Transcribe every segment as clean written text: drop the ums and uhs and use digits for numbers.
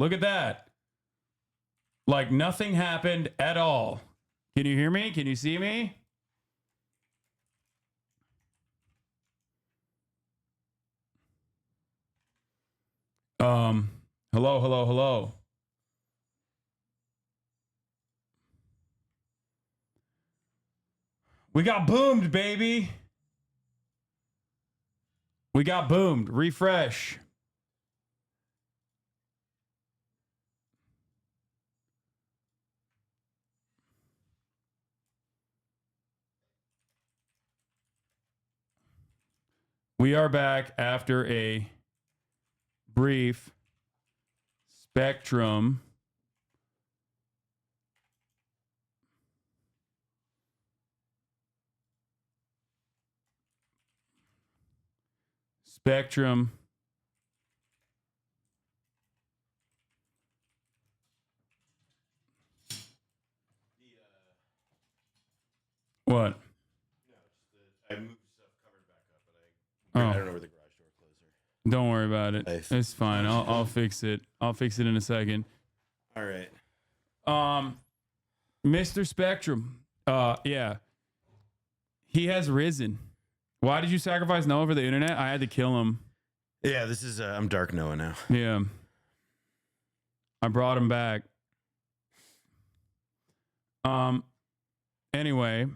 Look at that. Like nothing happened at all. Can you hear me? Can you see me? Hello, hello, hello. We got boomed, baby. We got boomed. Refresh. We are back after a brief spectrum. Spectrum. What? I moved stuff covered back up, but I don't know where the garage door closer. Don't worry about it. It's fine. I'll fix it. I'll fix it in a second. All right. Mr. Spectrum. Yeah. He has risen. Why did you sacrifice Noah for the internet? I had to kill him. Yeah, this is I'm Dark Noah now. Yeah. I brought him back. Anyway,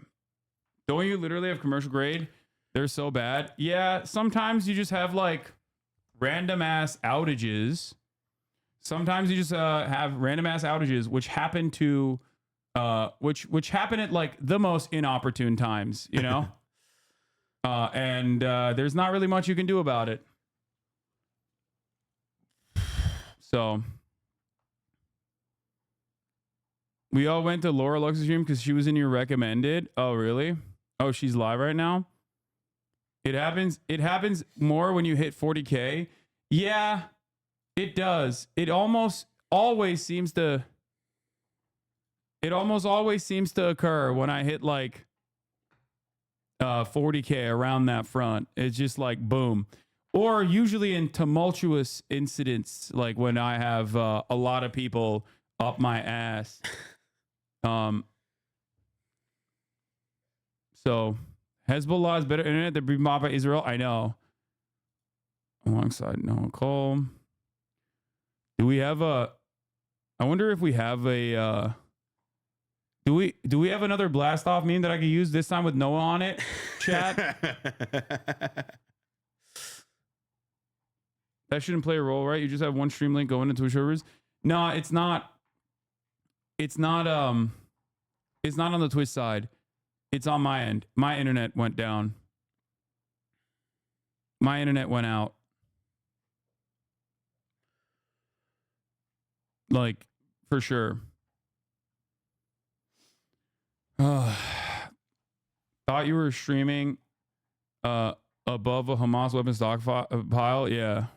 don't you literally have commercial grade? They're so bad. Yeah, sometimes you just have like random ass outages. Sometimes you just have random ass outages which happen to which happen at like the most inopportune times, you know? And there's not really much you can do about it. So we all went to Laura Lux's stream because she was in your recommended. Oh, really? Oh, she's live right now? It happens more when you hit 40K. Yeah, it does. It almost always seems to occur when I hit like 40K around that front. It's just like boom. Or usually in tumultuous incidents, like when I have a lot of people up my ass. So Hezbollah is better internet than Bimaba Israel. I know. Alongside Noah Cole. Do we have a? I wonder if we have a. Do we have another blast off meme that I could use this time with Noah on it? Chat. That shouldn't play a role, right? You just have one stream link going into Twitch servers. No, it's not. It's not on the Twitch side. It's on my end. My internet went down. My internet went out. Like, for sure. Thought you were streaming above a Hamas weapon stockpile? Yeah.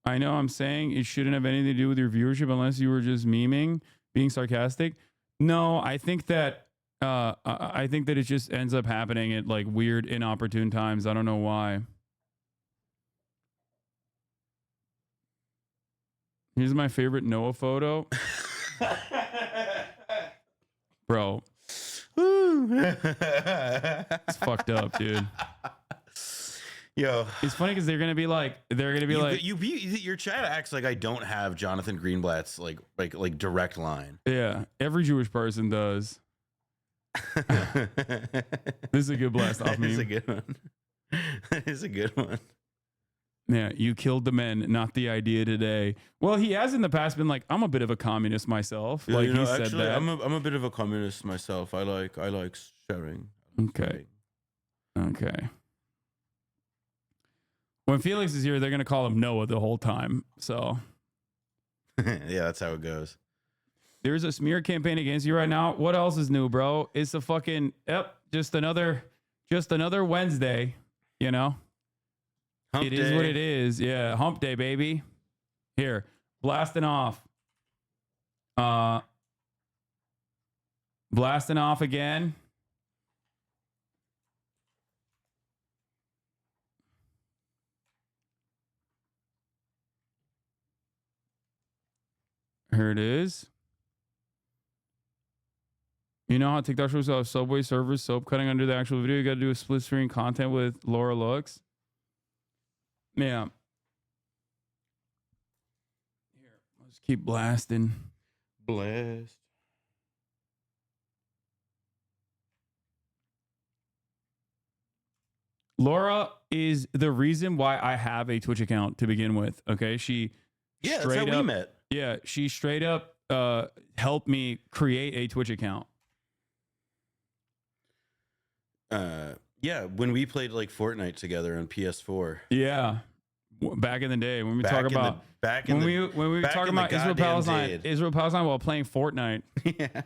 I know I'm saying it shouldn't have anything to do with your viewership unless you were just memeing, being sarcastic. No, I think that it just ends up happening at like weird, inopportune times. I don't know why. Here's my favorite Noah photo. Bro. It's fucked up, dude. Yo, it's funny because they're gonna be like, your chat acts like I don't have Jonathan Greenblatt's like direct line. Yeah, every Jewish person does. This is a good blast off meme. It's a good one. It's a good one. Yeah, you killed the men, not the idea today. Well, he has in the past been like, I'm a bit of a communist myself. Yeah, like you know, he said actually, that. I'm a bit of a communist myself. I like sharing. Okay. Okay. When Felix is here, they're gonna call him Noah the whole time. So yeah, that's how it goes. There's a smear campaign against you right now. What else is new, bro? It's a fucking just another Wednesday, you know? Hump day. Is what it is. Yeah, hump day, baby. Here, blasting off. Blasting off again. Here it is. You know how TikTok shows have Subway servers soap cutting under the actual video? You got to do a split screen content with Laura Lux. Yeah. Here, let's keep blasting. Blast. Laura is the reason why I have a Twitch account to begin with. Okay, she that's how we met. Yeah, she straight up helped me create a Twitch account. Yeah, when we played like Fortnite together on PS4. Yeah, back in the day when we talk about when we talk about Israel Palestine while playing Fortnite. Yeah,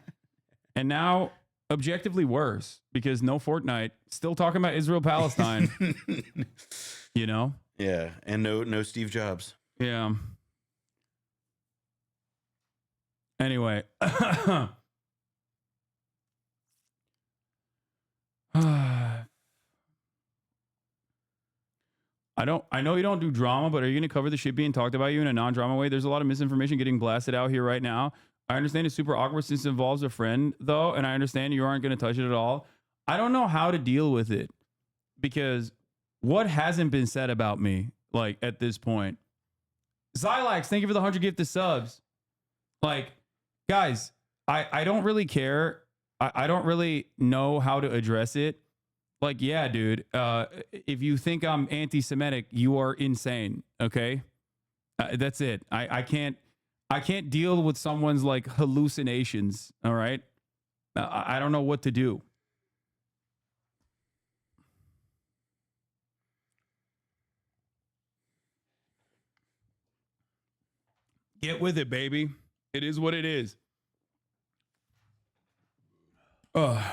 and now objectively worse because no Fortnite, still talking about Israel Palestine. You know? Yeah, and no Steve Jobs. Yeah. Anyway. I know you don't do drama, but are you going to cover the shit being talked about you in a non-drama way? There's a lot of misinformation getting blasted out here right now. I understand it's super awkward since it involves a friend, though, and I understand you aren't going to touch it at all. I don't know how to deal with it because what hasn't been said about me, like, at this point? Zylax, thank you for the 100 gifted subs. Like, guys, I don't really care. I don't really know how to address it. Like, yeah, dude, if you think I'm anti-Semitic, you are insane, okay? That's it. I can't deal with someone's, like, hallucinations, all right? I don't know what to do. Get with it, baby. It is what it is. Ugh.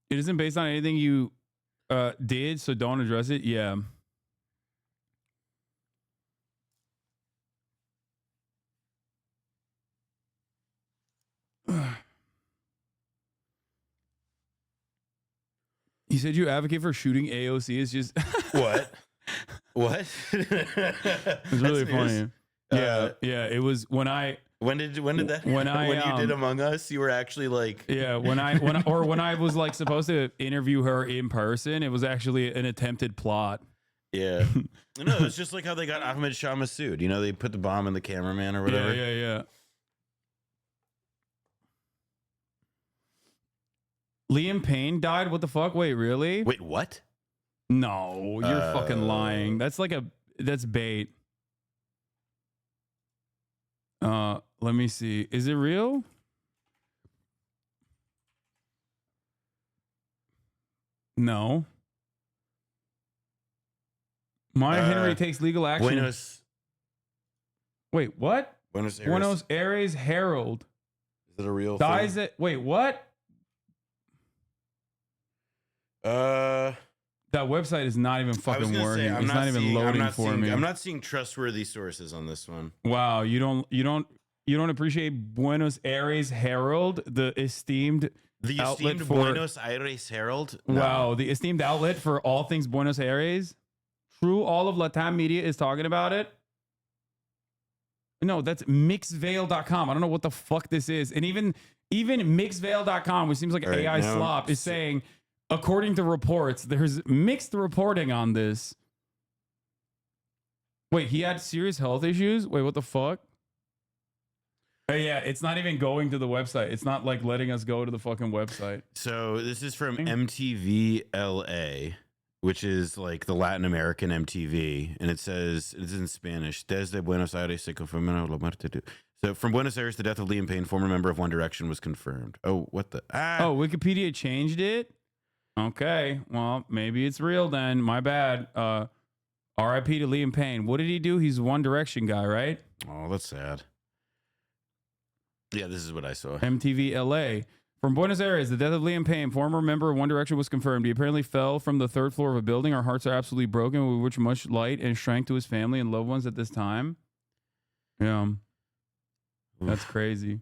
It isn't based on anything you did, so don't address it. Yeah. You said you advocate for shooting AOC. It's just What? What? It's really funny. Yeah, yeah. It was when I. When did that? When you did Among Us, you were actually like. Yeah, when I was like supposed to interview her in person, it was actually an attempted plot. Yeah. No, it's just like how they got Ahmed Shah Massoud. You know, they put the bomb in the cameraman or whatever. Yeah. Liam Payne died? What the fuck? Wait, really? Wait, what? No, you're fucking lying. That's bait. Let me see. Is it real? No. Maya Henry takes legal action. Wait, what? Buenos Aires Herald. Is it a real dies thing? At wait, what? That website is not even fucking working. It's not even loading for me. I'm not seeing trustworthy sources on this one. Wow, you don't appreciate Buenos Aires Herald, the esteemed Buenos Aires Herald? No. Wow, the esteemed outlet for all things Buenos Aires. True, all of Latam media is talking about it. No, that's mixedveil.com. I don't know what the fuck this is. And even mixedveil.com, which seems like right, AI slop, is saying, according to reports, there's mixed reporting on this. Wait, he had serious health issues? Wait, what the fuck? Oh, yeah, it's not even going to the website. It's not like letting us go to the fucking website. So this is from MTV LA, which is like the Latin American MTV. And it says, it's in Spanish. Desde Buenos Aires se confirmó la muerte de... So from Buenos Aires, the death of Liam Payne, former member of One Direction, was confirmed. Oh, what the... Oh, Wikipedia changed it? Okay, well, maybe it's real then. My bad. R.I.P. to Liam Payne. What did he do? He's a One Direction guy, right? Oh, that's sad. Yeah, this is what I saw. MTV LA. From Buenos Aires, the death of Liam Payne, former member of One Direction, was confirmed. He apparently fell from the third floor of a building. Our hearts are absolutely broken. We wish much light and strength to his family and loved ones at this time. Yeah. That's crazy.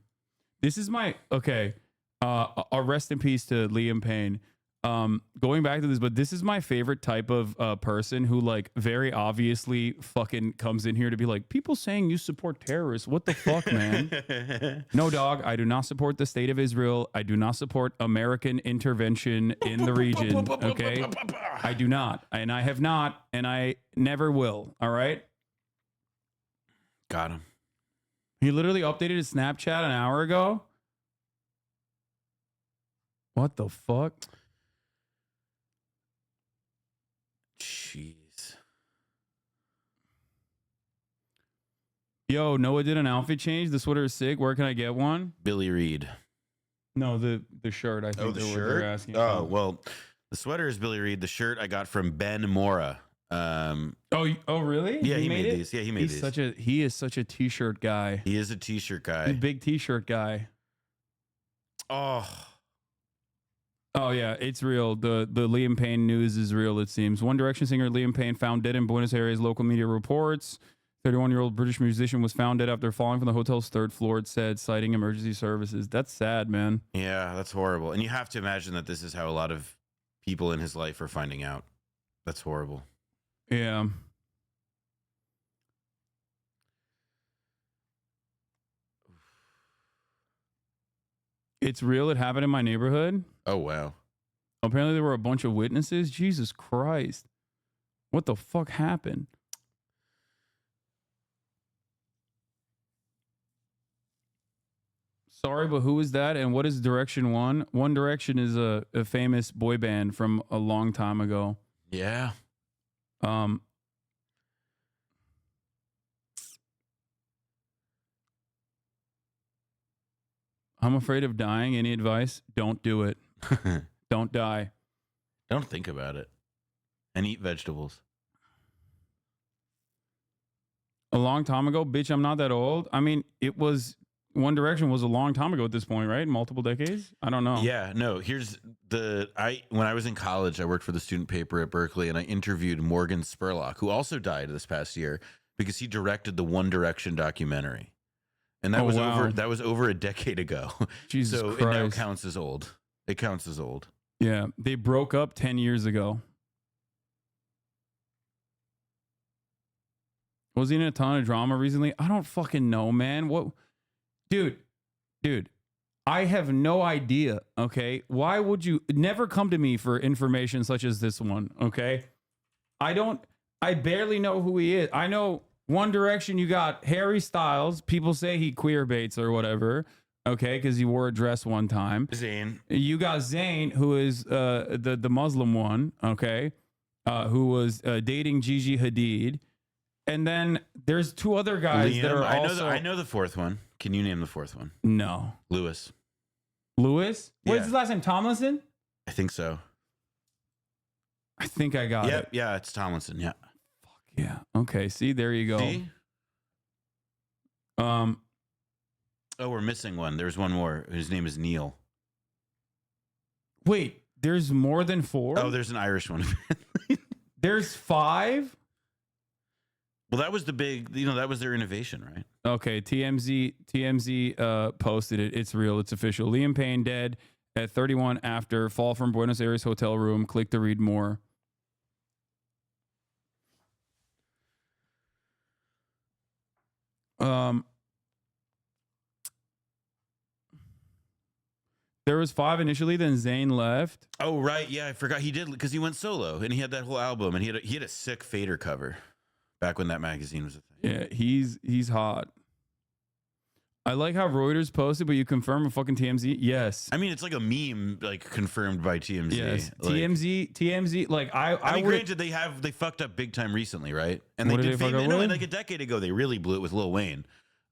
This is my... Okay. A rest in peace to Liam Payne. Going back to this, but this is my favorite type of person who like very obviously fucking comes in here to be like, people saying you support terrorists. What the fuck, man? No, dog. I do not support the state of Israel. I do not support American intervention in the region. Okay, I do not, and I have not, and I never will. All right. Got him. He literally updated his Snapchat an hour ago. What the fuck? Jeez. Yo, Noah did an outfit change. The sweater is sick. Where can I get one? Billy Reed. No, the shirt. I think Oh, the they're what shirt? they're asking. Oh, well, the sweater is Billy Reed. The shirt I got from Ben Mora. Oh, really? Yeah, he made it? these. Yeah, he made these. He is such a t-shirt guy. He is a t-shirt He's a guy. big t-shirt guy. Oh yeah, it's real. The Liam Payne news is real, it seems. One Direction singer Liam Payne found dead in Buenos Aires, local media reports. 31-year-old British musician was found dead after falling from the hotel's third floor, it said, citing emergency services. That's sad, man. Yeah, that's horrible. And you have to imagine that this is how a lot of people in his life are finding out. That's horrible. Yeah. It's real. It happened in my neighborhood. Oh, wow. Apparently there were a bunch of witnesses. Jesus Christ. What the fuck happened? Sorry, but who is that? And what is Direction One? One Direction is a famous boy band from a long time ago. Yeah. I'm afraid of dying. Any advice? Don't do it. Don't die. Don't think about it. And eat vegetables. A long time ago, bitch, I'm not that old. I mean, it was One Direction was a long time ago at this point, right? Multiple decades? I don't know. Yeah, no, when I was in college, I worked for the student paper at Berkeley, and I interviewed Morgan Spurlock, who also died this past year because he directed the One Direction documentary. And that was over a decade ago. Jesus so Christ. it now counts as old. It counts as old. Yeah, they broke up 10 years ago. Was he in a ton of drama recently? I don't fucking know, man. What, dude, I have no idea. Okay, why would you never come to me for information such as this one? Okay, I barely know who he is. I know One Direction. You got Harry Styles. People say he queer baits or whatever. Okay, because he wore a dress one time. Zayn. You got Zayn, who is the Muslim one. Okay, who was dating Gigi Hadid. And then there's two other guys Liam, that are I know the fourth one. Can you name the fourth one? No. Lewis. Lewis? What's Yeah. his last name? Tomlinson? I think so. I think I got it. Yeah, it's Tomlinson. Yeah. Fuck yeah. Okay. See, there you go. See? Oh, we're missing one. There's one more. His name is Neil. Wait, there's more than 4? Oh, there's an Irish one. There's 5? Well, that was the big, that was their innovation, right? Okay, TMZ posted it. It's real. It's official. Liam Payne dead at 31 after fall from Buenos Aires hotel room. Click to read more. There was 5 initially, then Zayn left. Oh, right. Yeah, I forgot he did because he went solo and he had that whole album and he had a sick fader cover back when that magazine was a thing. Yeah, he's hot. I like how Reuters posted, but you confirm a fucking TMZ? Yes. I mean, it's like a meme, like confirmed by TMZ. Yes. Like, TMZ. Like I mean, granted, they fucked up big time recently, right? And What did they fuck up with? like a decade ago, they really blew it with Lil Wayne.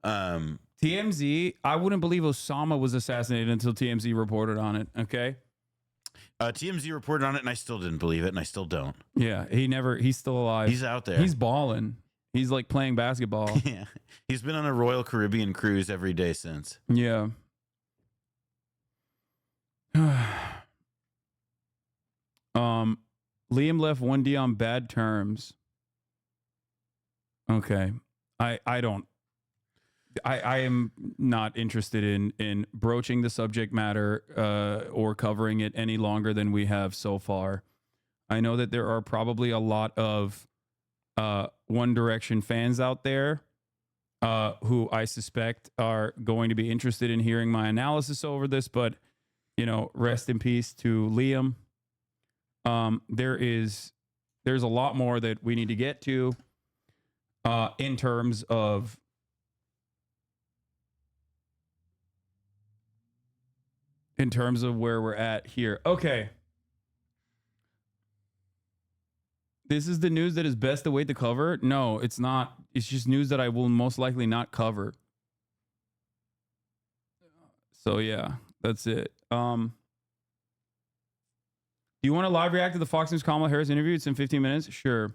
TMZ, I wouldn't believe Osama was assassinated until TMZ reported on it. Okay. TMZ reported on it, and I still didn't believe it, and I still don't. Yeah, he's still alive. He's out there. He's balling. He's like playing basketball. Yeah. He's been on a Royal Caribbean cruise every day since. Yeah. Liam left 1D on bad terms. Okay. I don't. I am not interested in broaching the subject matter or covering it any longer than we have so far. I know that there are probably a lot of One Direction fans out there who I suspect are going to be interested in hearing my analysis over this, but rest in peace to Liam. There's a lot more that we need to get to in terms of where we're at here. Okay. This is the news that is best to wait to cover? No, it's not. It's just news that I will most likely not cover. So yeah, that's it. Do you want to live react to the Fox News Kamala Harris interview? It's in 15 minutes. Sure.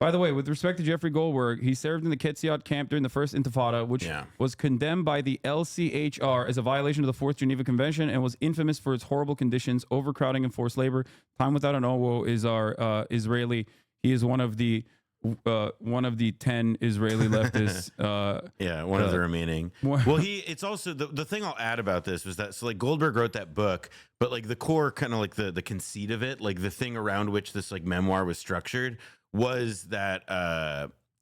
By the way, with respect to Jeffrey Goldberg, he served in the Ketziot camp during the first Intifada, which was condemned by the LCHR as a violation of the Fourth Geneva Convention and was infamous for its horrible conditions, overcrowding, and forced labor. Time without an Owo is our Israeli. He is one of the 10 Israeli leftists. One of the remaining. Well, it's also the thing I'll add about this was that like Goldberg wrote that book, but like the core kind of like the conceit of it, like the thing around which this like memoir was structured was that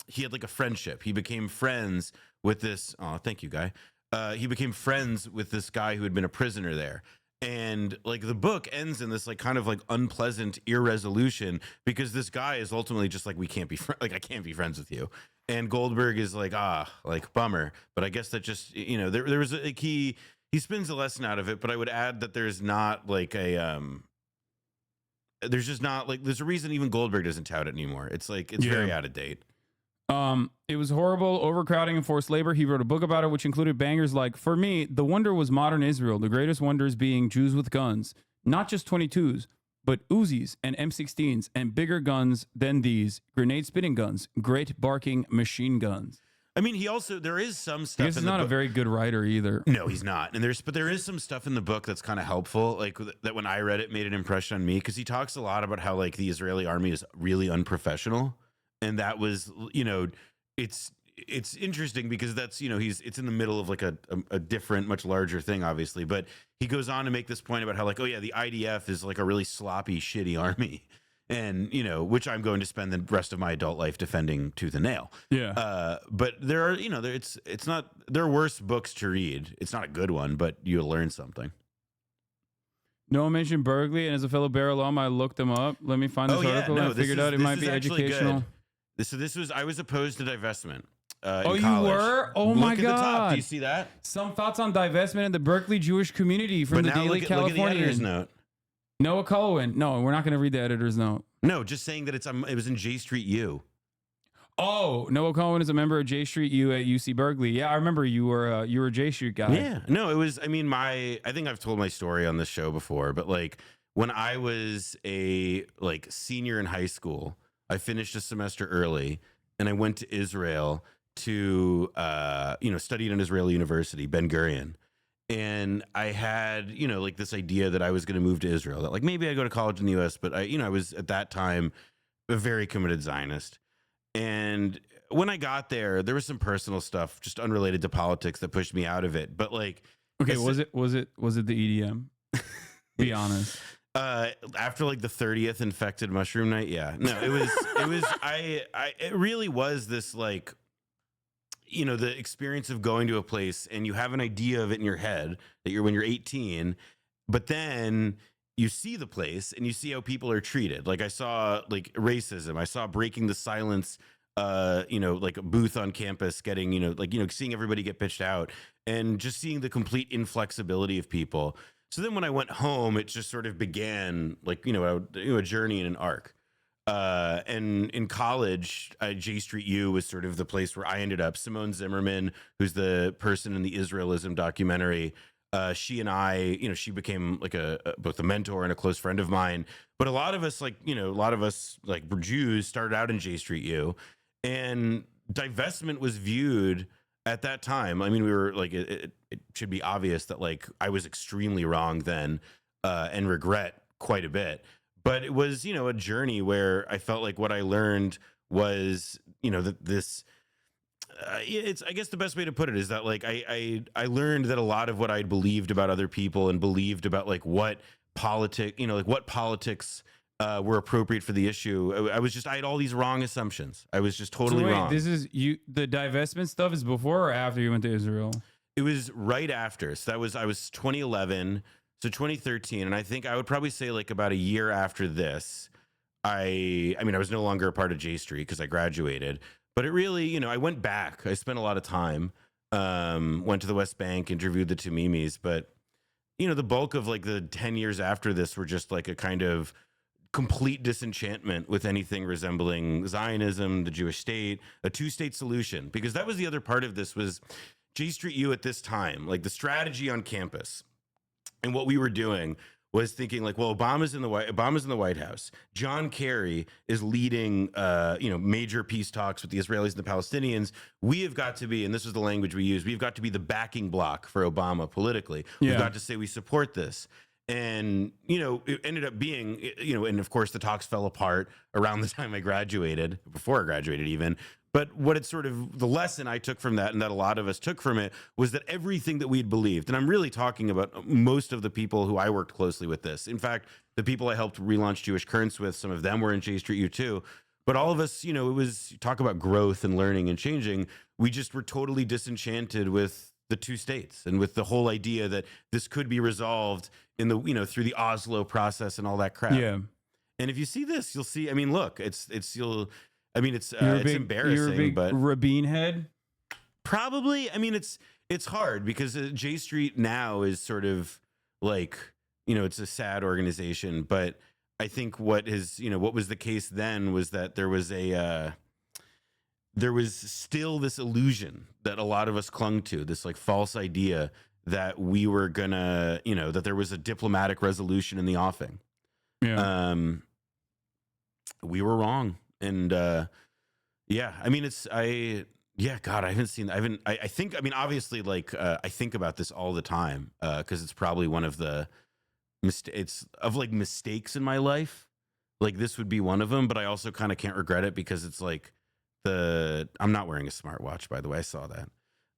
he had like a friendship. He became friends with this. Oh, thank you, guy. He became friends with this guy who had been a prisoner there. And like the book ends in this like kind of like unpleasant irresolution because this guy is ultimately just like, we can't be I can't be friends with you. And Goldberg is like, like bummer. But I guess that just, there was like he spins a lesson out of it. But I would add that there's not like there's just not like, there's a reason even Goldberg doesn't tout it anymore. It's like, it's very out of date. It was horrible, overcrowding and forced labor. He wrote a book about it, which included bangers like, for me, the wonder was modern Israel. The greatest wonders being Jews with guns, not just 22s, but Uzis and M16s and bigger guns than these, grenade spitting guns, great barking machine guns. I mean, there is some stuff. He's not a very good writer either. No, he's not. But there is some stuff in the book that's kind of helpful. Like that when I read it made an impression on me because he talks a lot about how like the Israeli army is really unprofessional. And that was, it's interesting because that's, it's in the middle of like a different, much larger thing, obviously. But he goes on to make this point about how like, oh yeah, the IDF is like a really sloppy, shitty army. And, which I'm going to spend the rest of my adult life defending tooth and nail. Yeah. But there are, it's not, there are worse books to read. It's not a good one, but you'll learn something. No one mentioned Berkeley, and as a fellow Bear alum, I looked them up. Let me find this article and I figured out it might be educational. Good. I was opposed to divestment. Oh, in college. You were? Oh, my God. Look at the top. Do you see that? Some thoughts on divestment in the Berkeley Jewish community from the Daily Californian. Look at the editor's note. Noah Cullowen. No, we're not going to read the editor's note. No, just saying that it was in J Street U. Oh, Noah Cullowen is a member of J Street U at UC Berkeley. Yeah, I remember you were a J Street guy. Yeah. No, it was, I think I've told my story on this show before, but like when I was a like senior in high school, I finished a semester early and I went to Israel to, study at an Israeli university, Ben Gurion. And I had, like this idea that I was going to move to Israel, that like maybe I'd go to college in the US, but I was at that time a very committed Zionist. And when I got there, there was some personal stuff just unrelated to politics that pushed me out of it. But like, okay, was it the EDM? Be honest. After like the 30th infected mushroom night, yeah, no, it really was this like, the experience of going to a place and you have an idea of it in your head that when you're 18, but then you see the place and you see how people are treated. Like I saw like racism. I saw breaking the silence, like a booth on campus getting, seeing everybody get pitched out and just seeing the complete inflexibility of people. So then when I went home, it just sort of began like, a journey in an arc. And in college, J Street U was sort of the place where I ended up. Simone Zimmerman, who's the person in the Israelism documentary, she and I, she became like both a mentor and a close friend of mine. But a lot of us, like Jews started out in J Street U, and divestment was viewed at that time. I mean, we were like, it should be obvious that like I was extremely wrong then, and regret quite a bit. But it was, a journey where I felt like what I learned was, it's, I guess the best way to put it is that like I learned that a lot of what I'd believed about other people and believed about like what what politics were appropriate for the issue. I had all these wrong assumptions. I was just totally wrong. This is the divestment stuff is before or after you went to Israel? It was right after. So I was 2011, so 2013, and I think I would probably say like about a year after this. I mean, I was no longer a part of J Street because I graduated, but it really, I went back. I spent a lot of time, went to the West Bank, interviewed the Tamimis, but the bulk of like the 10 years after this were just like a kind of complete disenchantment with anything resembling Zionism, the Jewish state, a two-state solution, because that was the other part of this was J Street U at this time, like the strategy on campus and what we were doing was thinking like, well, Obama's in the White House. John Kerry is leading, major peace talks with the Israelis and the Palestinians. We have got to be, and this is the language we use, we've got to be the backing block for Obama politically. Yeah. We've got to say we support this. And, it ended up being, and of course the talks fell apart around the time I graduated, before I graduated even. But what it's sort of the lesson I took from that and that a lot of us took from it was that everything that we'd believed, and I'm really talking about most of the people who I worked closely with this. In fact, the people I helped relaunch Jewish Currents with, some of them were in J Street U too. But all of us, it was talk about growth and learning and changing. We just were totally disenchanted with the two states and with the whole idea that this could be resolved in the, through the Oslo process and all that crap. Yeah. And if you see this, you'll see, I mean, look, it's embarrassing, you're a big but Rabin head. Probably. I mean, it's hard because J Street now is sort of like, it's a sad organization, but I think what was the case then was that there was still this illusion that a lot of us clung to, this like false idea that we were gonna, that there was a diplomatic resolution in the offing. Yeah. We were wrong. And yeah, I mean, God, I think, I mean, obviously, like, I think about this all the time because it's probably one of the mistakes in my life. Like, this would be one of them, but I also kind of can't regret it because it's like I'm not wearing a smartwatch, by the way. I saw that.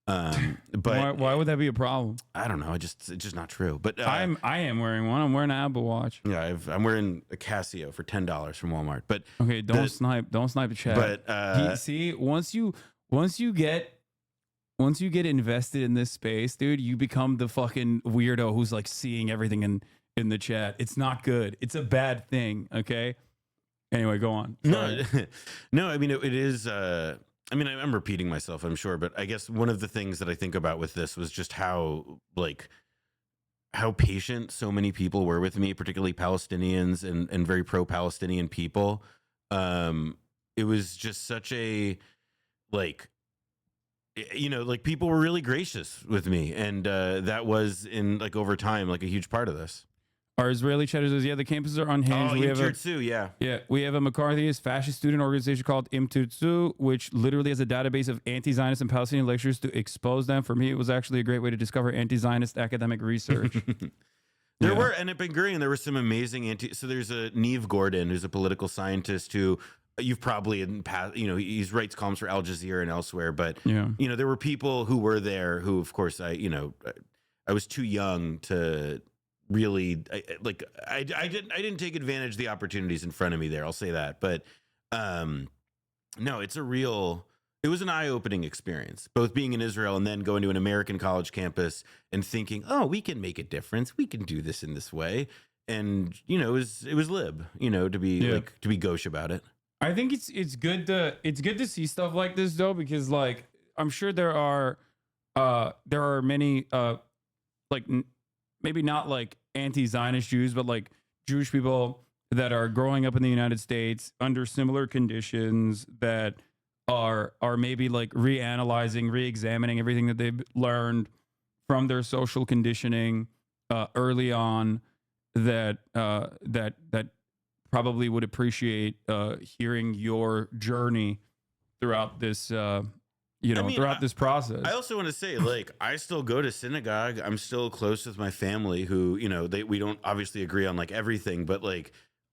But why would that be a problem? I don't know. It's just not true. But I am wearing one. I'm wearing an Apple Watch. Yeah, I'm wearing a Casio for $10 from Walmart. But okay, don't snipe the chat. But see, once you get invested in this space, dude, you become the fucking weirdo who's like seeing everything in the chat. It's not good. It's a bad thing. Okay. Anyway, go on. Sorry. No. I mean, it is. I mean, I'm repeating myself, I'm sure, but I guess one of the things that I think about with this was just how patient so many people were with me, particularly Palestinians and very pro-Palestinian people. It was just such a, people were really gracious with me. And that was over time, like a huge part of this. Our Israeli chat says, yeah, the campuses are unhinged. We have we have a McCarthyist fascist student organization called Im Tutsu, which literally has a database of anti-Zionist and Palestinian lectures to expose them. For me, it was actually a great way to discover anti-Zionist academic research. There were, and at Ben Gurion, there were some amazing so there's a Neve Gordon, who's a political scientist who you've probably in past, he writes columns for Al Jazeera and elsewhere, but there were people who were there who, of course, I was too young to really I didn't take advantage of the opportunities in front of me there. I'll say that. But no, it was an eye-opening experience, both being in Israel and then going to an American college campus and thinking, oh, we can make a difference. We can do this in this way. And, it was lib, to be gauche about it. I think it's good to see stuff like this though, because like, I'm sure there are many, maybe not like anti-Zionist Jews, but like Jewish people that are growing up in the United States under similar conditions that are maybe like reanalyzing, re-examining everything that they've learned from their social conditioning early on that probably would appreciate hearing your journey throughout this throughout this process. I also want to say, I still go to synagogue. I'm still close with my family who, we don't obviously agree on everything, but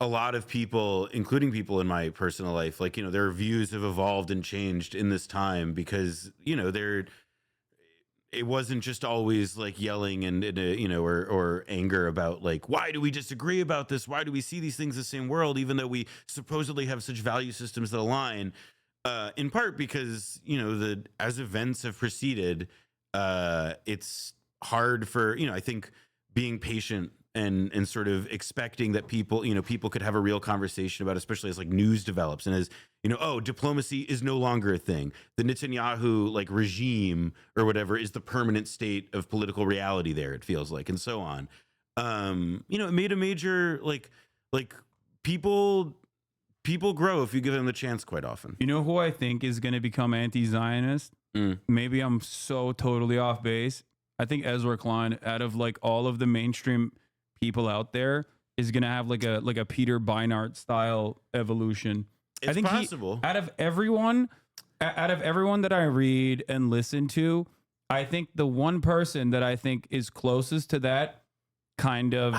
a lot of people, including people in my personal life, like, you know, their views have evolved and changed in this time because, you know, it wasn't just always like yelling and you know, or anger about like, why do we disagree about this? Why do we see these things the same world, even though we supposedly have such value systems that align? In part because, you know, as events have proceeded, it's hard for, you know, I think being patient and sort of expecting that people, you know, people could have a real conversation about, especially as like news develops and as, you know, oh, diplomacy is no longer a thing. The Netanyahu like regime or whatever is the permanent state of political reality there, it feels like, and so on. You know, it made a major like people grow if you give them the chance quite often. You know who I think is going to become anti-Zionist? Maybe I'm so totally off base. I think Ezra Klein, out of like all of the mainstream people out there, is going to have like a Peter Beinart style evolution. It's I think possible. Out of everyone that I read and listen to, I think the one person that I think is closest to that kind of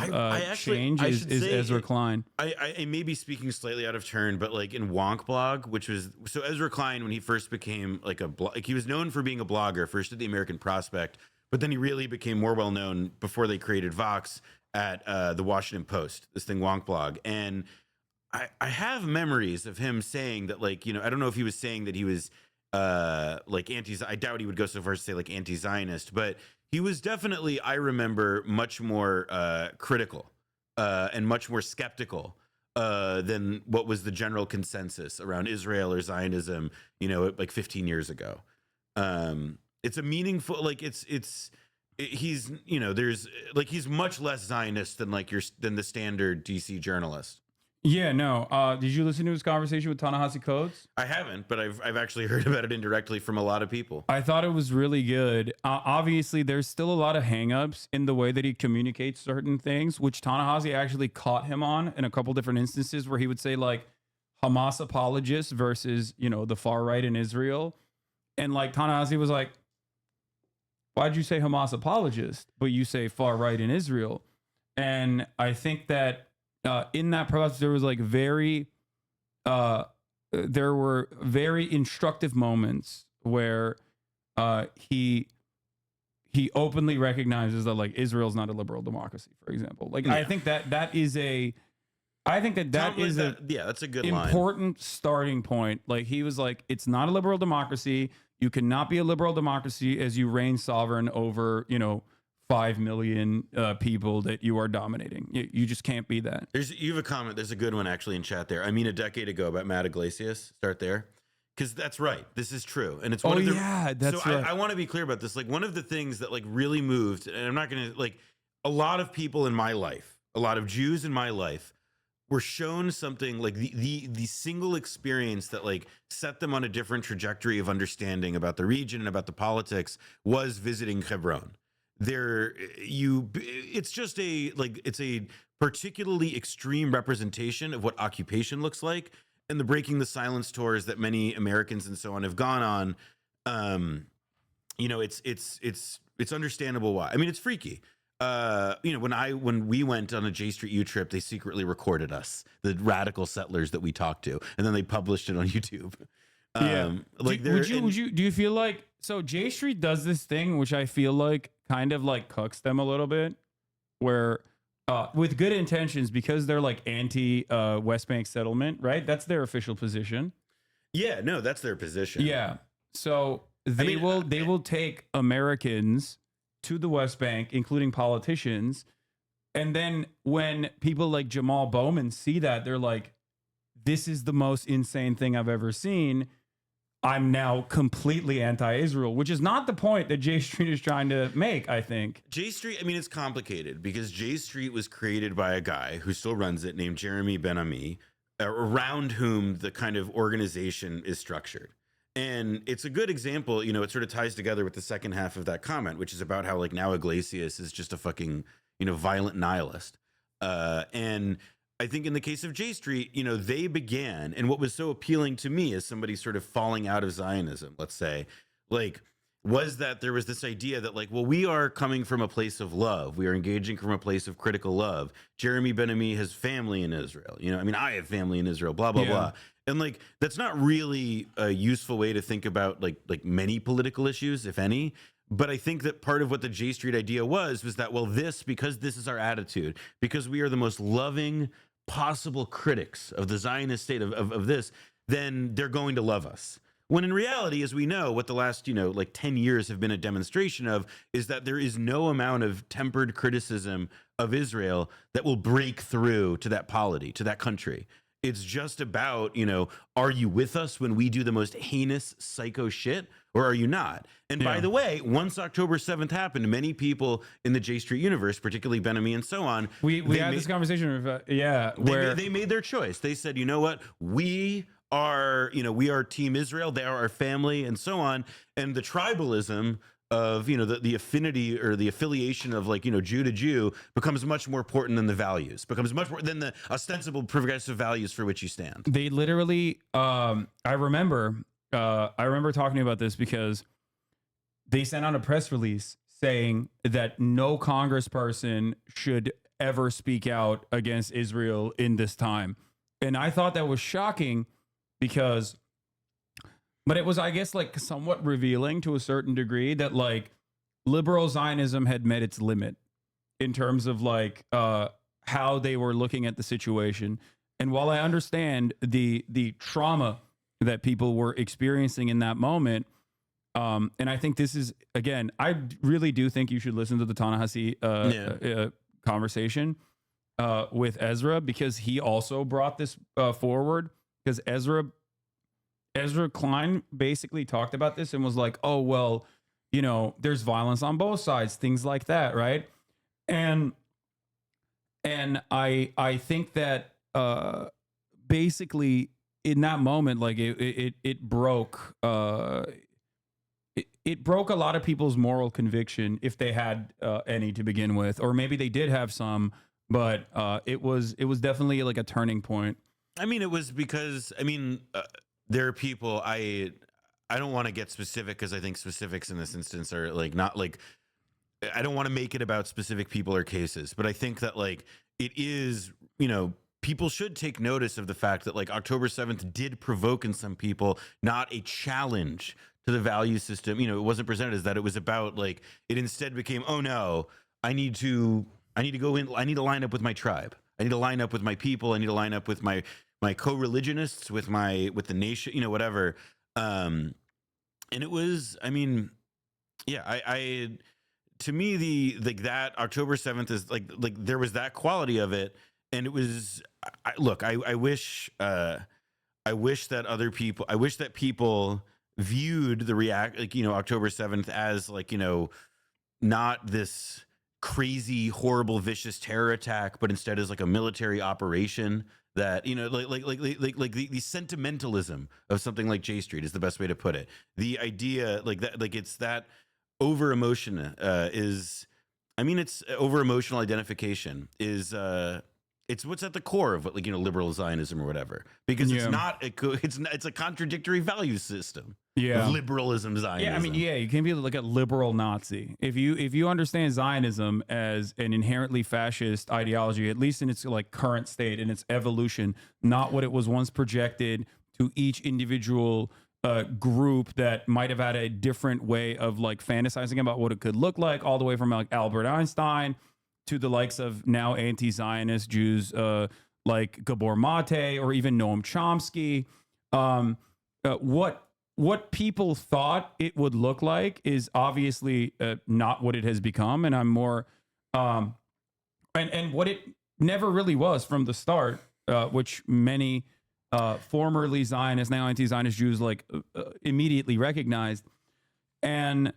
change is Ezra Klein. I may be speaking slightly out of turn, but like in Wonk Blog, which was, so Ezra Klein, when he first became like he was known for being a blogger, first at the American Prospect, but then he really became more well known before they created Vox at the Washington Post, this thing Wonk Blog. And I have memories of him saying that, like, you know, I don't know if he was saying that he was like I doubt he would go so far as to say like anti-Zionist, but he was definitely, I remember, much more critical and much more skeptical than what was the general consensus around Israel or Zionism, you know, like 15 years ago. It's a meaningful, like he's, you know, there's like, he's much less Zionist than like than the standard DC journalist. Yeah, no. Did you listen to his conversation with Ta-Nehisi Coates? I haven't, but I've actually heard about it indirectly from a lot of people. I thought it was really good. Obviously, there's still a lot of hangups in the way that he communicates certain things, which Ta-Nehisi actually caught him on in a couple different instances where he would say like Hamas apologists versus, you know, the far right in Israel. And like Ta-Nehisi was like, why'd you say Hamas apologist, but you say far right in Israel? And I think that in that process, there was like there were very instructive moments where he openly recognizes that like Israel's not a liberal democracy, for example. Like, yeah. I think that is a that's a good important line. Starting point. Like, he was like, it's not a liberal democracy. You cannot be a liberal democracy as you reign sovereign over, you know, 5 million people that you are dominating. You just can't be that. You have a comment. There's a good one actually in chat there. I mean, a decade ago about Matt Iglesias. Start there. Because that's right. This is true. And it's one of the... that's right. I want to be clear about this. Like, one of the things that like really moved, and I'm not going to, like, a lot of people in my life, a lot of Jews in my life were shown something like the single experience that like set them on a different trajectory of understanding about the region and about the politics was visiting Hebron. It's just it's a particularly extreme representation of what occupation looks like, and the breaking the silence tours that many Americans and so on have gone on. You know, it's understandable why. I mean, it's freaky. You know, when we went on a J Street U trip, they secretly recorded us, the radical settlers that we talked to, and then they published it on YouTube. Like, do you feel like, so J Street does this thing which I feel like kind of like cucks them a little bit, where with good intentions, because they're like anti West Bank settlement, right? That's their official position. Yeah, no, that's their position. Yeah, so they will take Americans to the West Bank, including politicians, and then when people like Jamal Bowman see that, they're like, this is the most insane thing I've ever seen. I'm now completely anti-Israel, which is not the point that J Street is trying to make, I think. J Street, I mean, it's complicated because J Street was created by a guy who still runs it named Jeremy Ben-Ami, around whom the kind of organization is structured. And it's a good example, you know, it sort of ties together with the second half of that comment, which is about how like now Iglesias is just a fucking, you know, violent nihilist. And I think in the case of J Street, you know, they began, and what was so appealing to me as somebody sort of falling out of Zionism, let's say, like, was that there was this idea that like, well, we are coming from a place of love. We are engaging from a place of critical love. Jeremy Ben-Ami has family in Israel. You know, I mean, I have family in Israel, blah, blah, blah. And like, that's not really a useful way to think about like many political issues, if any. But I think that part of what the J Street idea was that, well, because this is our attitude, because we are the most loving possible critics of the Zionist state of this, then they're going to love us. When in reality, as we know, what the last, like 10 years have been a demonstration of is that there is no amount of tempered criticism of Israel that will break through to that polity, to that country. It's just about, are you with us when we do the most heinous psycho shit, or are you not? And by the way, once October 7th happened, many people in the J Street universe, particularly Ben-Ami and so on, we had this conversation with, where they made their choice. They said, you know what, we are Team Israel, they are our family, and so on. And the tribalism of, the affinity or the affiliation of like, Jew to Jew becomes much more important than the values, becomes much more than the ostensible progressive values for which you stand. They literally, I remember talking about this because they sent out a press release saying that no congressperson should ever speak out against Israel in this time. And I thought that was shocking but it was, I guess, like somewhat revealing to a certain degree that like liberal Zionism had met its limit in terms of like how they were looking at the situation. And while I understand the trauma that people were experiencing in that moment, and I think this is, again, I really do think you should listen to the Ta-Nehisi conversation with Ezra, because he also brought this forward. Because Ezra Klein basically talked about this and was like, oh, well, there's violence on both sides, things like that, right? And I think that basically in that moment, like it broke it broke a lot of people's moral conviction, if they had any to begin with, or maybe they did have some, but it was definitely like a turning point. I mean, it was because, there are people, I don't want to get specific because I think specifics in this instance are like, not like, I don't want to make it about specific people or cases, but I think that like, it is, people should take notice of the fact that like October 7th did provoke in some people, not a challenge to the value system. It wasn't presented as that. It was about like, it instead became, oh no, I need to go in, I need to line up with my tribe. I need to line up with my people. I need to line up with my co-religionists, with the nation, whatever. And it was, I to me, that October 7th is like there was that quality of it. And it was, I wish that people viewed the October 7th as like, not this crazy, horrible, vicious terror attack, but instead as like a military operation that, the sentimentalism of something like J Street is the best way to put it. The idea like that, like it's that over emotion it's over emotional identification is, it's what's at the core of what, like, liberal Zionism or whatever, because it's a contradictory value system. Yeah, of liberalism, Zionism. You can't be like a liberal Nazi if you understand Zionism as an inherently fascist ideology, at least in its like current state, in its evolution, not what it was once projected to each individual group that might have had a different way of like fantasizing about what it could look like, all the way from like Albert Einstein to the likes of now anti-Zionist Jews like Gabor Mate or even Noam Chomsky. What people thought it would look like is obviously not what it has become, and I'm more and what it never really was from the start, which many formerly Zionist, now anti-Zionist Jews like immediately recognized. And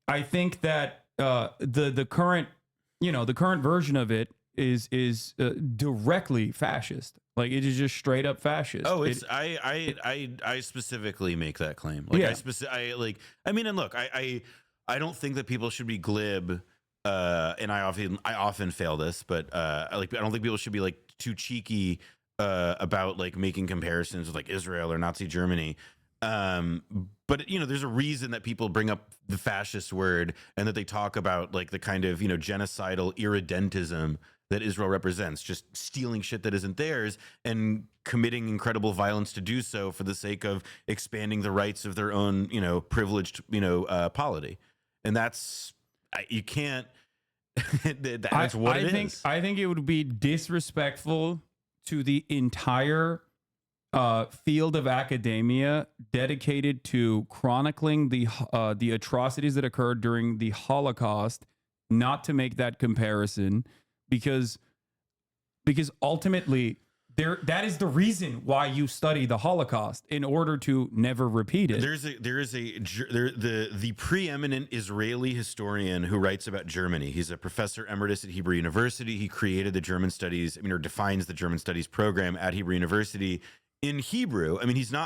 I think that the current version of it is directly fascist. Like it is just straight up fascist. Oh, I specifically make that claim. Like I don't think that people should be glib. And I often fail this, but I don't think people should be like too cheeky about like making comparisons with like Israel or Nazi Germany. But you know, there's a reason that people bring up the fascist word and that they talk about like the kind of, you know, genocidal irredentism that Israel represents, just stealing shit that isn't theirs and committing incredible violence to do so for the sake of expanding the rights of their own, you know, privileged, you know, polity. And that's, you can't, that's what it is. I think it would be disrespectful to the entire field of academia dedicated to chronicling the atrocities that occurred during the Holocaust not to make that comparison, because ultimately that is the reason why you study the Holocaust, in order to never repeat it. The preeminent Israeli historian who writes about Germany. He's a professor emeritus at Hebrew University. He created the German studies, or defines the German studies program at Hebrew University in Hebrew. I mean, he doesn't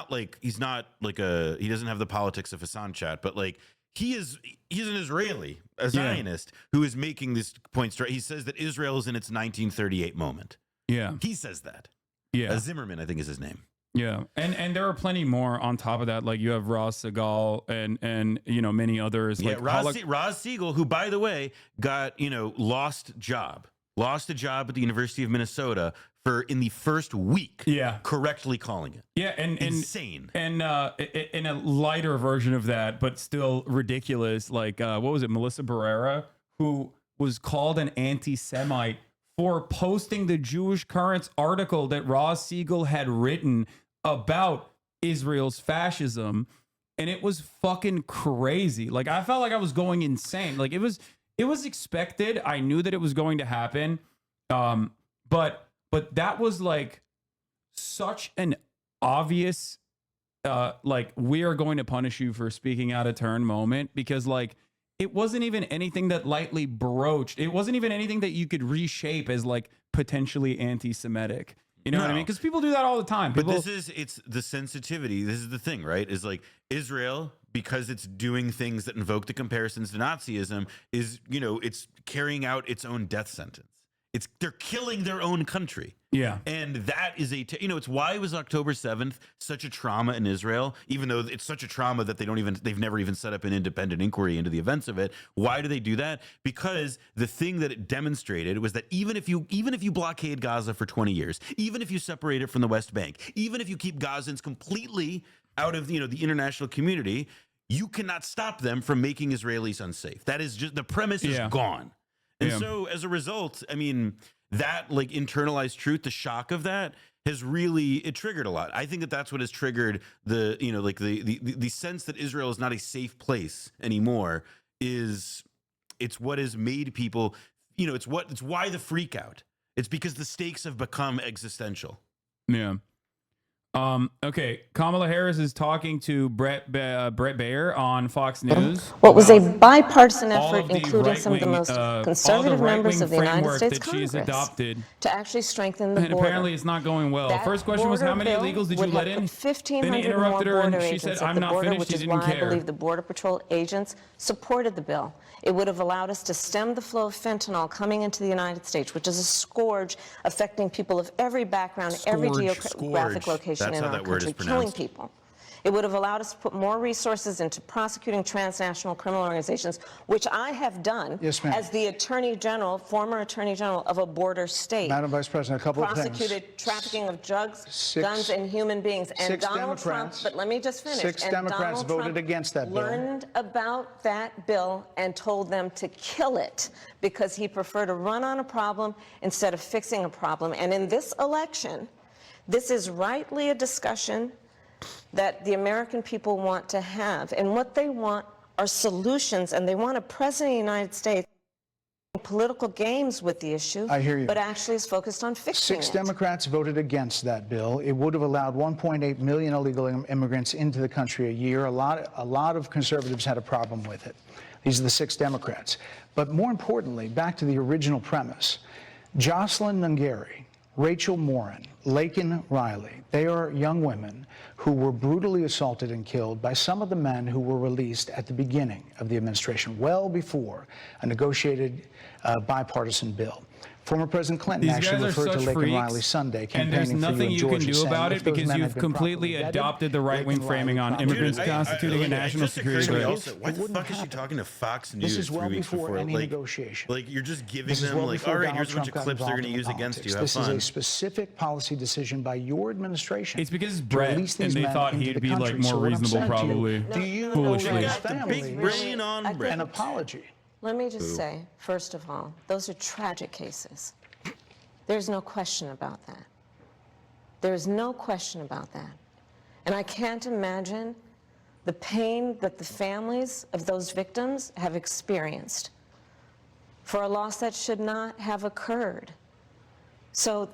have the politics of Hasan chat, but like he's an Israeli, a Zionist who is making this point straight. He says that Israel is in its 1938 moment. Yeah. He says that. Yeah. Zimmerman, I think, is his name. Yeah. And there are plenty more on top of that. Like you have Ross Segal and you know, many others. Yeah, like Ross Siegel, who, by the way, got, you know, lost a job at the University of Minnesota in the first week. Yeah. Correctly calling it. Yeah. And insane. And in a lighter version of that, but still ridiculous. Like, what was it? Melissa Barrera, who was called an anti-Semite for posting the Jewish Currents article that Ross Siegel had written about Israel's fascism. And it was fucking crazy. Like, I felt like I was going insane. Like, it was expected. I knew that it was going to happen. But that was like such an obvious, like, we are going to punish you for speaking out of turn moment, because like, it wasn't even anything that lightly broached. It wasn't even anything that you could reshape as like potentially anti-Semitic. You know what I mean? Because people do that all the time. But it's the sensitivity. This is the thing, right? Is like Israel, because it's doing things that invoke the comparisons to Nazism, is, you know, it's carrying out its own death sentence. They're killing their own country. Yeah. And that is it's why was October 7th such a trauma in Israel, even though it's such a trauma that they've never even set up an independent inquiry into the events of it. Why do they do that? Because the thing that it demonstrated was that even if you blockade Gaza for 20 years, even if you separate it from the West Bank, even if you keep Gazans completely out of, you know, the international community, you cannot stop them from making Israelis unsafe. That is just, the premise is gone. And so as a result, I mean, that like internalized truth, the shock of that has really, it triggered a lot. I think that that's what has triggered the, you know, like the sense that Israel is not a safe place anymore it's what has made people, you know, it's why the freak out. It's because the stakes have become existential. Yeah. Okay, Kamala Harris is talking to Brett Baier on Fox News. What was a bipartisan effort, including some of the most conservative members of the United States Congress, adopted to actually strengthen the and border. Apparently it's not going well. That First question was, how many illegals did you let in? 1,500 more border agents at the border, which is why I believe the Border Patrol agents supported the bill. It would have allowed us to stem the flow of fentanyl coming into the United States, which is a scourge affecting people of every background, every geographic location in our country, killing people. It would have allowed us to put more resources into prosecuting transnational criminal organizations, which I have done as the Attorney General, former Attorney General of a border state. Madam Vice President, a couple of things. Prosecuted trafficking of drugs, guns, and human beings. And Donald Trump, but let me just finish. Six Democrats voted against that bill. Learned about that bill and told them to kill it because he preferred to run on a problem instead of fixing a problem. And in this election, this is rightly a discussion that the American people want to have. And what they want are solutions, and they want a president of the United States political games with the issue. I hear you. But actually is focused on fixing it. 6 Democrats voted against that bill. It would have allowed 1.8 million illegal immigrants into the country a year. A lot of conservatives had a problem with it. These are the 6 Democrats. But more importantly, back to the original premise, Jocelyn Nungary, Rachel Morin, Laken Riley. They are young women who were brutally assaulted and killed by some of the men who were released at the beginning of the administration, well before a negotiated bipartisan bill. Former President Clinton actually referred to Laken Riley Sunday campaigning for you in Georgia, and there's nothing you can do about it because you've completely adopted the right-wing framing on immigrants constituting a national security threat. Why the fuck is she talking to Fox News? This is well 3 weeks before any like, negotiation. Like you're just giving them like, all right, here's a bunch of clips they're going to use against you. Have this fun. is a specific policy decision by your administration. It's because it's Brett, and they thought he'd be like more reasonable, probably. Do you Foolishly. owe those Big brain on Brett. an apology? Let me just say, first of all, those are tragic cases. There's no question about that. There's no question about that. And I can't imagine the pain that the families of those victims have experienced for a loss that should not have occurred. So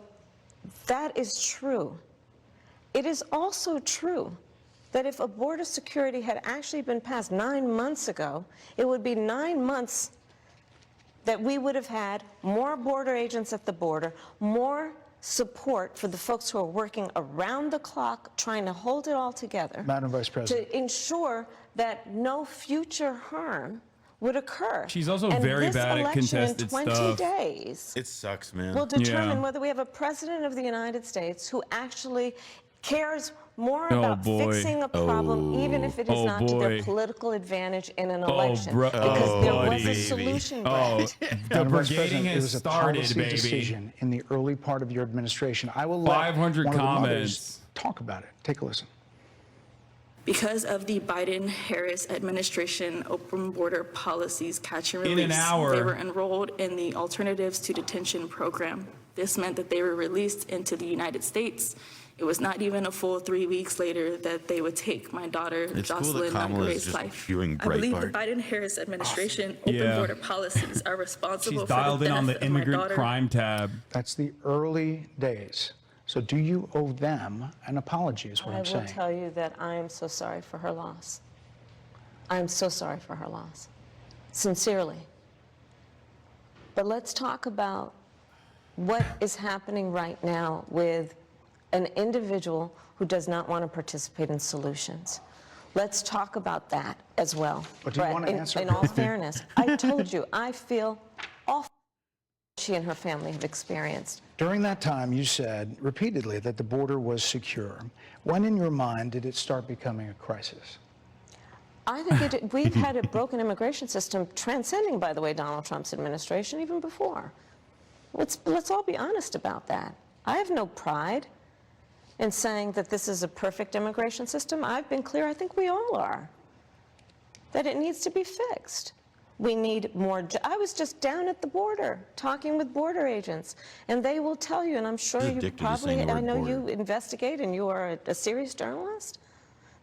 that is true. It is also true that if a border security had actually been passed 9 months ago, it would be 9 months that we would have had more border agents at the border, more support for the folks who are working around the clock trying to hold it all together. Madam Vice President. To ensure that no future harm would occur. She's also very bad at contested stuff. And this election in 20 days It sucks, man. will determine whether we have a president of the United States who actually cares more about fixing a problem, even if it is not to their political advantage in an election. Because there was a solution, Brett. The brigading has started, baby. Decision in the early part of your administration. I will let 500 one of the comments. mothers talk about it. Take a listen. Because of the Biden-Harris administration open border policies catch and release, In an hour. they were enrolled in the Alternatives to Detention program. This meant that they were released into the United States. It was not even a full 3 weeks later that they would take my daughter, Jocelyn Monterey's life. I believe the Biden-Harris administration open border policies are responsible She's for dialed the in death on the of my immigrant daughter. crime tab. That's the early days. So do you owe them an apology is what I'm saying. I will tell you that I am so sorry for her loss. I am so sorry for her loss. Sincerely. But let's talk about what is happening right now with an individual who does not want to participate in solutions. Let's talk about that as well. But do you want to answer? In all fairness, I told you, I feel awful she and her family have experienced. During that time, you said repeatedly that the border was secure. When in your mind did it start becoming a crisis? I think we've had a broken immigration system transcending, by the way, Donald Trump's administration even before. Let's all be honest about that. I have no pride in saying that this is a perfect immigration system. I've been clear, I think we all are, that it needs to be fixed. We need more. I was just down at the border talking with border agents, and they will tell you, and I'm sure you probably, I know you investigate and you are a serious journalist.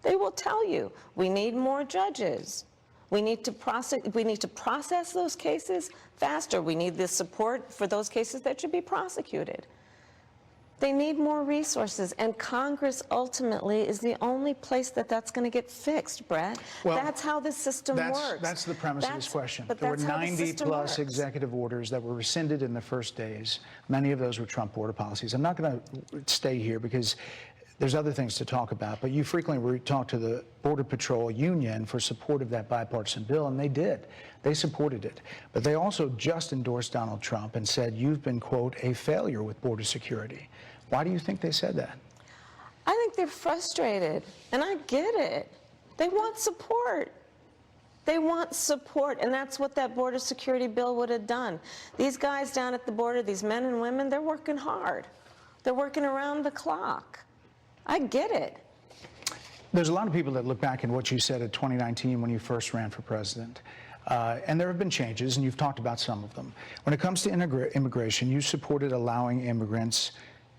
They will tell you, we need more judges. We need to process those cases faster. We need the support for those cases that should be prosecuted. They need more resources, and Congress ultimately is the only place that's going to get fixed, Brett. Well, that's how this system works. That's the premise of this question. But there were that's how the 90-plus executive orders that were rescinded in the first days. Many of those were Trump border policies. I'm not going to stay here because there's other things to talk about, but you frequently talk to the Border Patrol Union for support of that bipartisan bill, and they did. They supported it. But they also just endorsed Donald Trump and said, you've been, quote, a failure with border security. Why do you think they said that? I think they're frustrated, and I get it. They want support. They want support, and that's what that border security bill would have done. These guys down at the border, these men and women, they're working hard. They're working around the clock. I get it. There's a lot of people that look back at what you said in 2019 when you first ran for president. And there have been changes, and you've talked about some of them. When it comes to immigration, you supported allowing immigrants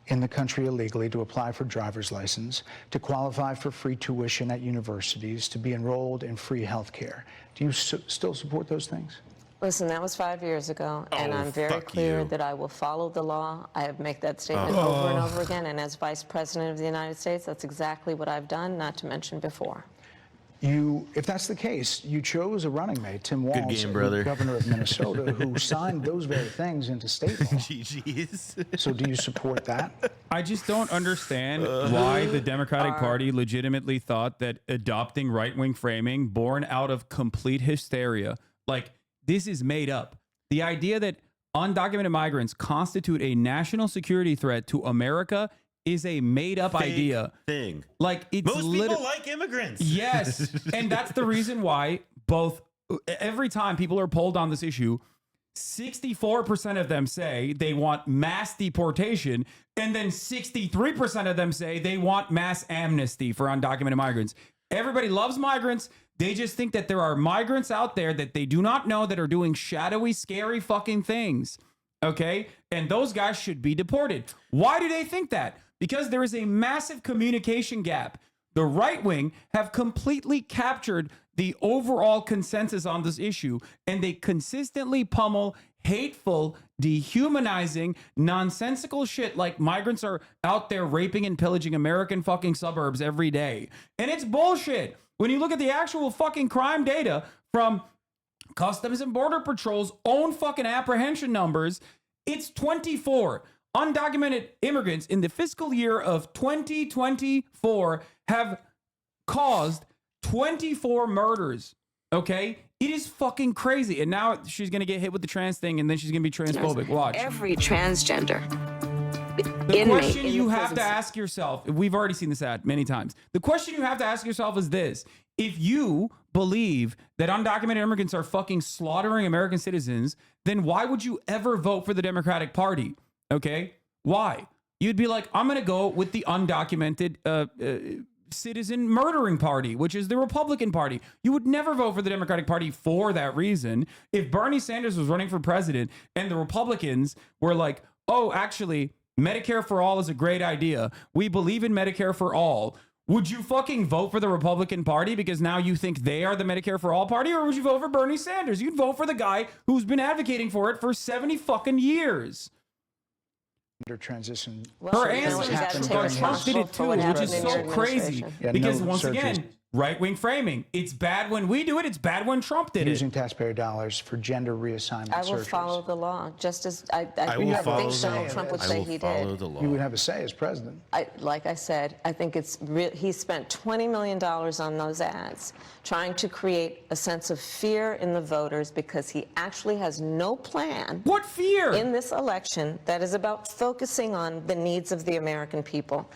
in the country illegally to apply for driver's license, to qualify for free tuition at universities, to be enrolled in free health care. Do you still support those things? Listen, that was 5 years ago, and I'm very clear that I will follow the law. I have made that statement over and over again, and as Vice President of the United States, that's exactly what I've done, not to mention before. if that's the case, you chose a running mate, Tim Walz, the governor of Minnesota, who signed those very things into state law. GG's. So do you support that? I just don't understand why the Democratic Party legitimately thought that adopting right-wing framing born out of complete hysteria, like this is made up. The idea that undocumented migrants constitute a national security threat to America is a made-up idea. Thing. Like it's most people like immigrants. Yes, and that's the reason why every time people are polled on this issue, 64% of them say they want mass deportation, and then 63% of them say they want mass amnesty for undocumented migrants. Everybody loves migrants. They just think that there are migrants out there that they do not know that are doing shadowy, scary fucking things. Okay? And those guys should be deported. Why do they think that? Because there is a massive communication gap. The right wing have completely captured the overall consensus on this issue, and they consistently pummel hateful, dehumanizing, nonsensical shit like migrants are out there raping and pillaging American fucking suburbs every day. And it's bullshit. When you look at the actual fucking crime data from Customs and Border Patrol's own fucking apprehension numbers, it's 24. Undocumented immigrants in the fiscal year of 2024 have caused 24 murders. Okay? It is fucking crazy. And now she's going to get hit with the trans thing, and then she's going to be transphobic. Watch. Every transgender. The question you have to ask yourself, we've already seen this ad many times. The question you have to ask yourself is this. If you believe that undocumented immigrants are fucking slaughtering American citizens, then why would you ever vote for the Democratic Party? Okay? Why? You'd be like, I'm going to go with the undocumented citizen murdering party, which is the Republican Party. You would never vote for the Democratic Party for that reason. If Bernie Sanders was running for president and the Republicans were like, oh, actually, Medicare for all is a great idea. We believe in Medicare for all. Would you fucking vote for the Republican Party because now you think they are the Medicare for all party, or would you vote for Bernie Sanders? You'd vote for the guy who's been advocating for it for 70 fucking years. Transition. Her answer, Trump did it too, which is so crazy. Because once again, right-wing framing. It's bad when we do it. It's bad when Trump did it. Using taxpayer dollars for gender reassignment I will surgeries. follow the law, just as I will follow think Donald Trump would say he did. the law. You would have a say as president. Like I said, I think it's he spent $20 million on those ads, trying to create a sense of fear in the voters because he actually has no plan. What fear? In this election that is about focusing on the needs of the American people.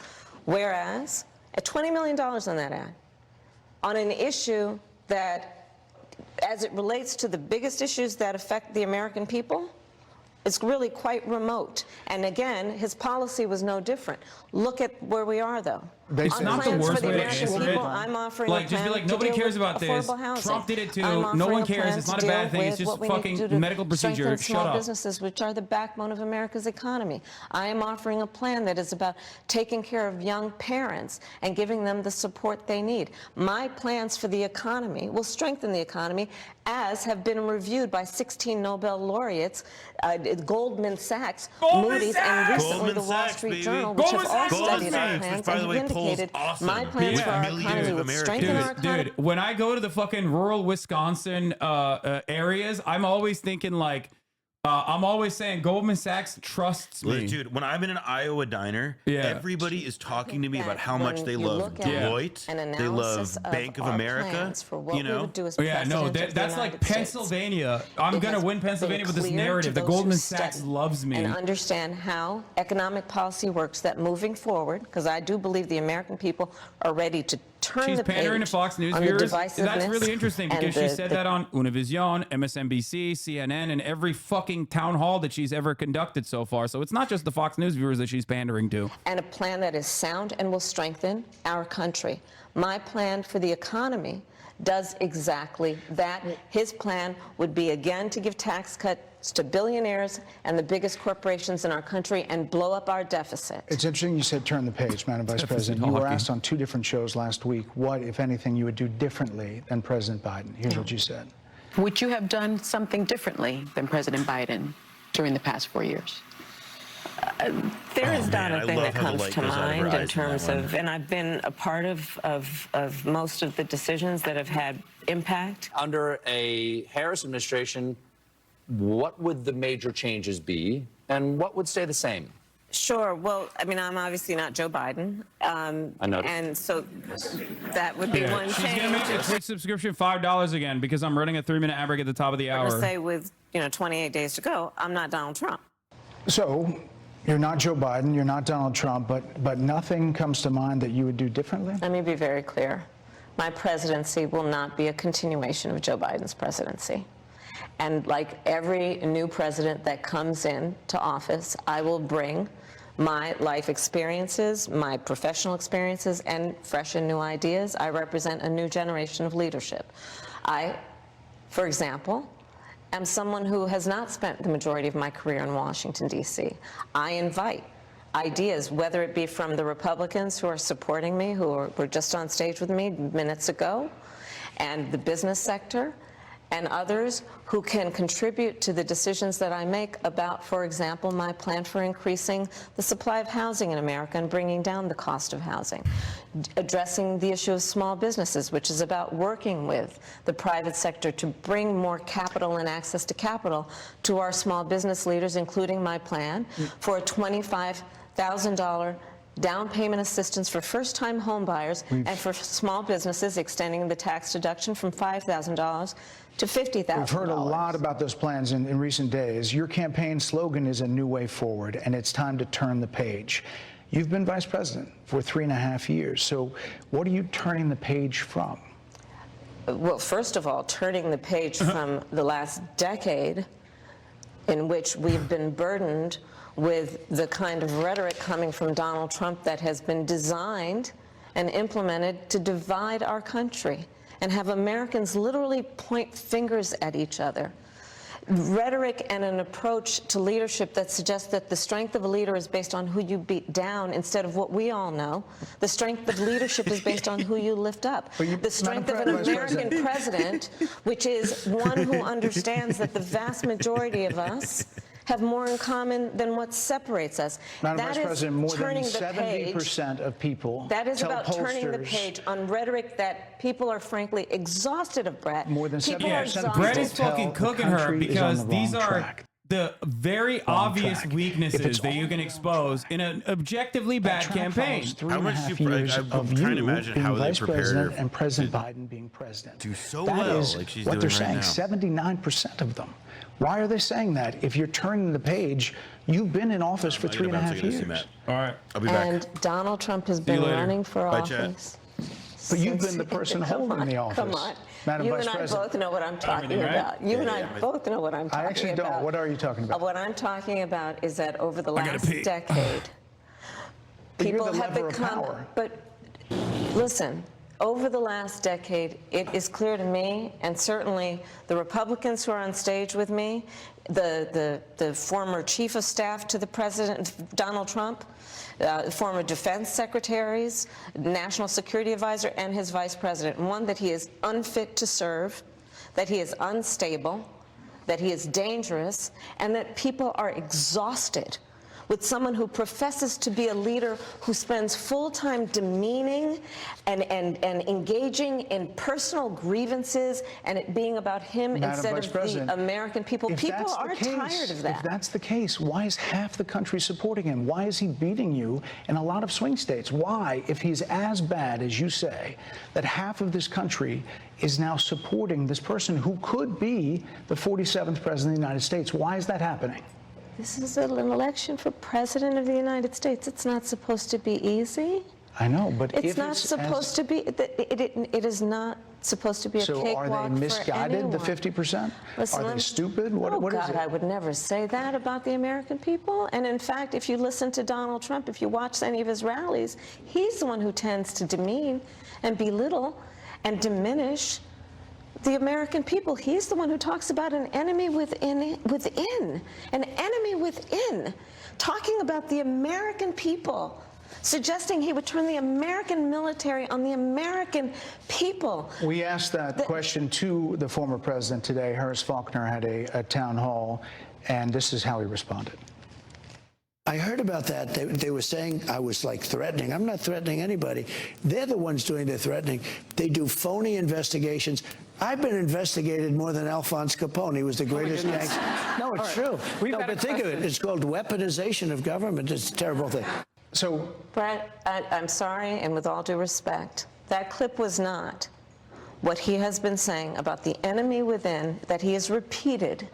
Whereas, at $20 million on that ad, on an issue that, as it relates to the biggest issues that affect the American people, it's really quite remote. And again, his policy was no different. Look at where we are, though. It's not the worst way to answer it. I'm offering like, just be like, nobody cares about this. Trump did it too. No one cares. It's not a bad thing. It's just fucking medical procedure. Shut small up. businesses, which are the backbone of America's economy. I am offering a plan that is about taking care of young parents and giving them the support they need. My plans for the economy will strengthen the economy, as have been reviewed by 16 Nobel laureates, Goldman Sachs, Moody's, and recently the Wall Street Journal, which have all studied our plans and vindicated my plans for our economy will strengthen our economy. Dude, when I go to the fucking rural Wisconsin areas, I'm always thinking like, I'm always saying Goldman Sachs trusts me. Dude, when I'm in an Iowa diner, everybody is talking to me about how much they love Deloitte, they love Bank of America, you know? That's like Pennsylvania. I'm going to win Pennsylvania with this narrative that Goldman Sachs loves me. And understand how economic policy works, that moving forward, because I do believe the American people are ready to turn the page. She's pandering to Fox News viewers. That's really interesting because she said that on Univision, MSNBC, CNN, and every fucking town hall that she's ever conducted so far. So it's not just the Fox News viewers that she's pandering to. And a plan that is sound and will strengthen our country. My plan for the economy does exactly that. His plan would be, again, to give tax cuts to billionaires and the biggest corporations in our country and blow up our deficit. It's interesting you said turn the page, Madam Vice President. You were asked on 2 different shows last week what, if anything, you would do differently than President Biden. Here's what you said. Would you have done something differently than President Biden during the past 4 years? There is not a thing that comes to mind in terms of, and I've been a part of most of the decisions that have had impact. Under a Harris administration, what would the major changes be, and what would stay the same? Sure. Well, I mean, I'm obviously not Joe Biden. I know. And so that would be one She's change. going to make the Twitch subscription $5 again because I'm running a 3-minute ad break at the top of the hour. I'm going to say with, 28 days to go, I'm not Donald Trump. So you're not Joe Biden, you're not Donald Trump, but nothing comes to mind that you would do differently? Let me be very clear. My presidency will not be a continuation of Joe Biden's presidency. And like every new president that comes into office, I will bring my life experiences, my professional experiences, and fresh and new ideas. I represent a new generation of leadership. I, for example, am someone who has not spent the majority of my career in Washington, D.C. I invite ideas, whether it be from the Republicans who are supporting me, who were just on stage with me minutes ago, and the business sector, and others who can contribute to the decisions that I make about, for example, my plan for increasing the supply of housing in America and bringing down the cost of housing, addressing the issue of small businesses, which is about working with the private sector to bring more capital and access to capital to our small business leaders, including my plan for a $25,000 down payment assistance for first-time home buyers and for small businesses, extending the tax deduction from $5,000 to $50,000. We've heard a lot about those plans in recent days. Your campaign slogan is a new way forward, and it's time to turn the page. You've been vice president for 3.5 years, so what are you turning the page from? Well, first of all, turning the page from the last decade in which we've been burdened with the kind of rhetoric coming from Donald Trump that has been designed and implemented to divide our country and have Americans literally point fingers at each other. Rhetoric and an approach to leadership that suggests that the strength of a leader is based on who you beat down instead of what we all know. The strength of leadership is based on who you lift up. The strength of an American president, which is one who understands that the vast majority of us have more in common than what separates us. Madam Vice President, more than 70% of people that is tell about turning the page on rhetoric that people are frankly exhausted of, Brett. More than 70% of Brett people is fucking cooking her because these are the very obvious weaknesses that you can expose in an objectively bad campaign. How much do you, I'm trying to imagine how they prepared her and President Biden being president. Do so that well, is like she's what doing they're right saying. now. 79% of them. Why are they saying that? If you're turning the page, you've been in office for 3.5 years. All right, I'll be back. And Donald Trump has been running for office. But you've been the person holding the office. Come on. Madam You Vice and I President. both know what I'm talking about. You and I both know what I'm talking about. I actually don't. What are you talking about? What I'm talking about is that over the last decade, people have become. But listen, over the last decade, it is clear to me, and certainly the Republicans who are on stage with me, the former chief of staff to the president, Donald Trump, former defense secretaries, national security advisor, and his vice president. One, that he is unfit to serve, that he is unstable, that he is dangerous, and that people are exhausted with someone who professes to be a leader who spends full time demeaning and engaging in personal grievances and it being about him instead of the American people. People are tired of that. If that's the case, why is half the country supporting him? Why is he beating you in a lot of swing states? Why, if he's as bad as you say, that half of this country is now supporting this person who could be the 47th president of the United States? Why is that happening? This is an election for president of the United States. It's not supposed to be easy. I know, but it's not supposed to be. It is not supposed to be a cakewalk for anyone. So are they misguided, the 50%? Listen, are they stupid? What is it? I would never say that about the American people. And in fact, if you listen to Donald Trump, if you watch any of his rallies, he's the one who tends to demean and belittle and diminish the American people. He's the one who talks about an enemy within, an enemy within, talking about the American people, suggesting he would turn the American military on the American people. We asked that question to the former president today. Harris Faulkner had a town hall, and this is how he responded. I heard about that. They were saying I was like threatening. I'm not threatening anybody. They're the ones doing the threatening. They do phony investigations. I've been investigated more than Alphonse Capone. He was the greatest gangster. No, it's true. No, but think of it. It's called weaponization of government. It's a terrible thing. So, Brett, I'm sorry, and with all due respect, that clip was not what he has been saying about the enemy within that he has repeated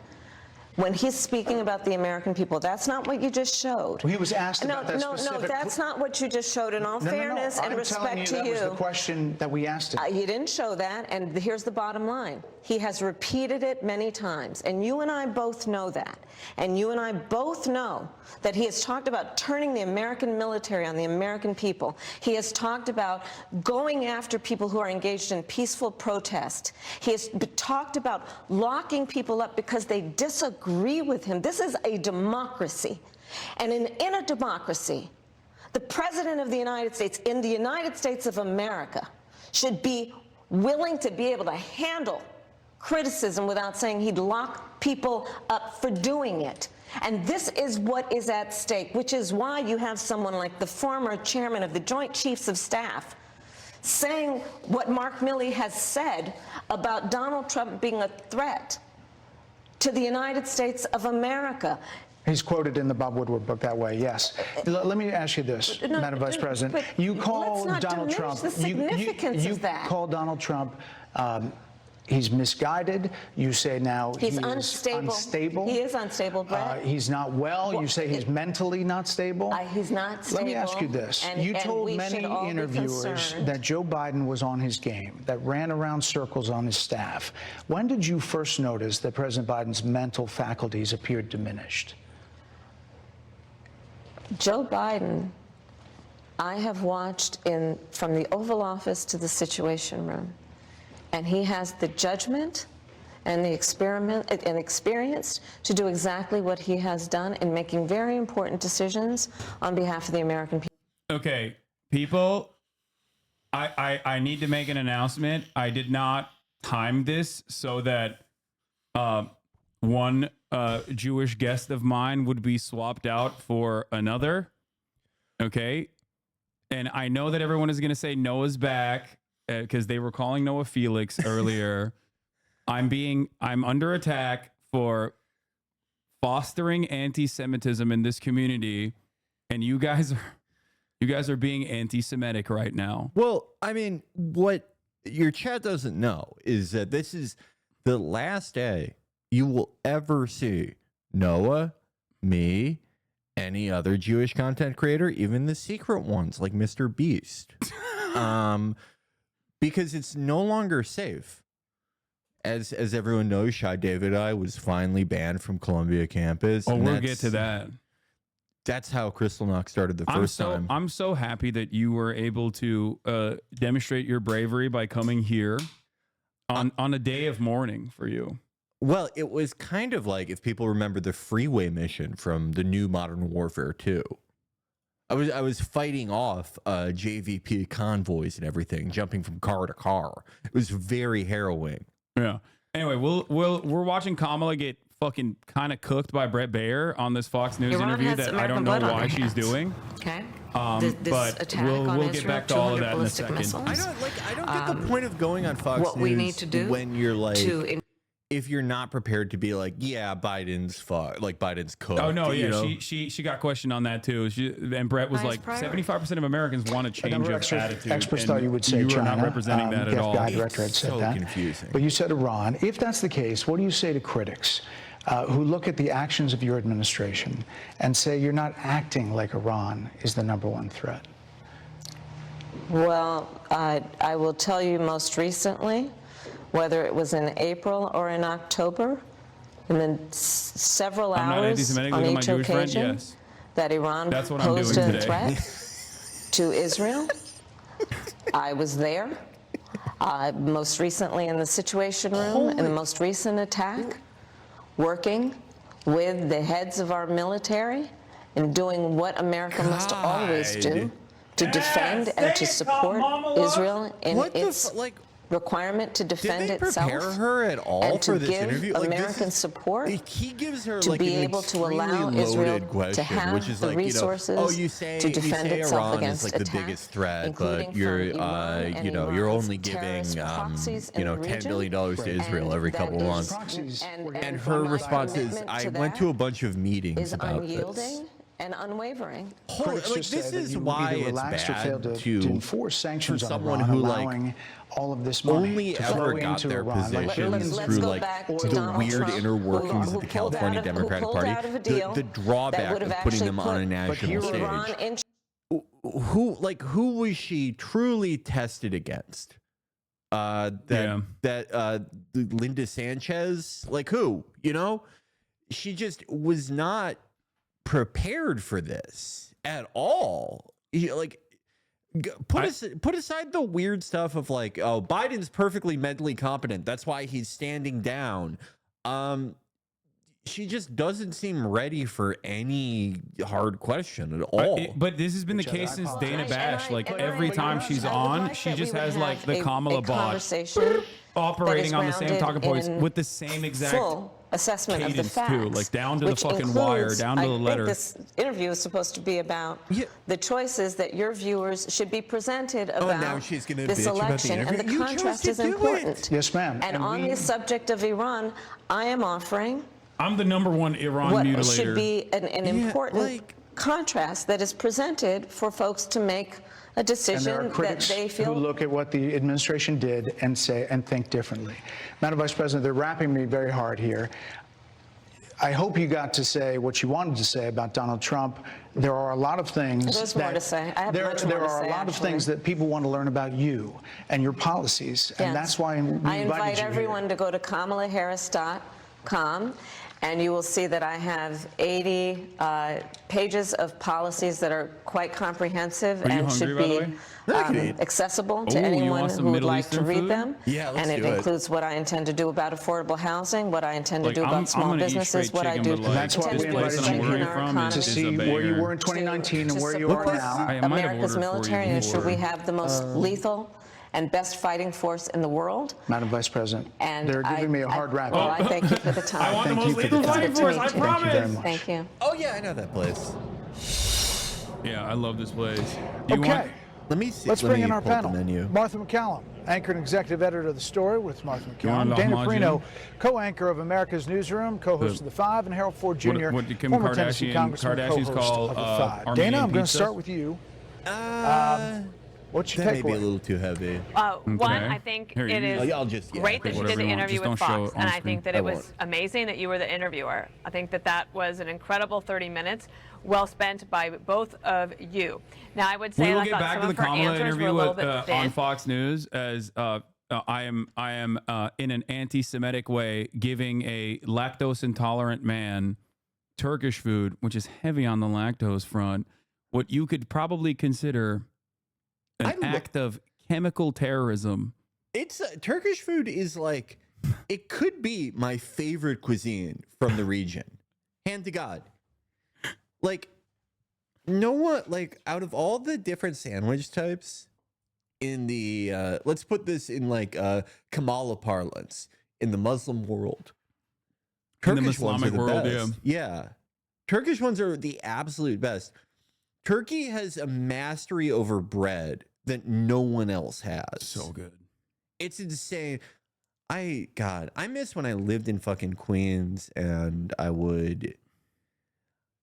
when he's speaking about the American people. That's not what you just showed. well, he was asked about that specific... No, that's not what you just showed. In all fairness and respect to you, that was the question that we asked him. You didn't show that, and here's the bottom line. He has repeated it many times, and you and I both know that. And you and I both know that he has talked about turning the American military on the American people. He has talked about going after people who are engaged in peaceful protest. He has talked about locking people up because they disagree with him. This is a democracy. And in a democracy, the President of the United States, in the United States of America, should be willing to be able to handle criticism without saying he'd lock people up for doing it. And this is what is at stake, which is why you have someone like the former chairman of the Joint Chiefs of Staff saying what Mark Milley has said about Donald Trump being a threat to the United States of America. He's quoted in the Bob Woodward book that way, yes. Let me ask you this, Madam Vice President. You call Donald Trump... The significance of that. You call Donald Trump... he's misguided. You say now he's unstable. He is unstable, Brett. He's not well. You say he's mentally not stable. He's not stable. Let me ask you this. You told many interviewers that Joe Biden was on his game, that ran around circles on his staff. When did you first notice that President Biden's mental faculties appeared diminished? Joe Biden, I have watched from the Oval Office to the Situation Room. And he has the judgment and the experience to do exactly what he has done in making very important decisions on behalf of the American people. Okay, people, I need to make an announcement. I did not time this so that one Jewish guest of mine would be swapped out for another. Okay, and I know that everyone is going to say Noah's back, because they were calling Noah Felix earlier. I'm under attack for fostering anti-Semitism in this community, and you guys are being anti-Semitic right now. Well, I mean, what your chat doesn't know is that this is the last day you will ever see Noah, me, any other Jewish content creator, even the secret ones like Mr. Beast. Because it's no longer safe. As everyone knows, Shy David I was finally banned from Columbia campus. Oh, we'll get to that. That's how Crystal Knock started the first time. I'm so happy that you were able to demonstrate your bravery by coming here on a day of mourning for you. Well, it was kind of like, if people remember the freeway mission from the new Modern Warfare 2. I was fighting off JVP convoys and everything, jumping from car to car. It was very harrowing. Yeah. Anyway, we're watching Kamala get fucking kind of cooked by Brett Baer on this Fox News interview that I don't know why she's doing. Okay. But we'll get back to all of that in a second. I don't get the point of going on Fox News we need to do when you're like, if you're not prepared to be like, yeah, Biden's cooked. Oh no, yeah, she got questioned on that too. And Brett was like, 75% of Americans want a change of attitude. Experts thought you would say you China. are not representing that at all. Director had said that. Confusing. But you said Iran. If that's the case, what do you say to critics who look at the actions of your administration and say you're not acting like Iran is the #1 threat? Well, I will tell you most recently, whether it was in April or in October, and then several hours on each occasion, that Iran posed a threat to Israel. I was there, most recently in the Situation Room, in the most recent attack, working with the heads of our military and doing what America must always do to defend and to support Israel in its requirement to defend Did they itself prepare her at all and to for this give interview? Like, American support he gives her to like be an able to allow extremely Israel loaded question, to have which is the like, resources you say, to defend you say itself Iran against is like the attack, biggest threat, including but you're from Iran and you're Iran's only giving terrorist proxies in the $10 region. billion to Israel every that couple of is- months. and And her my response is, commitment I to went that to a bunch of meetings is about unyielding this. and unwavering. Critics Like, just this say that is you why either it's relaxed or bad failed to enforce sanctions for on someone Iran, who, like, allowing all of this money only to ever flow got into their Iran. Like positions let's through go like back to the Donald weird Trump, inner workings who of the pulled out California of- who Democratic pulled Party. out of a deal The that drawback would of have putting actually them on a put national Iran stage. in Who was she truly tested against? Linda Sanchez, like who? She just was not prepared for this at all. Put aside the weird stuff of like, oh, Biden's perfectly mentally competent, that's why he's standing down. She just doesn't seem ready for any hard question at all. But this has been the case since Dana Bash. Like every time she's on, she just has like the Kamala bot operating on the same talking points with the same exact full assessment of the cadence facts, too, like down to the which fucking wire, includes- down to the letter. I think this interview is supposed to be about the choices that your viewers should be presented about now she's gonna this bitch about the election, and the interview. You chose contrast to is do it. important. Yes, ma'am. And on we- the subject of Iran, I am offering I'm the #1 Iran what mutilator. should be an important contrast that is presented for folks to make a And there decision are that critics they who feel. look at what the administration did and say and think differently. Madam Vice President, they're wrapping me very hard here. I hope you got to say what you wanted to say about Donald Trump. There are a lot of things There's more to say. I have much more there to are say, a lot of actually. things that people want to learn about you and your policies, and Yes. that's why we I invited invite you everyone to go to kamalaharris.com, and you will see that I have 80 pages of policies that are quite comprehensive Are you and hungry, should by the be way? accessible to Ooh, you anyone want who some would Middle like to Eastern read food? them. Yeah, let's and it do it. includes what I intend to do about affordable housing, what I intend to Like, do I'm about small gonna eat businesses, straight what I chicken, do but, like, That's why intend we to do invited to you strengthen here our from economy. to is see a where you banger. were in 2019 and to where you support are now. I might have America's ordered for you military and ensure before. we have the most lethal and best fighting force in the world. Madam Vice President, And they're giving me a hard rap. Well, I thank you for the time. I want the Thank most you for the lethal time. fighting force, I Thank you Thank you very promise. much. Thank you. Oh yeah, I know that place. Yeah, I love this place. Do you Okay, want? Let me see. let's let bring me in our pull up panel. the menu. Martha McCallum, anchor and executive editor of The Story with Martha You want McCallum. to Dana homogen? Perino, co-anchor of America's Newsroom, co-host The- of The Five, and Harold Ford Jr., What did Kim former Tennessee Kardashian- Congressman, Kardashians co-host call, of The Five. Armenian Dana, I'm going to pizza? start with you. What's your That may be a takeaway? little too heavy. One, Okay. I think Here, it you- is I'll just great that you whatever did the you want. interview Just with don't show Fox, it on and I screen. think that I it was won't. amazing that you were the interviewer. I think that that was an incredible 30 minutes, well spent by both of you. Now, I would say We will I get thought back some to the of her Kamala answers were a interview little with, bit thin. on Fox News as I am in an anti-Semitic way giving a lactose intolerant man Turkish food, which is heavy on the lactose front, what you could probably consider an act of chemical terrorism. It's Turkish food is like, it could be my favorite cuisine from the region. Hand to God. Like, no one, like, out of all the different sandwich types in the, let's put this in like Kamala parlance, in the Muslim world. In the Turkish ones are Islamic the world, best. Yeah. Turkish ones are the absolute best. Turkey has a mastery over bread that no one else has. So good. It's insane. I miss when I lived in fucking Queens and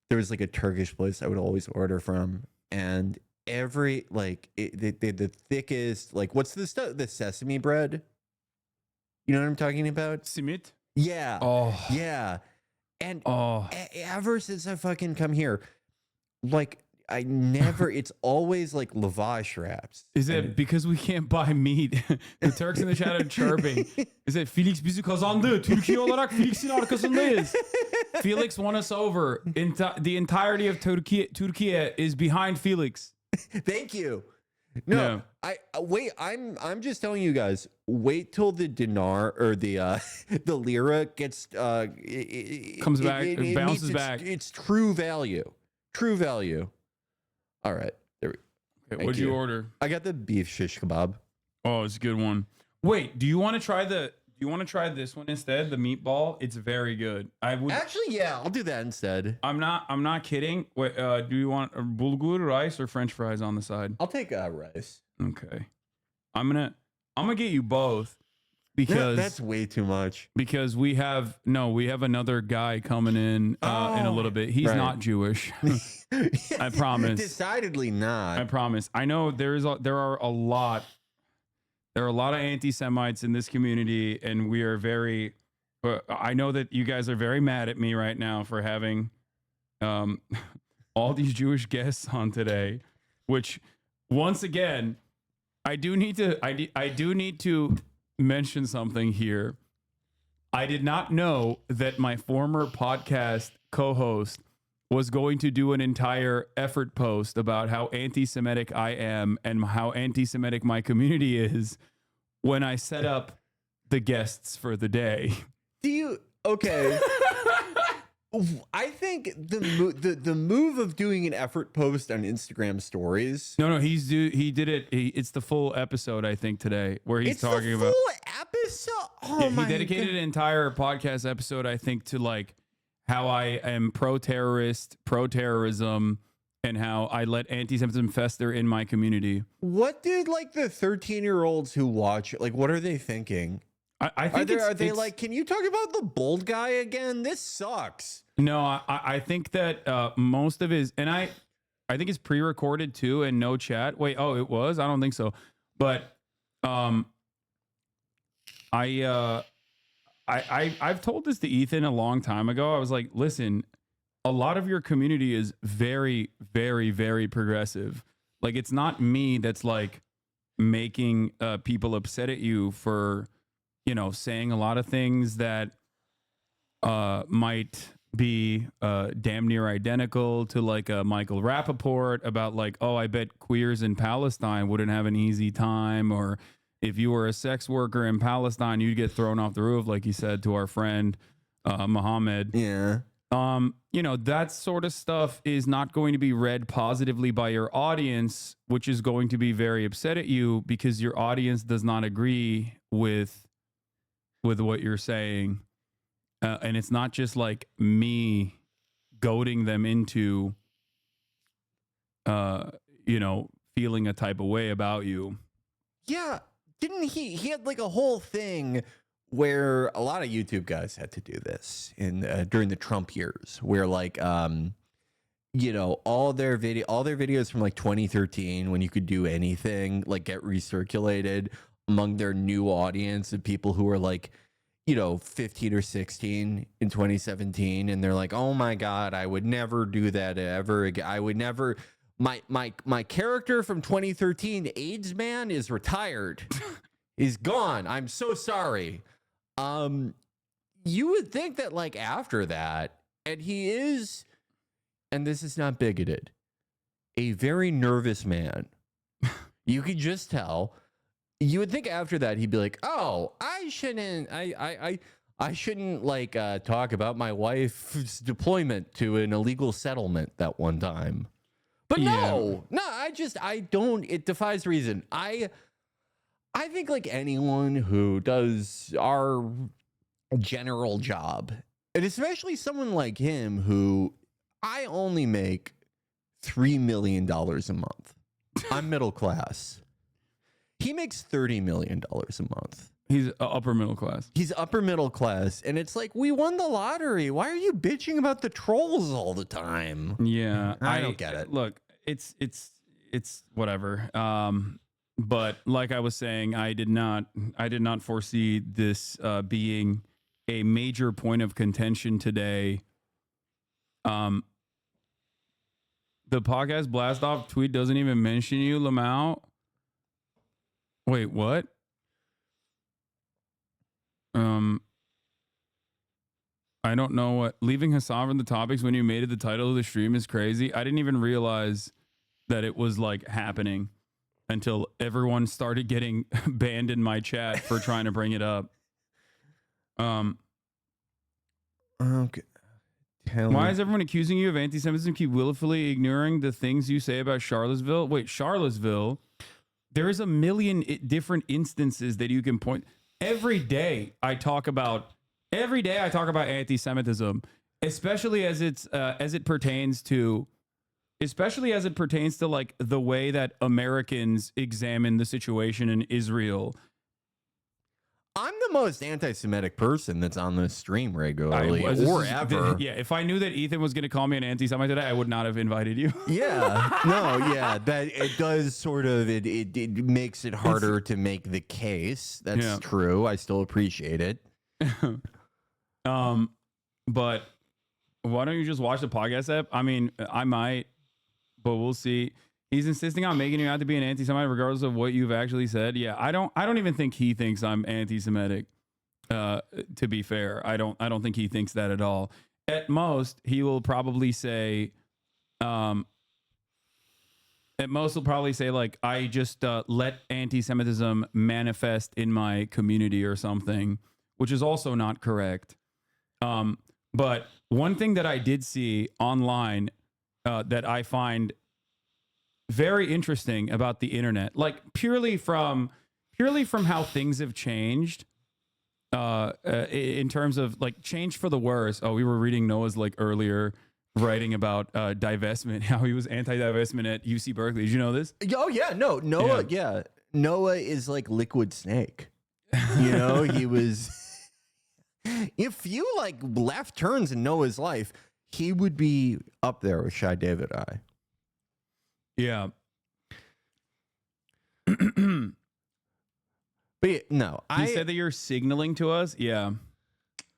there was like a Turkish place I would always order from, and every like the thickest, like, what's the stuff, the sesame bread? You know what I'm talking about? Simit? Yeah. Oh. Yeah. And Oh. ever since I fucking come here, like, I never, it's always like lavash wraps. Is it because we can't buy meat? The Turks in the chat are chirping. Is it Felix bizi kazandı? Türkiye olarak Felix'in arkasındayız. Felix won us over. The entirety of Turkey is behind Felix. Thank you. No, Yeah. wait. I'm just telling you guys. Wait till the dinar or the lira gets Comes back, it bounces meets back. It's true value. True value. All right. There we go. Okay, what'd you order? I got the beef shish kebab. Oh, it's a good one. Wait, do you want to try this one instead? The meatball? It's very good. I would actually, yeah, I'll do that instead. I'm not kidding. Wait, do you want bulgur rice or French fries on the side? I'll take rice. Okay. I'm gonna get you both because that's way too much. Because we have another guy coming in a little bit. He's not Jewish. I promise. Decidedly not. I promise. I know there are a lot of anti-Semites in this community, and we are very. I know that you guys are very mad at me right now for having all these Jewish guests on today, which once again. I do need to mention something here. I did not know that my former podcast co-host was going to do an entire effort post about how anti-Semitic I am and how anti-Semitic my community is when I set up the guests for the day. Okay. I think the move of doing an effort post on Instagram stories. No, he did it. It's the full episode, I think, today where he's talking about full episode. Oh he dedicated an entire podcast episode, I think, to like how I am pro-terrorist, pro-terrorism, and how I let anti-Semitism fester in my community. What did like the 13-year-olds who watch it, like, what are they thinking? I think are they like, can you talk about the bold guy again? This sucks. No, I think that most of his, and I think it's pre-recorded too, and no chat. Wait, it was? I don't think so. But I've told this to Ethan a long time ago. I was like, listen, a lot of your community is very, very, very progressive. Like, it's not me that's like making people upset at you for, saying a lot of things that might be damn near identical to like a Michael Rappaport about like, oh, I bet queers in Palestine wouldn't have an easy time, or if you were a sex worker in Palestine, you'd get thrown off the roof, like he said to our friend Muhammad. Yeah. That sort of stuff is not going to be read positively by your audience, which is going to be very upset at you because your audience does not agree with what you're saying. And it's not just like me goading them into, feeling a type of way about you. Yeah. Didn't he had like a whole thing where a lot of YouTube guys had to do this during the Trump years, where like, all their videos from like 2013, when you could do anything, like get recirculated among their new audience of people who are like, 15 or 16 in 2017. And they're like, oh my God, I would never do that ever again. I would never. My character from 2013, AIDS man, is retired. He's gone. I'm so sorry. You would think that like after that, and he is, and this is not bigoted, a very nervous man. You could just tell. You would think after that he'd be like, oh, I shouldn't like talk about my wife's deployment to an illegal settlement that one time. But no, it defies reason. I think like anyone who does our general job, and especially someone like him who I only make $3 million a month. I'm middle class. He makes $30 million a month. He's upper middle class. He's upper middle class. And it's like, we won the lottery. Why are you bitching about the trolls all the time? Yeah. I don't get it. Look, it's whatever. But like I was saying, I did not foresee this being a major point of contention today. The podcast blast off tweet doesn't even mention you, Lamau. Wait, what? I don't know what leaving Hasan from the topics when you made it the title of the stream is crazy. I didn't even realize that it was like happening until everyone started getting banned in my chat for trying to bring it up. Okay. Why is everyone accusing you of anti-Semitism? Keep willfully ignoring the things you say about Charlottesville. Wait, Charlottesville? there is a million different instances that you can point. Every day I talk about anti-Semitism, especially as it pertains to like the way that Americans examine the situation in Israel. I'm the most anti-Semitic person that's on this stream regularly or ever. Yeah, if I knew that Ethan was going to call me an anti-Semite today, I would not have invited you. Yeah, no, yeah, that it does sort of it makes it harder to make the case. That's true. I still appreciate it. But why don't you just watch the podcast app? I mean, I might, but we'll see. He's insisting on making you out to be an anti-Semite regardless of what you've actually said. Yeah, I don't even think he thinks I'm anti-Semitic. To be fair, I don't think he thinks that at all. At most, he will probably say, like, I just let anti-Semitism manifest in my community or something, which is also not correct. But one thing that I did see online that I find very interesting about the internet, like purely from how things have changed, in terms of like change for the worse. Oh, we were reading Noah's like earlier writing about divestment, how he was anti-divestment at UC Berkeley. Did you know this? Oh yeah, no, Noah. Yeah, Noah is like Liquid Snake. You know, he was. If you like left turns in Noah's life, he would be up there with Shy David I. Yeah. But yeah, no, he said that you're signaling to us. Yeah,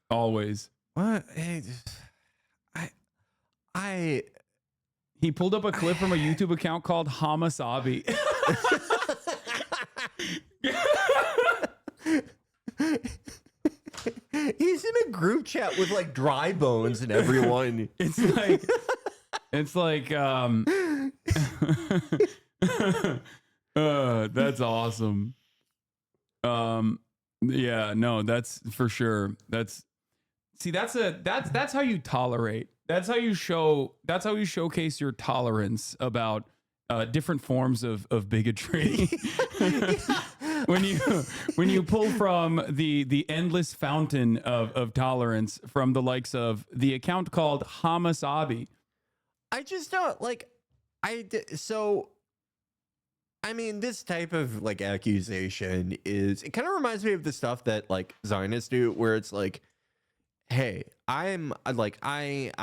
always. What? He pulled up a clip from a YouTube account called HasanAbi. He's in a group chat with like Dry Bones and everyone. That's awesome. Yeah, no, that's for sure. That's how you tolerate. That's how you showcase your tolerance about different forms of bigotry. when you pull from the endless fountain of tolerance from the likes of the account called HasanAbi. I just don't like. I mean, this type of like accusation it kind of reminds me of the stuff that like Zionists do, where it's like, hey, I'm actually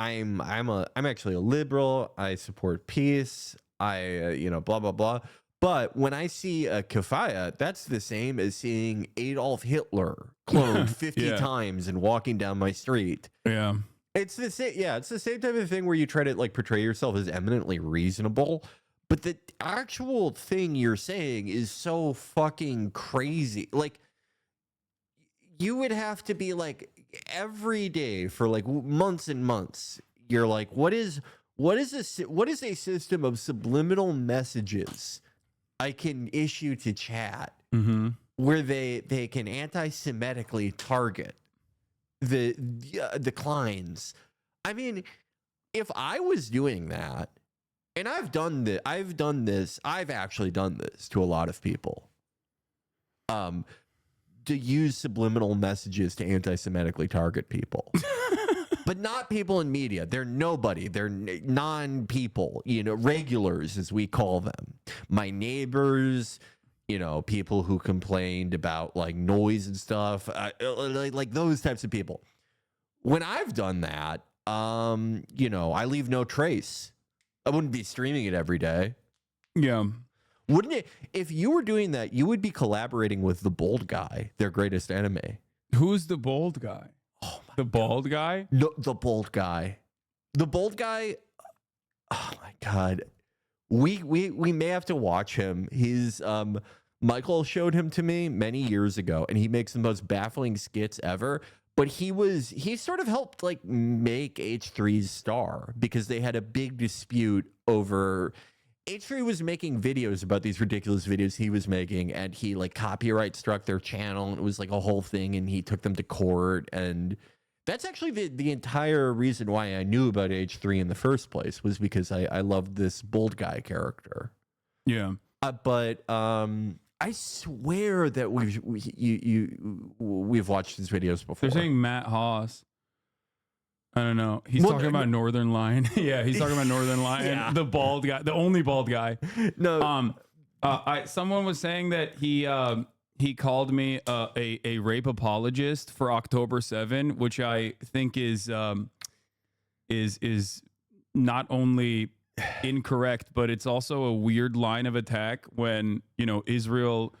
a liberal. I support peace. Blah blah blah. But when I see a kafaya, that's the same as seeing Adolf Hitler cloned 50 times and walking down my street. Yeah. It's the same. Yeah, it's the same type of thing where you try to like portray yourself as eminently reasonable, but the actual thing you're saying is so fucking crazy. Like, you would have to be like every day for like months and months. You're like, what is a system of subliminal messages I can issue to chat where they can anti-Semitically target the Kleins. I mean, if I was doing that, and I've actually done this to a lot of people, to use subliminal messages to anti-Semitically target people. But not people in media. They're nobody. They're non-people, regulars as we call them. My neighbors, people who complained about like noise and stuff, like those types of people. When I've done that, I leave no trace. I wouldn't be streaming it every day. Yeah. Wouldn't it? If you were doing that, you would be collaborating with the bald guy, their greatest enemy. Who's the bald guy? Oh my the bald guy? No, the bald guy. The bald guy. Oh my God. We may have to watch him. He's Michael showed him to me many years ago, and he makes the most baffling skits ever. But he sort of helped like make H3's star because they had a big dispute over. H3 was making videos about these ridiculous videos he was making, and he like copyright struck their channel, and it was like a whole thing, and he took them to court. And that's actually the entire reason why I knew about H3 in the first place, was because I loved this bold guy character. Yeah. But I swear that we've watched these videos before. They're saying Matt Haas. I don't know. He's talking about Northern Lion. Yeah, he's talking about Northern Lion. Yeah. The bald guy, the only bald guy. No. Someone was saying that he called me a rape apologist for October 7, which I think is not only incorrect, but it's also a weird line of attack when, you know, Israel.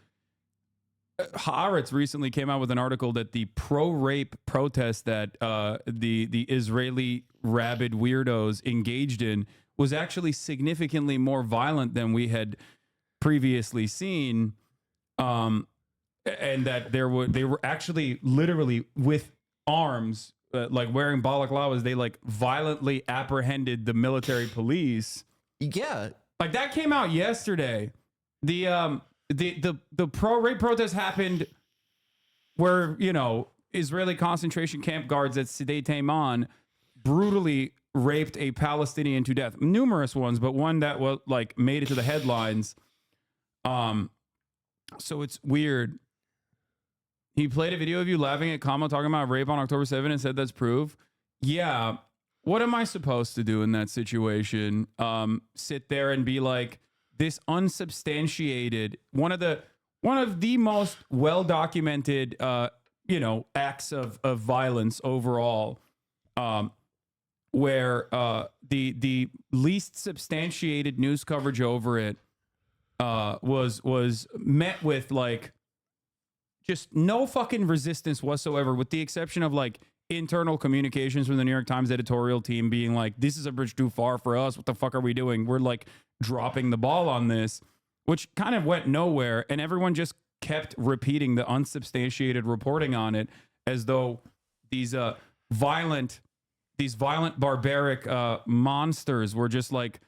Haaretz recently came out with an article that the pro-rape protest that the Israeli rabid weirdos engaged in was actually significantly more violent than we had previously seen, and that they were actually literally with arms, like wearing balaclavas. They like violently apprehended the military police. Yeah, like that came out yesterday. The pro-rape protest happened where, you know, Israeli concentration camp guards at Sdei Taiman brutally raped a Palestinian to death. Numerous ones, but one that was like made it to the headlines. So it's weird. He played a video of you laughing at Camo talking about rape on October 7 and said that's proof. Yeah. What am I supposed to do in that situation? Sit there and be like, this unsubstantiated, one of the most well-documented, acts of violence overall, where the least substantiated news coverage over it was met with like just no fucking resistance whatsoever, with the exception of like internal communications from the New York Times editorial team being like, this is a bridge too far for us. What the fuck are we doing? We're like dropping the ball on this, which kind of went nowhere. And everyone just kept repeating the unsubstantiated reporting on it as though these violent, barbaric monsters were just like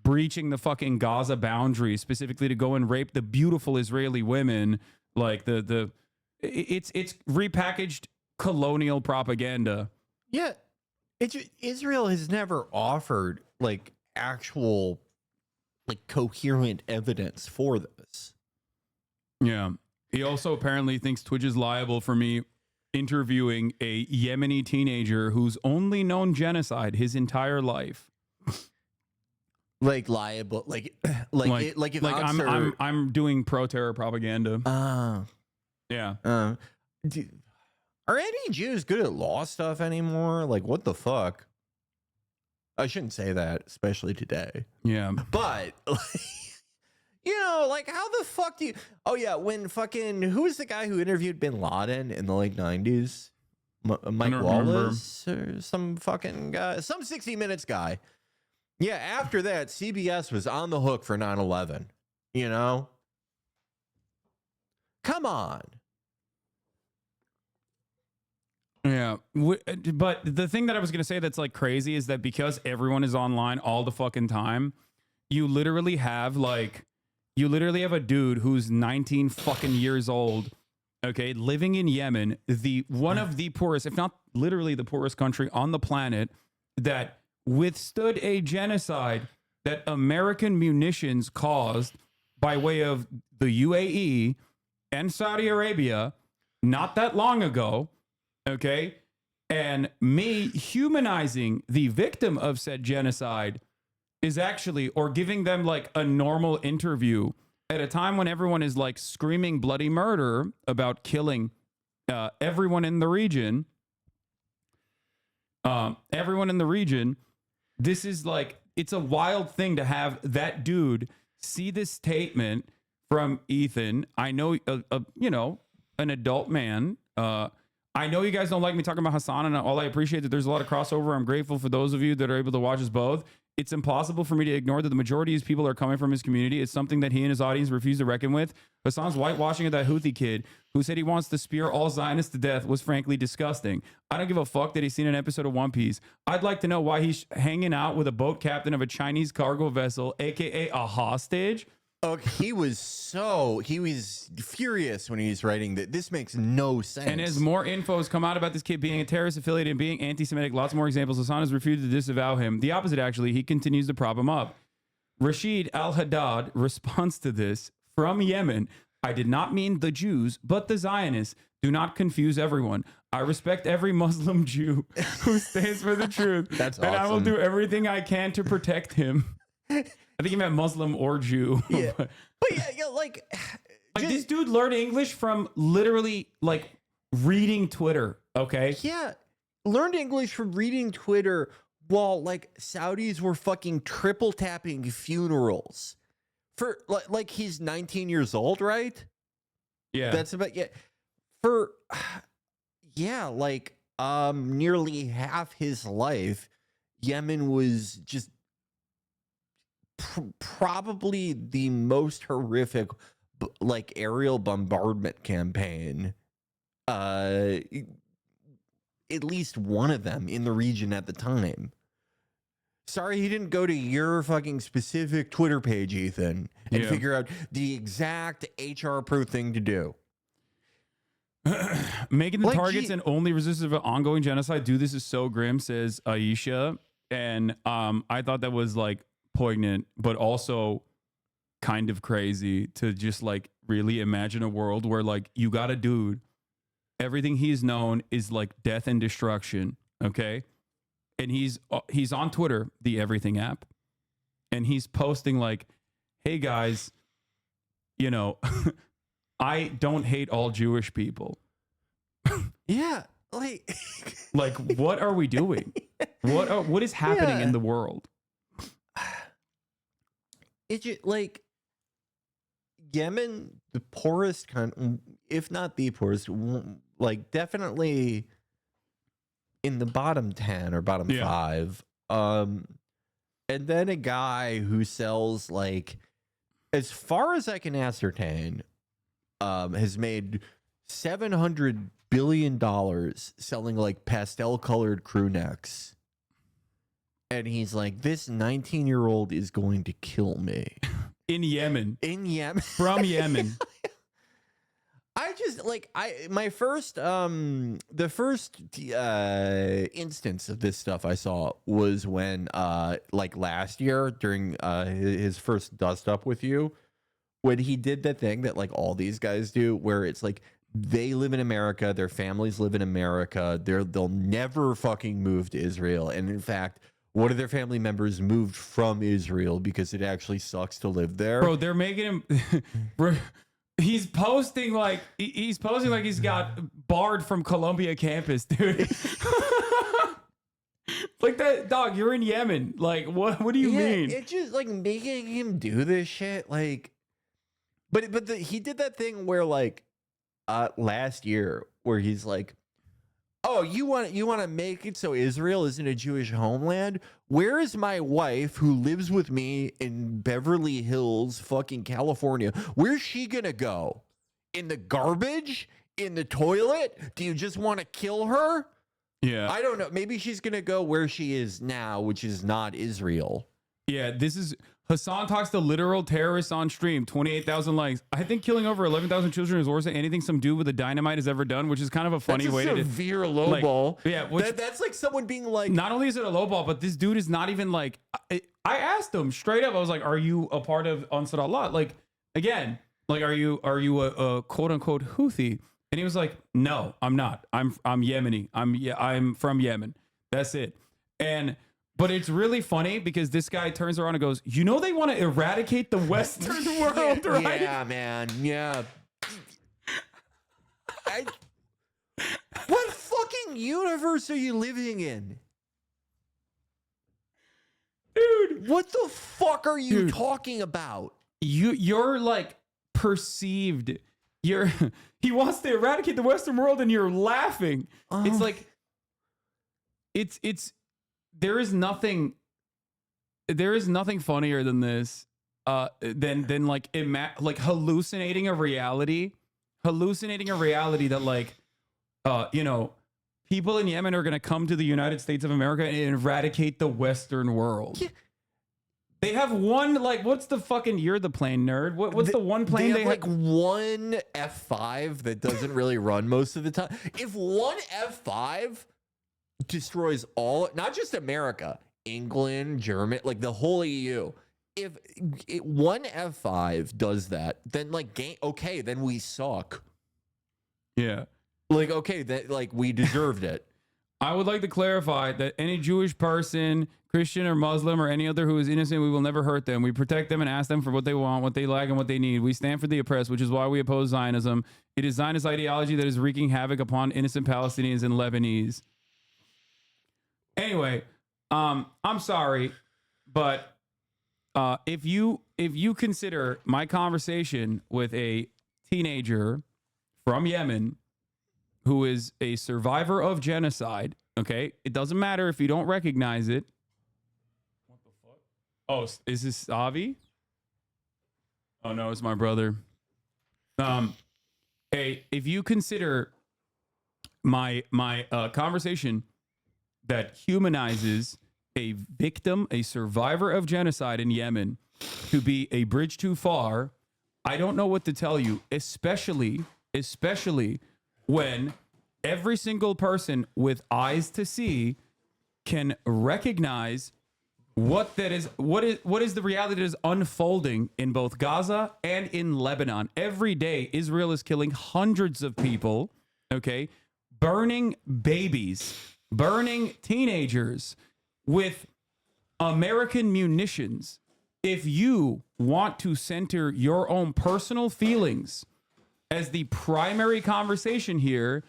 breaching the fucking Gaza boundary, specifically to go and rape the beautiful Israeli women. Like it's repackaged colonial propaganda. Yeah, Israel has never offered like actual, like coherent evidence for this. Yeah, he also apparently thinks Twitch is liable for me interviewing a Yemeni teenager who's only known genocide his entire life. Like liable, like if I'm doing pro-terror propaganda. Yeah. Are any Jews good at law stuff anymore? Like, what the fuck? I shouldn't say that, especially today. Yeah. But, you know, like, how the fuck do you... Oh, yeah, when fucking... Who was the guy who interviewed Bin Laden in the late 90s? Mike Wallace? Or some fucking guy? Some 60 Minutes guy. Yeah, after that, CBS was on the hook for 9/11. You know? Come on. Yeah, but the thing that I was going to say that's like crazy is that because everyone is online all the fucking time, you literally have a dude who's 19 fucking years old, okay, living in Yemen, one of the poorest, if not literally the poorest country on the planet, that withstood a genocide that American munitions caused by way of the UAE and Saudi Arabia not that long ago. Okay. And me humanizing the victim of said genocide is actually, or giving them like a normal interview at a time when everyone is like screaming bloody murder about killing everyone in the region. This is like, it's a wild thing to have that dude see this statement from Ethan. I know, an adult man, I know you guys don't like me talking about Hasan, and all I appreciate that there's a lot of crossover. I'm grateful for those of you that are able to watch us both. It's impossible for me to ignore that the majority of these people are coming from his community. It's something that he and his audience refuse to reckon with. Hasan's whitewashing of that Houthi kid who said he wants to spear all Zionists to death was frankly disgusting. I don't give a fuck that he's seen an episode of One Piece. I'd like to know why he's hanging out with a boat captain of a Chinese cargo vessel, aka a hostage. Okay, he was furious when he was writing that. This makes no sense. And as more info has come out about this kid being a terrorist affiliate and being anti-Semitic, lots more examples. Hasan has refused to disavow him. The opposite, actually. He continues to prop him up. Rashid al-Haddad responds to this from Yemen. I did not mean the Jews, but the Zionists. Do not confuse everyone. I respect every Muslim Jew who stands for the truth. That's and I will do everything I can to protect him. I think he meant Muslim or Jew. Yeah. But yeah, like this dude learned English from literally like reading Twitter. Okay. Yeah. Learned English from reading Twitter while like Saudis were fucking triple tapping funerals for like he's 19 years old, right? Yeah. That's about for like nearly half his life, Yemen was just probably the most horrific like aerial bombardment campaign. At least one of them in the region at the time. Sorry he didn't go to your fucking specific Twitter page, Ethan, and figure out the exact HR-approved thing to do. Making the targets and only resistance of an ongoing genocide. Dude, this is so grim, says Aisha. And I thought that was like poignant, but also kind of crazy to just like really imagine a world where like you got a dude, everything he's known is like death and destruction, okay? And he's on Twitter, the Everything app, and he's posting like, hey guys, you know, I don't hate all Jewish people. Yeah, like what are we doing? What is happening in the world? It's just like Yemen, the poorest country, if not the poorest, like definitely in the bottom 10 or bottom 5. And then a guy who sells like, as far as I can ascertain, has made $700 billion selling like pastel colored crew necks. And he's like, this 19-year-old is going to kill me. In Yemen. In Yemen. From Yemen. I just like the first instance of this stuff I saw was when like last year during his first dust up with you, when he did that thing that like all these guys do where it's like they live in America, their families live in America, they'll never fucking move to Israel, and in fact one of their family members moved from Israel because it actually sucks to live there. Bro, they're making him he's posting like he's got barred from Columbia campus, dude. Like that, dog, you're in Yemen. Like what do you mean? It's just like making him do this shit, like but he did that thing where like last year where he's like, oh, you want to make it so Israel isn't a Jewish homeland? Where is my wife who lives with me in Beverly Hills, fucking California? Where's she gonna go? In the garbage? In the toilet? Do you just want to kill her? Yeah. I don't know. Maybe she's gonna go where she is now, which is not Israel. Yeah, this is Hasan talks to literal terrorists on stream. 28,000 likes. I think killing over 11,000 children is worse than anything some dude with a dynamite has ever done, which is kind of a funny way to severe lowball. Like, yeah, that's like someone being like. Not only is it a lowball, but this dude is not even like. I asked him straight up. I was like, "Are you a part of Ansar Allah?" Like, again, like, are you a quote unquote Houthi? And he was like, "No, I'm not. I'm Yemeni. I'm from Yemen. That's it." But it's really funny because this guy turns around and goes, you know, they want to eradicate the Western world, right? Yeah, man. Yeah. What fucking universe are you living in? Dude. What the fuck are you talking about? You're like perceived. He wants to eradicate the Western world and you're laughing. It's like, it's, there is nothing funnier than this, than like hallucinating a reality that like, you know, people in Yemen are going to come to the United States of America and eradicate the Western world. Yeah. They have one, like, what's the fucking, you're the plane nerd. What's the one plane they have? Like one F5 that doesn't really run most of the time. If one F5 destroys all, not just America, England, Germany, like the whole EU. if one F5 does that, then like okay, then we suck. Yeah. Like, okay, that like we deserved it. I would like to clarify that any Jewish person, Christian or Muslim or any other who is innocent, we will never hurt them. We protect them and ask them for what they want, what they like, and what they need. We stand for the oppressed, which is why we oppose Zionism. It is Zionist ideology that is wreaking havoc upon innocent Palestinians and Lebanese. Anyway, I'm sorry, but if you consider my conversation with a teenager from Yemen who is a survivor of genocide, okay? It doesn't matter if you don't recognize it. What the fuck? Oh, is this Stavvy? Oh, no, it's my brother. Hey, if you consider my conversation that humanizes a victim, a survivor of genocide in Yemen, to be a bridge too far, I don't know what to tell you, especially when every single person with eyes to see can recognize what is the reality that is unfolding in both Gaza and in Lebanon. Every day, Israel is killing hundreds of people, okay? Burning babies, burning teenagers with American munitions. If you want to center your own personal feelings as the primary conversation here,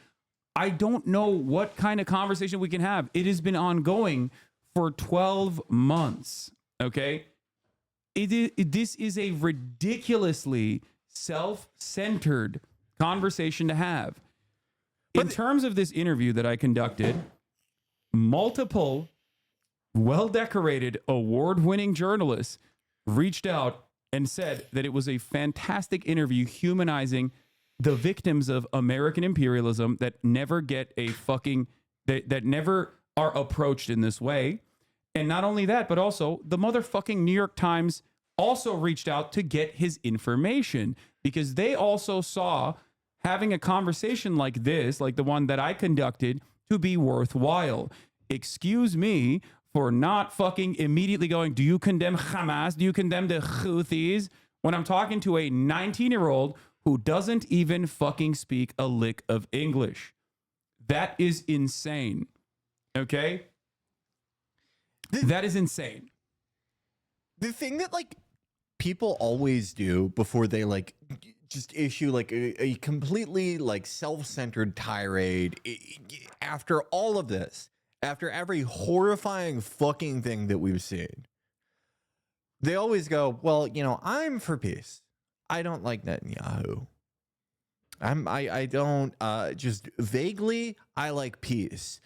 I don't know what kind of conversation we can have. It has been ongoing for 12 months, okay? This is a ridiculously self-centered conversation to have. In terms of this interview that I conducted, multiple well-decorated, award-winning journalists reached out and said that it was a fantastic interview humanizing the victims of American imperialism that never get a fucking, that never are approached in this way. And not only that, but also the motherfucking New York Times also reached out to get his information because they also saw having a conversation like this, like the one that I conducted, to be worthwhile. Excuse me for not fucking immediately going, do you condemn Hamas? Do you condemn the Houthis? When I'm talking to a 19-year-old who doesn't even fucking speak a lick of English. That is insane. Okay? That is insane. The thing that like people always do before they like just issue like a completely like self-centered tirade after all of this, after every horrifying fucking thing that we've seen, they always go, well, you know, I'm for peace. I don't like Netanyahu. I don't just vaguely I like peace,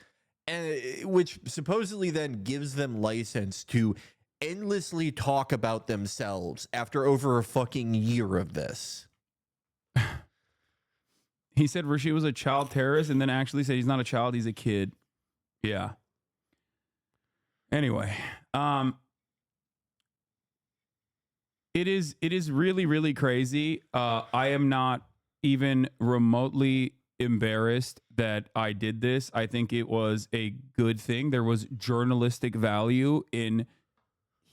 and which supposedly then gives them license to endlessly talk about themselves after over a fucking year of this. He said Rashid was a child terrorist and then actually said he's not a child, he's a kid. Yeah. Anyway, it is really, really crazy. I am not even remotely embarrassed that I did this. I think it was a good thing. There was journalistic value in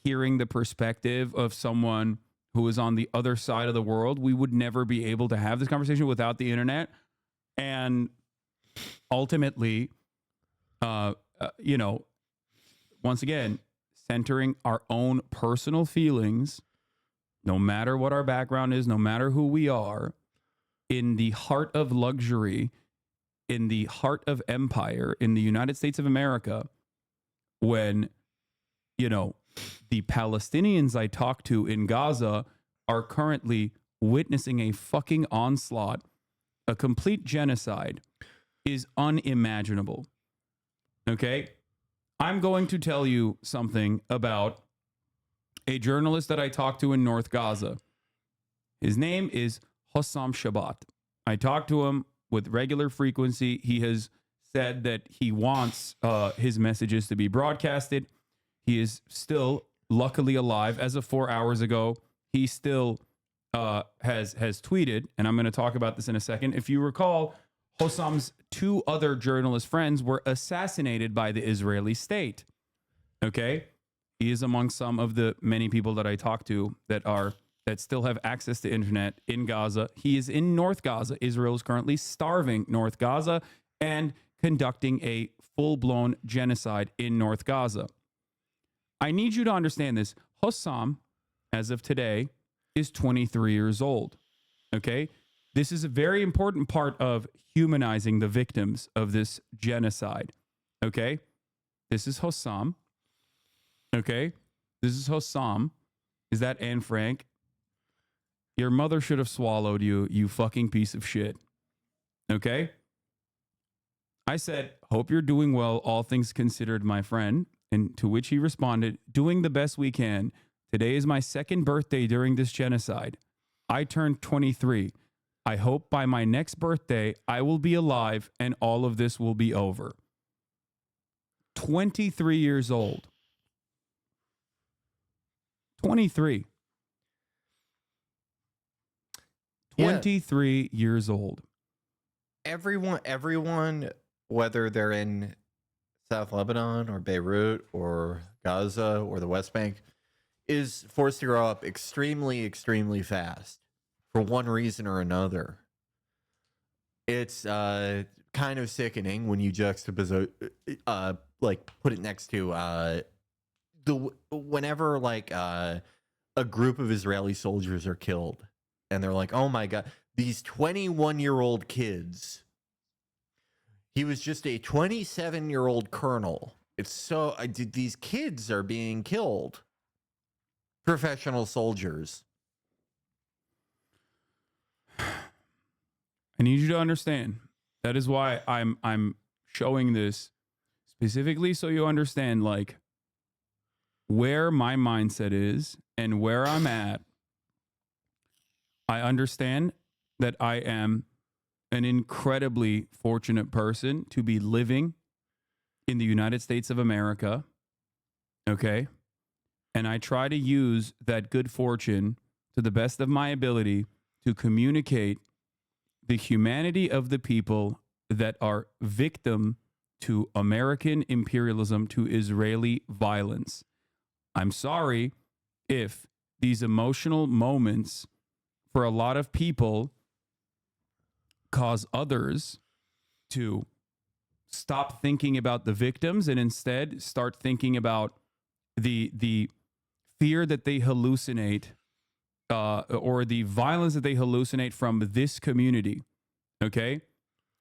hearing the perspective of someone who is on the other side of the world. We would never be able to have this conversation without the internet. And ultimately, you know, once again, centering our own personal feelings, no matter what our background is, no matter who we are, in the heart of luxury, in the heart of empire, in the United States of America, when, you know, the Palestinians I talk to in Gaza are currently witnessing a fucking onslaught, a complete genocide, is unimaginable. Okay? I'm going to tell you something about a journalist that I talked to in North Gaza. His name is Hasan Shabat. I talk to him with regular frequency. He has said that he wants his messages to be broadcasted. He is still luckily alive. As of 4 hours ago, he still has tweeted, and I'm going to talk about this in a second. If you recall, Hossam's two other journalist friends were assassinated by the Israeli state. Okay? He is among some of the many people that I talk to that still have access to internet in Gaza. He is in North Gaza. Israel is currently starving North Gaza and conducting a full-blown genocide in North Gaza. I need you to understand this. Hasan, as of today, is 23 years old. Okay? This is a very important part of humanizing the victims of this genocide. Okay? This is Hasan. Okay? This is Hasan. Is that Anne Frank? Your mother should have swallowed you, you fucking piece of shit. Okay? I said, hope you're doing well, all things considered, my friend. And to which he responded, doing the best we can. Today is my second birthday during this genocide. I turned 23. I hope by my next birthday, I will be alive and all of this will be over. 23 years old. 23. 23 years old. Everyone, whether they're in South Lebanon or Beirut or Gaza or the West Bank, is forced to grow up extremely, extremely fast for one reason or another. It's kind of sickening when you juxtapose, like put it next to whenever like a group of Israeli soldiers are killed, and they're like, "Oh my God, these 21-year-old kids." He was just a 27-year-old colonel. It's so these kids are being killed. Professional soldiers. I need you to understand. That is why I'm showing this specifically so you understand like where my mindset is and where I'm at. I understand that I am an incredibly fortunate person to be living in the United States of America. Okay? And I try to use that good fortune to the best of my ability to communicate the humanity of the people that are victim to American imperialism, to Israeli violence. I'm sorry if these emotional moments for a lot of people cause others to stop thinking about the victims and instead start thinking about the fear that they hallucinate or the violence that they hallucinate from this community. Okay?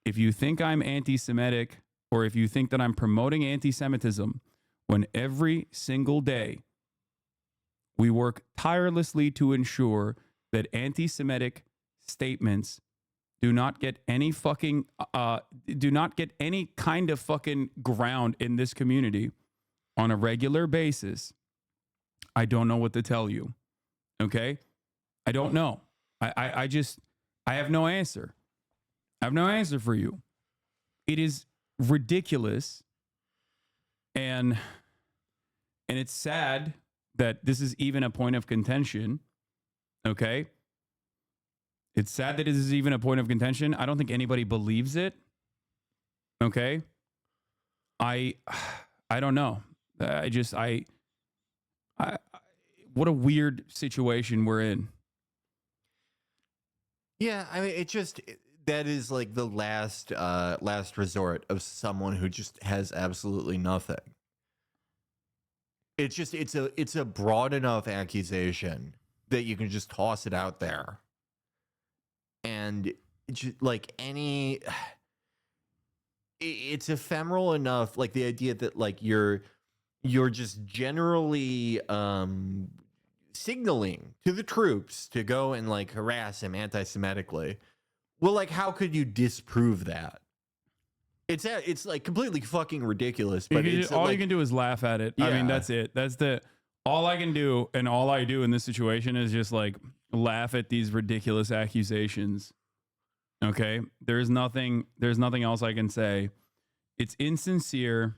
If you think I'm anti-Semitic or if you think that I'm promoting anti-Semitism, when every single day we work tirelessly to ensure that anti-Semitic statements do not get any fucking, do not get any kind of fucking ground in this community on a regular basis, I don't know what to tell you. Okay? I don't know. I have no answer. I have no answer for you. It is ridiculous. And it's sad that this is even a point of contention. Okay? It's sad that it is even a point of contention. I don't think anybody believes it. Okay? I don't know. What a weird situation we're in. Yeah, I mean, that is like the last resort of someone who just has absolutely nothing. It's a broad enough accusation that you can just toss it out there. And it's ephemeral enough, like the idea that like you're just generally signaling to the troops to go and like harass him anti-Semitically. Well, like, how could you disprove that? It's like completely fucking ridiculous. But all you can do is laugh at it. Yeah. I mean, that's it. All I can do, and all I do in this situation is just like laugh at these ridiculous accusations. Okay? There's nothing else I can say. It's insincere.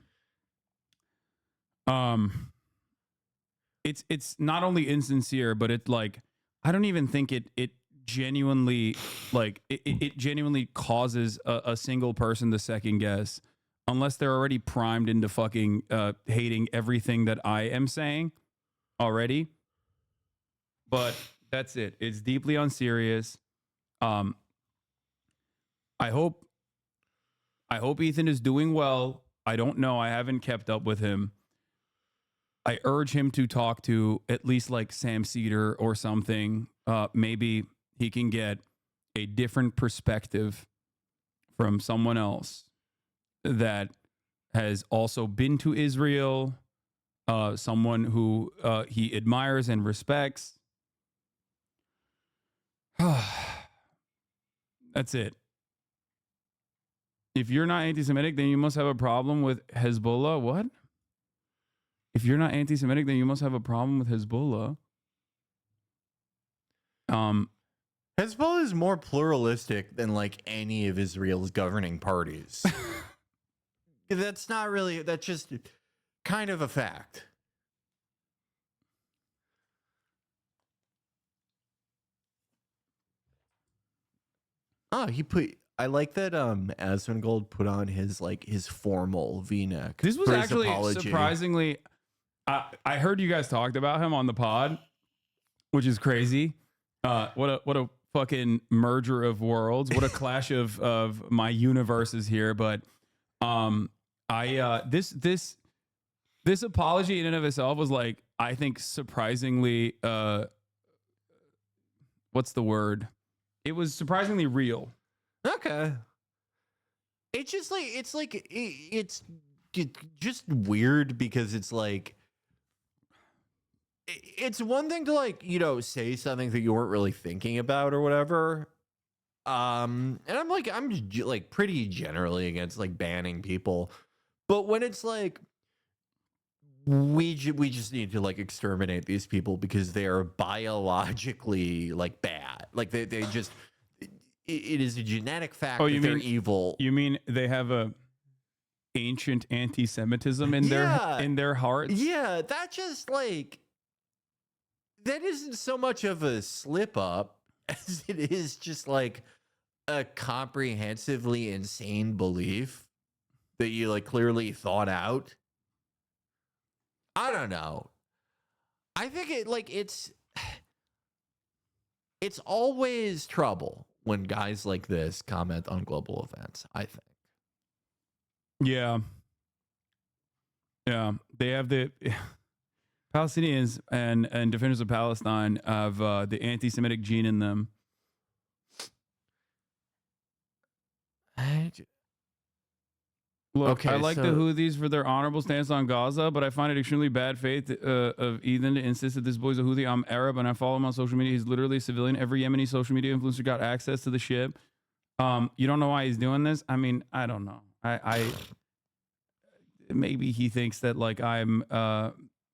It's not only insincere, but it's like, I don't even think it genuinely, like, it genuinely causes a single person to second guess unless they're already primed into fucking hating everything that I am saying already. But that's it. It's deeply unserious. I hope Ethan is doing well. I don't know. I haven't kept up with him. I urge him to talk to at least like Sam Cedar or something. Maybe he can get a different perspective from someone else that has also been to Israel, someone who he admires and respects. That's it. If you're not anti-Semitic, then you must have a problem with Hezbollah. What? If you're not anti-Semitic, then you must have a problem with Hezbollah. Hezbollah is more pluralistic than like any of Israel's governing parties. That's not really, that's just kind of a fact. Oh, I like that Asmongold put on his formal V-neck. This was actually surprisingly, I heard you guys talked about him on the pod, which is crazy. What a fucking merger of worlds. What a clash of my universes here. But this apology in and of itself was like, I think surprisingly, what's the word? It was surprisingly real. Okay. It's just like it's just weird because it's like it's one thing to like, you know, say something that you weren't really thinking about or whatever. And I'm like pretty generally against like banning people. But when it's like we just need to like exterminate these people because they are biologically like bad. Like they just it is a genetic fact that they're evil. You mean they have a ancient anti-Semitism in their hearts? Yeah, that just like that isn't so much of a slip up as it is just like a comprehensively insane belief that you like clearly thought out. I don't know. I think it's always trouble when guys like this comment on global events, I think. Yeah. Yeah. They have the Palestinians and defenders of Palestine have the anti-Semitic gene in them. Look, okay, I like the Houthis for their honorable stance on Gaza, but I find it extremely bad faith of Ethan to insist that this boy's a Houthi. I'm Arab and I follow him on social media. He's literally a civilian. Every Yemeni social media influencer got access to the ship. You don't know why he's doing this? I mean, I don't know. I maybe he thinks that like I'm,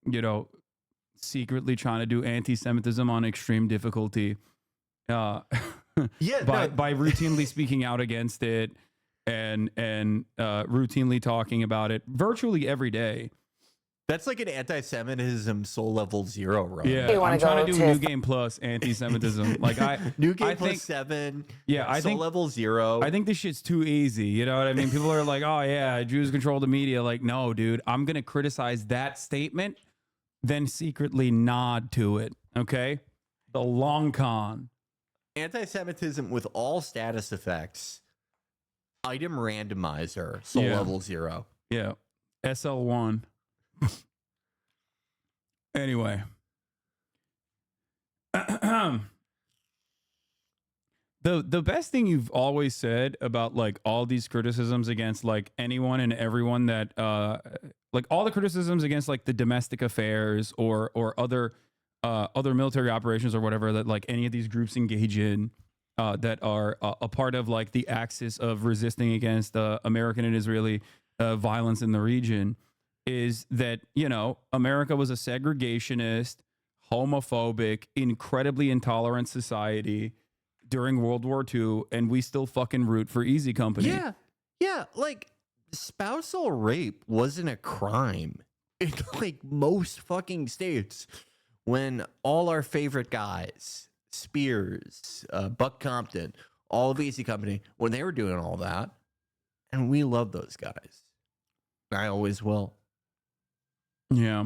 you know, secretly trying to do anti-Semitism on extreme difficulty. By routinely speaking out against it. And routinely talking about it virtually every day. That's like an anti-Semitism soul level 0 run. Yeah, I'm trying to do New Game Plus anti-Semitism. Like New Game Plus 7. Yeah, I think level 0. I think this shit's too easy. You know what I mean? People are like, oh yeah, Jews control the media. Like, no, dude, I'm gonna criticize that statement, then secretly nod to it. Okay, the long con. Anti-Semitism with all status effects. Item randomizer, soul level 0. Yeah. SL1. Anyway. The best thing you've always said about like all these criticisms against like anyone and everyone that like all the criticisms against like the domestic affairs or other military operations or whatever that like any of these groups engage in, that are a part of like the axis of resisting against American and Israeli violence in the region, is that, you know, America was a segregationist, homophobic, incredibly intolerant society during World War II, and we still fucking root for Easy Company. Yeah. Yeah. Like spousal rape wasn't a crime in like most fucking states when all our favorite guys, Spears, Buck Compton, all of Easy Company, when they were doing all that, and we love those guys. I always will. Yeah.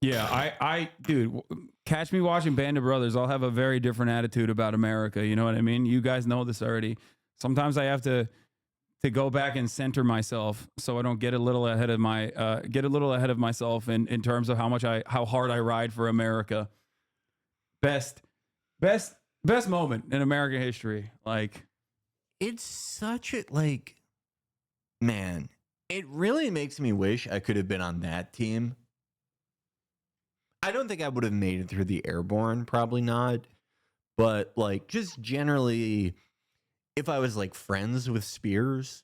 Yeah. Dude, catch me watching Band of Brothers. I'll have a very different attitude about America. You know what I mean? You guys know this already. Sometimes I have to go back and center myself so I don't get a little ahead of myself in terms of how hard I ride for America. Best moment in American history. Like, it's such a, like, man, it really makes me wish I could have been on that team. I don't think I would have made it through the airborne, probably not. But, like, just generally, if I was, like, friends with Spears,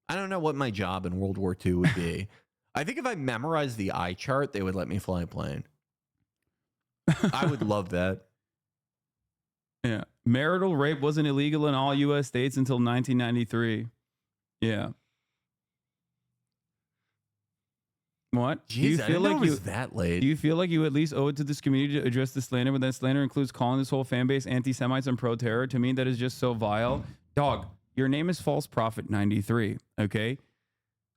I don't know what my job in World War II would be. I think if I memorized the eye chart, they would let me fly a plane. I would love that. Yeah. Marital rape wasn't illegal in all U.S. states until 1993. Yeah. What? Jeez, do you feel like you that late? Do you feel like you at least owe it to this community to address the slander, but that slander includes calling this whole fan base anti-Semites and pro-terror? To me, that is just so vile. Dog, your name is False Prophet 93, okay?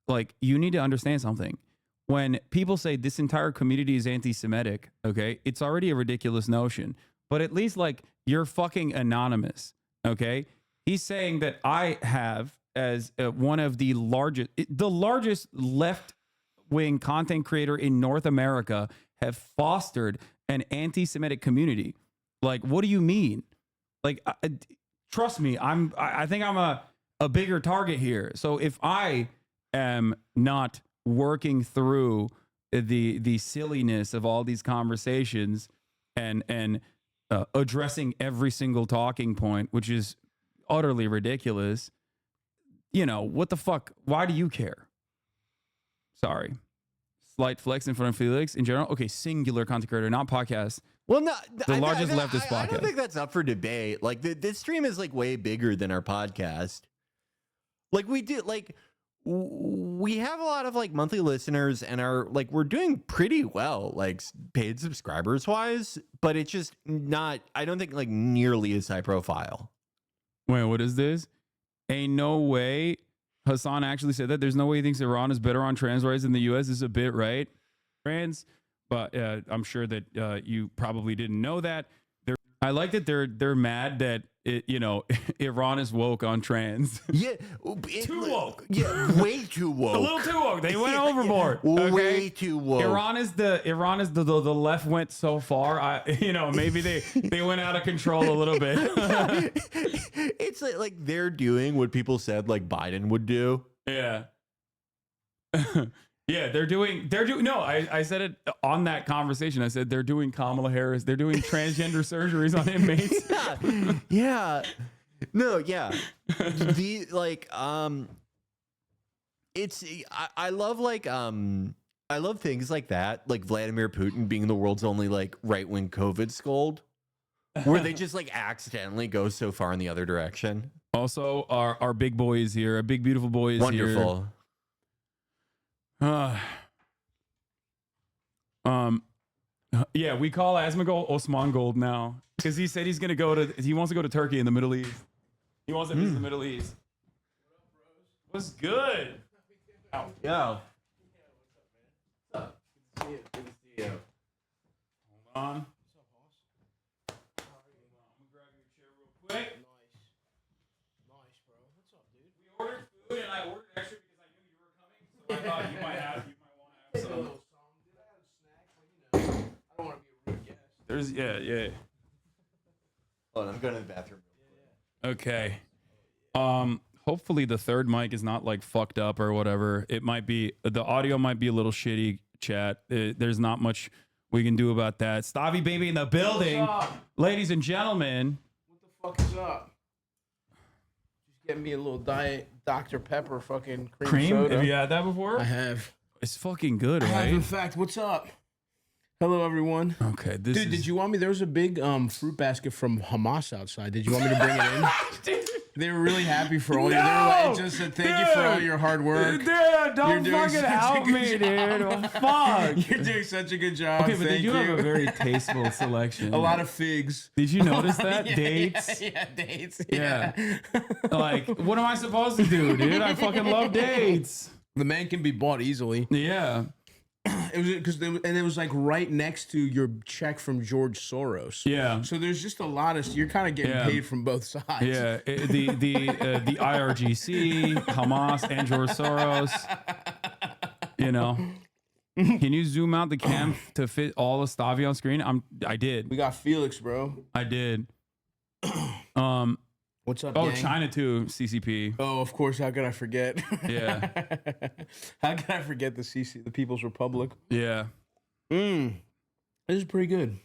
Like, you need to understand something. When people say this entire community is anti-Semitic, okay, it's already a ridiculous notion. But at least, like, you're fucking anonymous, okay? He's saying that I have, as one of the largest left-wing content creator in North America, have fostered an anti-Semitic community. Like, what do you mean? Like, trust me, I think I'm a bigger target here. So if I am not working through the silliness of all these conversations and addressing every single talking point, which is utterly ridiculous, you know, what the fuck? Why do you care? Sorry. Slight flex in front of Felix in general. Okay, singular content creator, not podcast. Well, no, the largest leftist podcast. I don't think that's up for debate. Like, this stream is, like, way bigger than our podcast. Like, we have a lot of, like, monthly listeners, and we're doing pretty well, like, paid subscribers wise, but it's just not, I don't think, like, nearly as high profile. Wait, what is this? Ain't no way. Hasan actually said that. There's no way he thinks Iran is better on trans rights than the U.S. This is a bit, right? Trans, but I'm sure that you probably didn't know that. I like that they're mad that Iran is woke on trans. Yeah, too woke. Yeah, way too woke. A little too woke. They went overboard. Okay? Okay? Way too woke. Iran is the left went so far. Maybe they went out of control a little bit. It's like they're doing what people said like Biden would do. Yeah. Yeah, they're doing no, I said it on that conversation. I said they're doing Kamala Harris, they're doing transgender surgeries on inmates. Yeah. No, yeah. I love things like that, like Vladimir Putin being the world's only like right-wing COVID scold, where they just like accidentally go so far in the other direction. Also, our big boy is here, a big beautiful boy is here. Wonderful. Yeah, we call Asmongold now because he said he wants to go to Turkey in the Middle East. He wants to visit the Middle East. What's good? Yo. What's up? Good to see you. Hold on. I'm gonna grab your chair real quick. Nice, bro. What's up, dude? We ordered food and I ordered extra because I knew you were coming, so I thought you might want to have some. I don't want to be a rude guest. There's yeah. Hold on, I'm going to the bathroom. Okay. Hopefully the third mic is not like fucked up or whatever. It might be, the audio might be a little shitty, chat. There's not much we can do about that. STAVVYBABY in the building. Ladies and gentlemen. What the fuck is up? Just get me a little diet Dr. Pepper fucking cream soda. Have you had that before? I have. It's fucking good, right? I have, in fact. What's up? Hello, everyone. Okay, dude, did you want me? There was a big fruit basket from Hamas outside. Did you want me to bring it in? They were really happy for all your. They were like, just said thank you for all your hard work. Dude, don't fucking out me, dude. Well, fuck. You're doing such a good job. Okay, but they do have a very tasteful selection. A lot of figs. Did you notice that? Dates. Yeah, dates. Yeah. Like, what am I supposed to do, dude? I fucking love dates. The man can be bought easily. Yeah. It was because it was like right next to your check from George Soros. Yeah. So there's just a lot of you're kind of getting paid from both sides. Yeah. The IRGC, Hamas, and George Soros. You know. Can you zoom out the cam to fit all of Stavvy on screen? I did. We got Felix, bro. I did. What's up, Oh, gang? China too, CCP. Oh, of course. How could I forget? Yeah. How could I forget the People's Republic? Yeah. This is pretty good.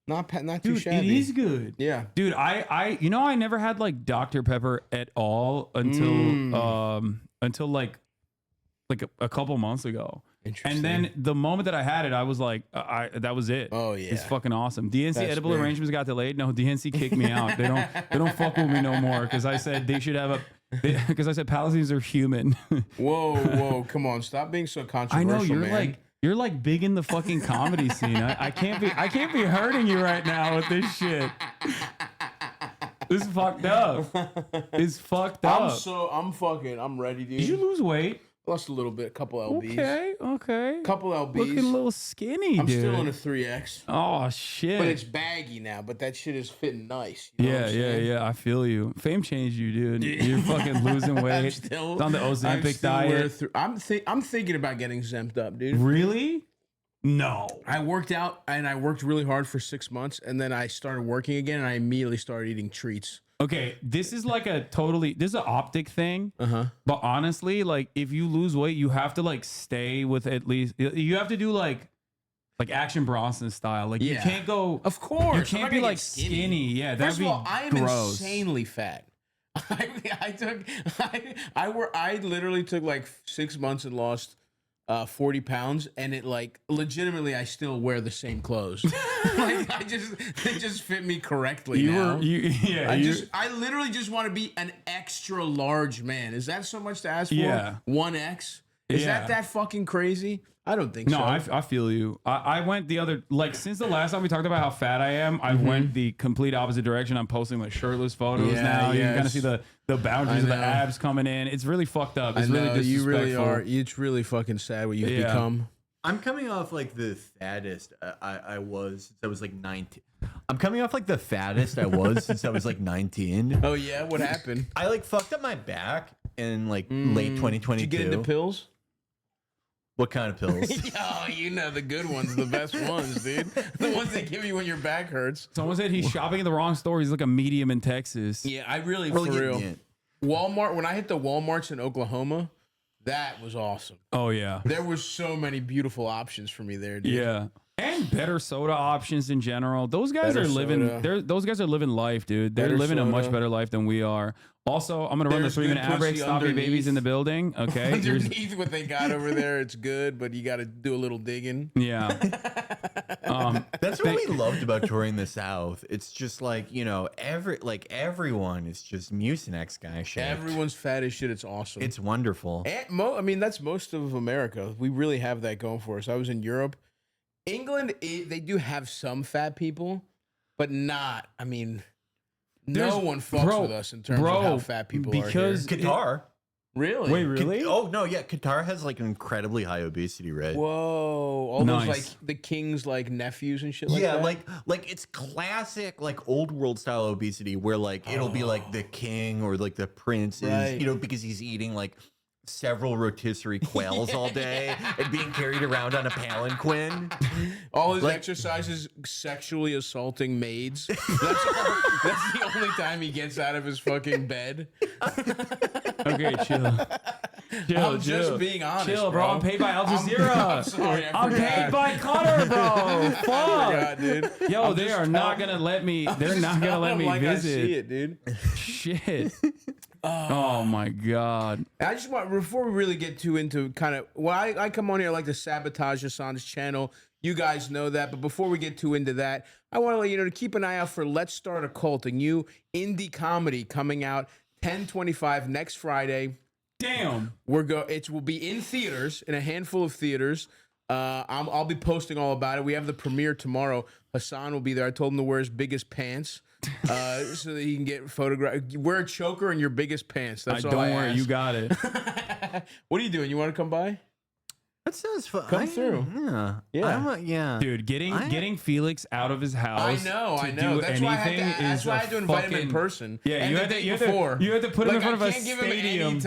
Not too Dude, shabby. it is good. Yeah. Dude, I never had like Dr. Pepper at all until like a couple months ago. And then the moment that I had it, I was like, that was it. Oh yeah, it's fucking awesome. DNC That's edible great. arrangements got delayed. No, DNC kicked me out. They don't fuck with me no more because I said they should have because I said Palestinians are human. Whoa, come on, stop being so I controversial, know you're like big in the fucking comedy scene. I can't be hurting you right now with this shit. This is fucked up. It's fucked up. I'm ready, dude. Did you lose weight? Lost a little bit, a couple lbs. Okay. Couple lbs. Looking a little skinny, I'm dude. still in a 3X. Oh shit. But it's baggy now, but that shit is fitting nice. You know what I'm saying? Yeah. I feel you. Fame changed you, dude. You're fucking losing weight. It's on the Ozempic diet. I'm thinking about getting Zemped up, dude. Really? No. I worked out and I worked really hard for 6 months, and then I started working again, and I immediately started eating treats. Okay, this is like this is an optic thing. But honestly, like if you lose weight, you have to like stay with at least, you have to do like Action Bronson style. Like you can't go, of course, you can't be like skinny. Yeah, that'd be gross. I am insanely fat. I literally took like 6 months and lost 40 pounds, and it like legitimately I still wear the same clothes. Like they just fit me correctly now. I literally just want to be an extra large man. Is that so much to ask for? Yeah. 1X? Is that fucking crazy? I don't think so. No, I feel you. I went the other, like, since the last time we talked about how fat I am, I went the complete opposite direction. I'm posting like shirtless photos now. You can kind of see the boundaries of the abs coming in. It's really fucked up. It's really disrespectful. You really are. It's really fucking sad what you've become. I'm coming off like the fattest I was since I was like 19. I'm coming off like the fattest I was since I was like 19. Oh yeah, what happened? I like fucked up my back in like late 2022. Did you get into pills? What kind of pills? Oh, you know the good ones, the best ones, dude. The ones they give you when your back hurts. Someone said he's shopping in the wrong store. He's like a medium in Texas. Yeah, I really for real. Walmart, when I hit the Walmarts in Oklahoma, that was awesome. Oh yeah. There were so many beautiful options for me there, dude. Yeah. And better soda options in general. Those guys are living those guys are living life, dude. They're living a much better life than we are. Also, I'm gonna run the 3-minute ad break. Stavvy babies in the building. Okay. Underneath what they got over there, it's good, but you gotta do a little digging. Yeah. That's what we loved about touring the South. It's just like, you know, everyone is just Mucinex guy shit. Everyone's fat as shit. It's awesome. It's wonderful. I mean, that's most of America. We really have that going for us. I was in Europe. England, they do have some fat people, but not. I mean, no one fucks with us in terms of how fat people are. Because Qatar. Really? Wait, really? Oh no, yeah. Qatar has like an incredibly high obesity rate. Whoa! All those like the king's like nephews and shit like that. Yeah, like it's classic like old world style obesity where like it'll be like the king or like the prince is, you know, because he's eating like several rotisserie quails all day and being carried around on a palanquin. All his exercises sexually assaulting maids. That's the only time he gets out of his fucking bed. Okay, chill. I'm just being honest, chill, bro. I'm paid by Al Jazeera. I'm sorry, I'm paid by Qatar, bro. Fuck. I forgot, dude. Yo, they are not gonna let me. They're not gonna let me visit. I see it, dude. Shit. Oh my god! I just want, before we really get too into kind of, well, I come on here, I like to sabotage Hasan's channel. You guys know that, but before we get too into that, I want to let you know to keep an eye out for Let's Start a Cult, a new indie comedy coming out 10/25 next Friday. Damn. It will be in theaters, in a handful of theaters. I'll be posting all about it. We have the premiere tomorrow. Hasan will be there. I told him to wear his biggest pants so that he can get photographed. Wear a choker and your biggest pants. That's all I don't worry, ask. you got it. What are you doing? You want to come by? That sounds fun. Come through. Yeah. Yeah. Dude, getting Felix out of his house. I know. That's why I had to invite him in person. Yeah, and you had to put him in front of a stadium. You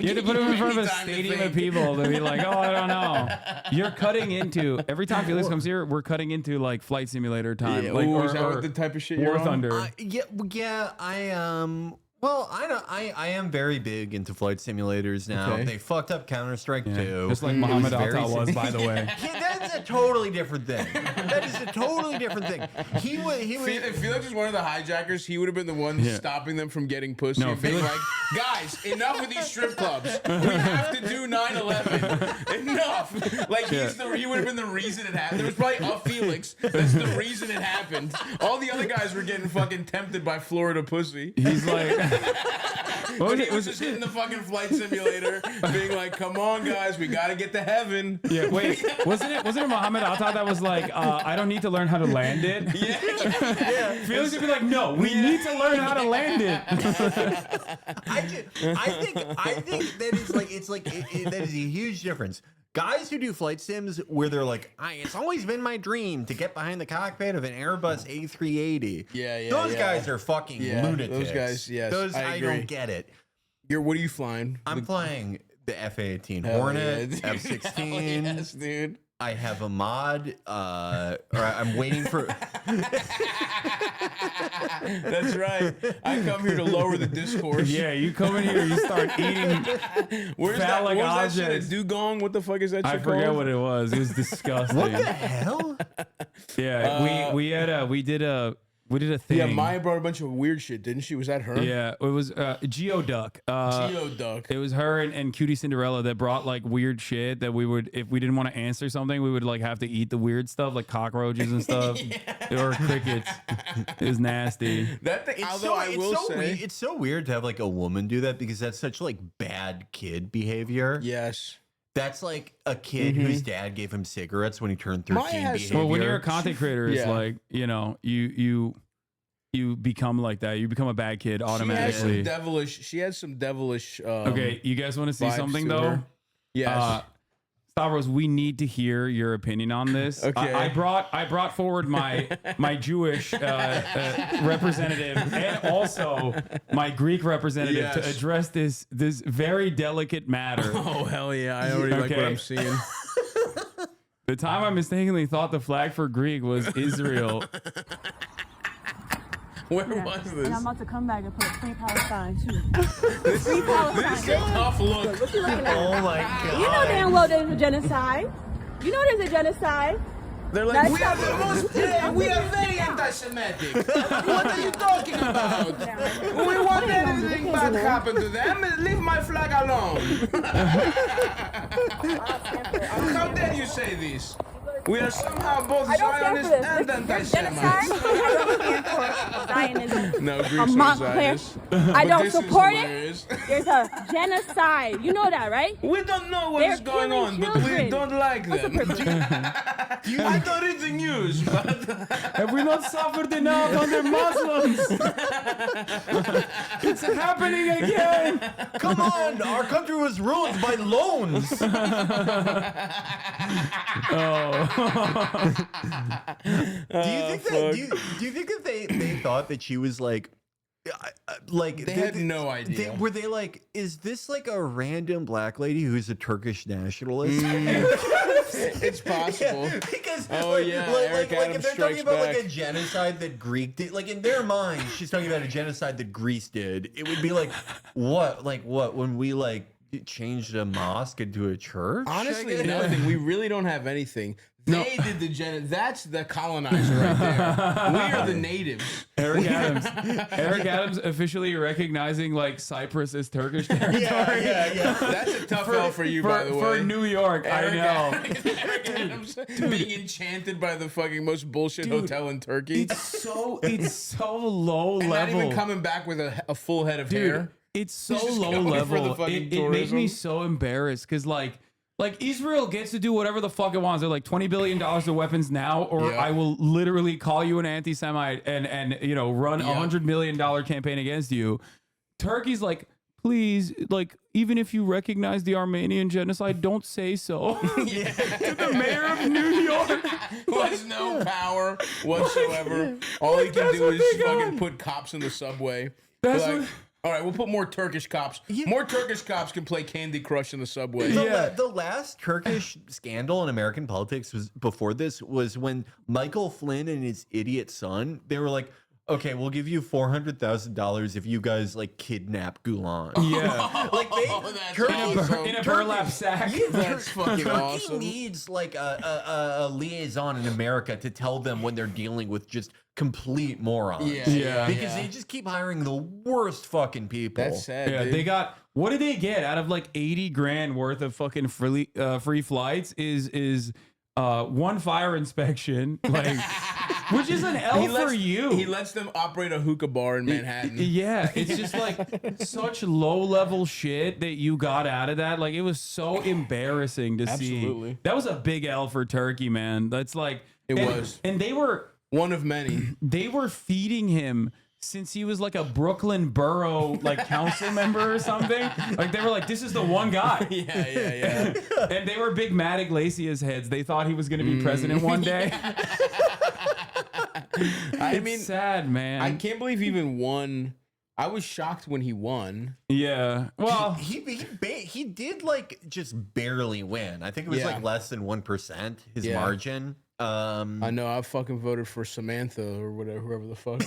had to put him in front of a stadium of people to be like, oh, I don't know. You're cutting into every time Felix comes here. We're cutting into like Flight Simulator time. Yeah, like, is that what the type of shit you're War on? Thunder. Well, I am very big into flight simulators now. Okay. They fucked up Counter-Strike 2. Just like Muhammad Atta was, by the way. Yeah, that's a totally different thing. That is a totally different thing. He would. If Felix was one of the hijackers, he would have been the one stopping them from getting pussy. No, and being Felix- like, guys, enough with these strip clubs. We have to do 9/11. Enough. Like he would have been the reason it happened. There was probably a Felix. That's the reason it happened. All the other guys were getting fucking tempted by Florida pussy. He's like, But he was just hitting the fucking flight simulator, being like, "Come on, guys, we gotta get to heaven." yeah, wait, wasn't it Muhammad Atta that was like, I don't need to learn how to land it? Yeah. Felix would be like, no, we need to learn how to land it. I think that is like that is a huge difference. Guys who do flight sims where they're like, it's always been my dream to get behind the cockpit of an Airbus A380. Yeah. Those guys are fucking lunatics. Those guys, yes. I agree. don't get it. What are you flying? I'm flying the F-18 Hell Hornet, yeah, dude. F-16. Hell yes, dude. I have a mod. Or I'm waiting for. That's right. I come here to lower the discourse. Yeah, you come in here, you start eating Where's phallic that shit? A objects. dugong? What the fuck is that shit I forget called? what it was. It was disgusting. What the hell? Yeah, we did a thing. Yeah, Maya brought a bunch of weird shit, didn't she? Was that her? Yeah, it was Geoduck. Geoduck. It was her and Cutie Cinderella that brought like weird shit that we would, if we didn't want to answer something, we would like have to eat the weird stuff like cockroaches and stuff or crickets. It was nasty. That thing, It's so weird to have like a woman do that because that's such like bad kid behavior. Yes. That's like a kid whose dad gave him cigarettes when he turned 13 behavior. Well, when you're a content creator, it's like, you become like that. You become a bad kid automatically. She has some devilish. Okay, you guys want to see something though? Yes. Stavros, we need to hear your opinion on this. Okay. I brought forward my Jewish representative and also my Greek representative to address this very delicate matter. Oh hell yeah! I already like what I'm seeing. The time I mistakenly thought the flag for Greek was Israel. Where was this? And I'm about to come back and put Free Palestine too. This is a tough look. What you looking at? Oh my god! You know damn well there's a genocide. You know there's a genocide. They're like, we are very anti-Semitic. What are you talking about? We want anything bad happen to them. Leave my flag alone. How dare you say this? We are somehow both Zionists and anti-Semites. Zionism. No, Greeks I'm not are Zionists. I don't support it. Hilarious. There's a genocide. You know that, right? We don't know what is going on, but we don't like them. I don't read the news, but Have we not suffered enough under Muslims? It's happening again. Come on, our country was ruined by loans. Oh. Do you think that they thought that she was like they had no idea. Were they like, is this like a random black lady who's a Turkish nationalist? It's possible. Yeah, because Eric Adams if they're strikes talking about back. like a genocide that Greek did, like in their mind, she's talking about a genocide that Greece did. It would be like what when we like changed a mosque into a church? Honestly, nothing. We really don't have anything. They did the That's the colonizer right there. We are the natives. Eric Adams officially recognizing like Cyprus as Turkish territory. Yeah. That's a tough L for you, by the way. For New York, I know. Eric Adams being enchanted by the fucking most bullshit hotel in Turkey. It's so low and level. Not even coming back with a full head of hair. It's so low level. It made me so embarrassed because like Israel gets to do whatever the fuck it wants. They're like $20 billion of weapons now, or I will literally call you an anti-Semite and run $100 million campaign against you. Turkey's like please, like, even if you recognize the Armenian genocide, don't say so. Yeah. To the mayor of New York. Who has no power whatsoever. All he can do is fucking put cops in the subway. That's Like, what- all right, we'll put more Turkish cops. More Turkish cops can play Candy Crush in the subway. The last Turkish scandal in American politics was before this was when Michael Flynn and his idiot son, they were like, okay, we'll give you $400,000 if you guys like kidnap Gulen. Yeah. Like they in a burlap sack. That's fucking Turkey awesome. needs like a liaison in America to tell them when they're dealing with just complete morons. Yeah. Because they just keep hiring the worst fucking people. That's sad. Yeah, dude. they got, what did they get out of like 80 grand worth of fucking free flights is one fire inspection, like, which is an L for you. He lets them operate a hookah bar in Manhattan. Yeah, it's just like such low level shit that you got out of that. Like, it was so embarrassing to see. Absolutely. That was a big L for Turkey, man. That's like, It was. And they were one of many. They were feeding him since he was like a Brooklyn borough like council member or something. Like, they were like, this is the one guy. Yeah. And they were big Matt Iglesias heads. They thought he was going to be president one day. I mean, sad, man. I can't believe he even won. I was shocked when he won. Yeah. Well, he did like just barely win. I think it was like less than 1% his margin. I know. I fucking voted for Samantha or whatever, whoever the fuck.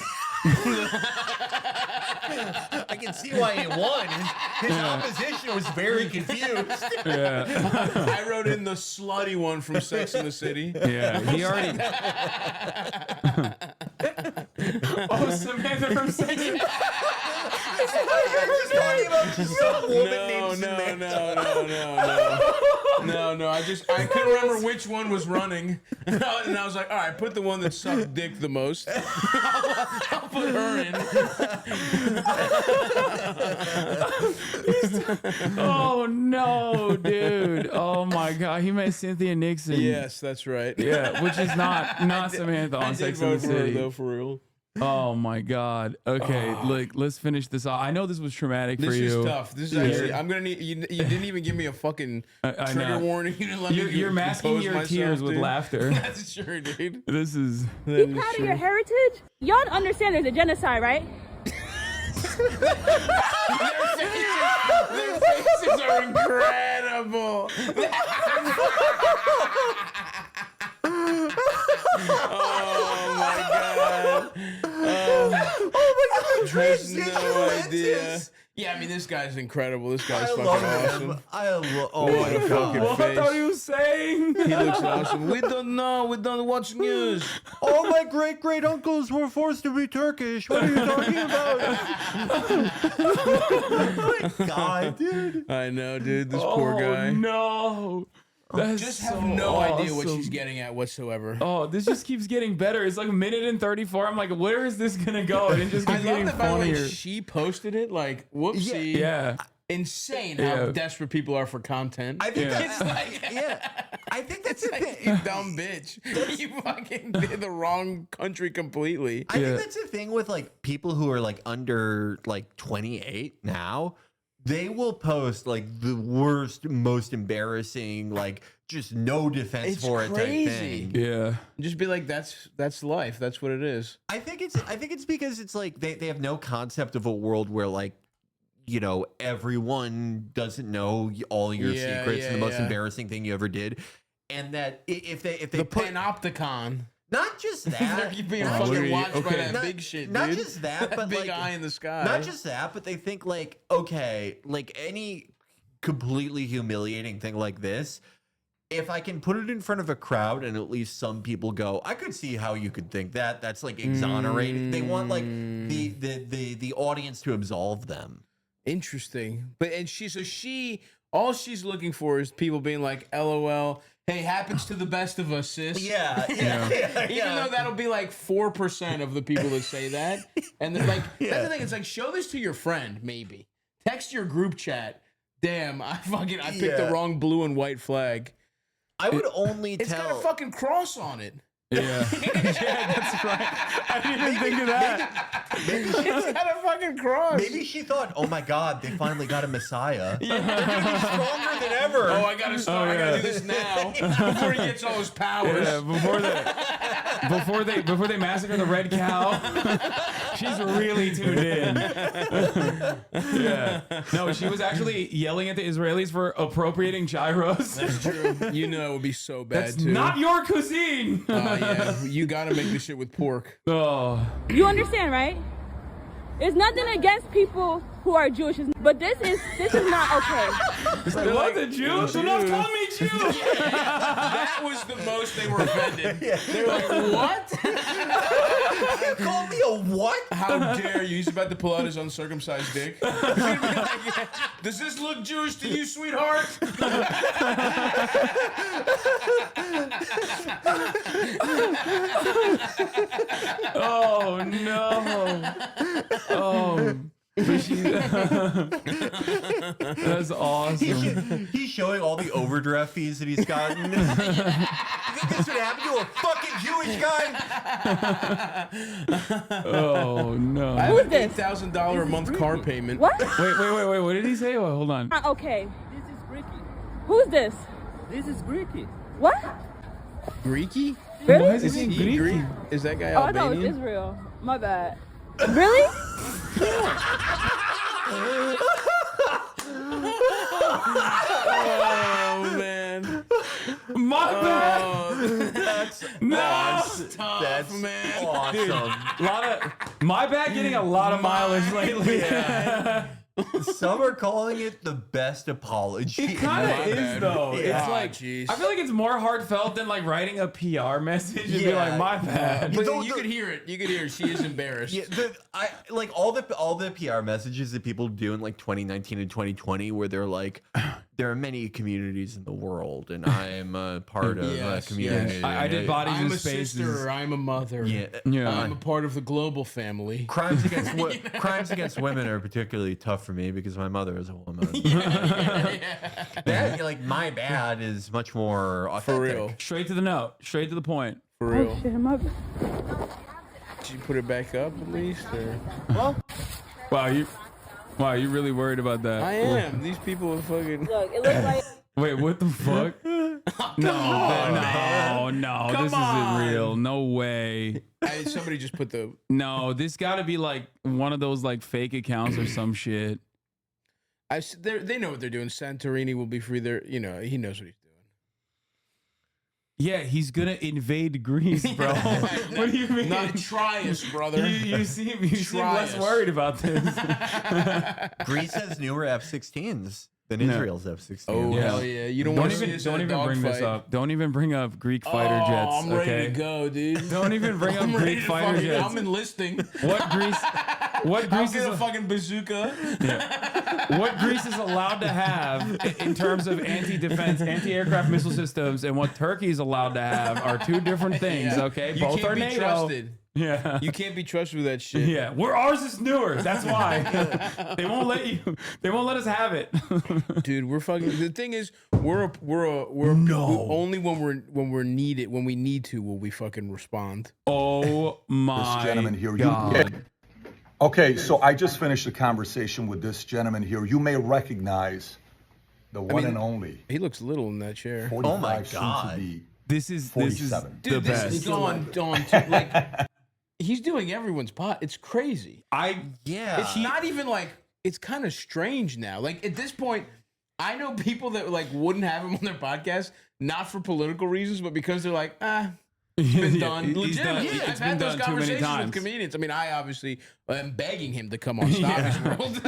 I can see why he won. His opposition was very confused. Yeah. I wrote in the slutty one from Sex and the City. Yeah, he already. Oh, Samantha from Sex and the City. No. I couldn't remember which one was running, and I was like, all right, put the one that sucked dick the most. I'll put her in. Oh no, dude! Oh my God, he met Cynthia Nixon. Yes, that's right. Yeah, which is not Samantha on Sex and the City. Though, for real. Oh my God. Okay, look, let's finish this off. I know this was traumatic for you. This is tough. This is actually. I'm gonna need. You didn't even give me a fucking trigger warning. You didn't let me You're masking your tears with laughter. That's true, dude. This is. Be proud of your heritage. Y'all understand there's a genocide, right? Their faces are incredible. Oh my God. Oh my God. There's no idea. Yeah, I mean, this guy's incredible. This guy's fucking awesome. What a fucking What face. are you saying? He looks awesome. We don't know. We don't watch news. All my great uncles were forced to be Turkish. What are you talking about? Oh my God, dude. I know, dude. This poor guy. No. That's Just have so no idea what awesome. she's getting at whatsoever. Oh, this just keeps getting better. It's like a minute and 34. I'm like, where is this gonna go? And it just I keeps love getting that, by the way, funnier. she posted it. Like, whoopsie. Yeah. Insane how Yeah. desperate people are for content. I think It's like, I think that's the thing. you dumb bitch. You fucking did the wrong country completely. I think that's the thing with like people who are like under like 28 now. They will post like the worst, most embarrassing, like just no defense It's for it type crazy. thing. Yeah. Just be like, that's life. That's what it is. I think it's because it's like they have no concept of a world where like, you know, everyone doesn't know all your secrets and the most embarrassing thing you ever did. And that if they The put panopticon. not just They're that, being fucking watched by that Not- big shit, dude. not just that, but big like, eye in the sky. not just that, but they think like, okay, like any completely humiliating thing like this, if I can put it in front of a crowd and at least some people go, I could see how you could think that. That's like exonerating. They want like the audience to absolve them. Interesting. But all she's looking for is people being like, LOL. Hey, happens to the best of us, sis. Yeah. Even though that'll be like 4% of the people that say that. And they're like, that's the thing. It's like, show this to your friend, maybe. Text your group chat. Damn, I picked the wrong blue and white flag. I would only It's got tell. a fucking cross on it. Yeah. Yeah, that's right. I didn't even think of that. Maybe she's got a fucking cross. Maybe she thought, oh my God, they finally got a Messiah. Yeah. They're going to be stronger than ever. Oh, I gotta start. I gotta do this now before he gets all his powers. Yeah, before they massacre the red cow. She's really tuned in. Yeah. No, she was actually yelling at the Israelis for appropriating gyros. That's true. You know it would be so bad That's too. not your cuisine. Yeah, you gotta make this shit with pork. Oh. You understand, right? It's nothing against people who are Jewish, but this is not okay. It's like, what, the Jews? Do not call me Jew. That was the most they were offended. They were like, what? You call me a what? How dare you? He's about to pull out his uncircumcised dick. He's gonna be like, does this look Jewish to you, sweetheart? Oh, no. Oh. That's awesome. He's showing all the overdraft fees that he's gotten. You think this would happen to a fucking Jewish guy? Oh no! I have an $8,000 a month car payment. What? Wait! What did he say? Oh, hold on. Okay. This is Greeky. Who's this? This is Greeky. What? Greeky? Really? Why is he Greek? Is that guy Oh, I thought it was Albanian? Israel. My bad. Really? Oh man. My bad. That's tough, that's man. awesome. My bad getting a lot of mileage lately. Yeah. Some are calling it the best apology. It kind of is bad. though. Yeah. It's like Jeez. I feel like it's more heartfelt than like writing a PR message and be Yeah. like, my bad. But you could hear it. You could hear it. She is embarrassed. Yeah, I like all the PR messages that people do in like 2019 and 2020 where they're like, there are many communities in the world and I am a part of a community. Yes. I did bodies I'm in a spaces. sister. I'm a mother. Yeah. I'm a part of the global family. Crimes against women are particularly tough for me because my mother is a woman. That, like, my bad is much more authentic. For real. Straight to the note. Straight to the point. For real. Oh, shit, my bad. Did you put it back up at least? Or? Wow, you really worried about that? I am. These people are fucking. Look, it looks like. Wait, what the fuck? No, this isn't real. No way. Somebody just put the. No, this got to be like one of those like fake accounts or some shit. They know what they're doing. Santorini will be free. He knows what he's doing. Yeah, he's gonna invade Greece, bro. What do you mean? Not try us, brother. You seem less worried about this. Greece has newer F-16s than Israel's F-16s. Oh hell yeah! You don't want to see us in a bring this dogfight. up. Don't even bring up Greek fighter jets. I'm ready okay? to go, dude. Don't even bring up Greek fighter jets. I'm enlisting. What Greece I'll is get a fucking bazooka. what Greece is allowed to have in terms of anti-defense, anti-aircraft missile systems, and what Turkey is allowed to have are two different things. Yeah. Okay, You both can't are be NATO. trusted. Yeah, You can't be trusted with that shit. yeah. Ours is newer. That's why they won't let you. They won't let us have it. Dude, we're fucking. The thing is, we're only when we need to will we fucking respond. Oh my This gentleman here. God. Okay, so I just finished a conversation with this gentleman here. You may recognize the one and only. He looks little in that chair. 45, Oh my soon God. to be This is 47. the Dude, this best. is gone to, like he's doing everyone's pot. It's crazy. It's not even like it's kind of strange now. Like at this point, I know people that like wouldn't have him on their podcast, not for political reasons, but because they're like, it's been done. He's Legitimately, done. I've It's had been those done too many conversations times. with comedians. I mean, I obviously am begging him to come on Stavvy's World.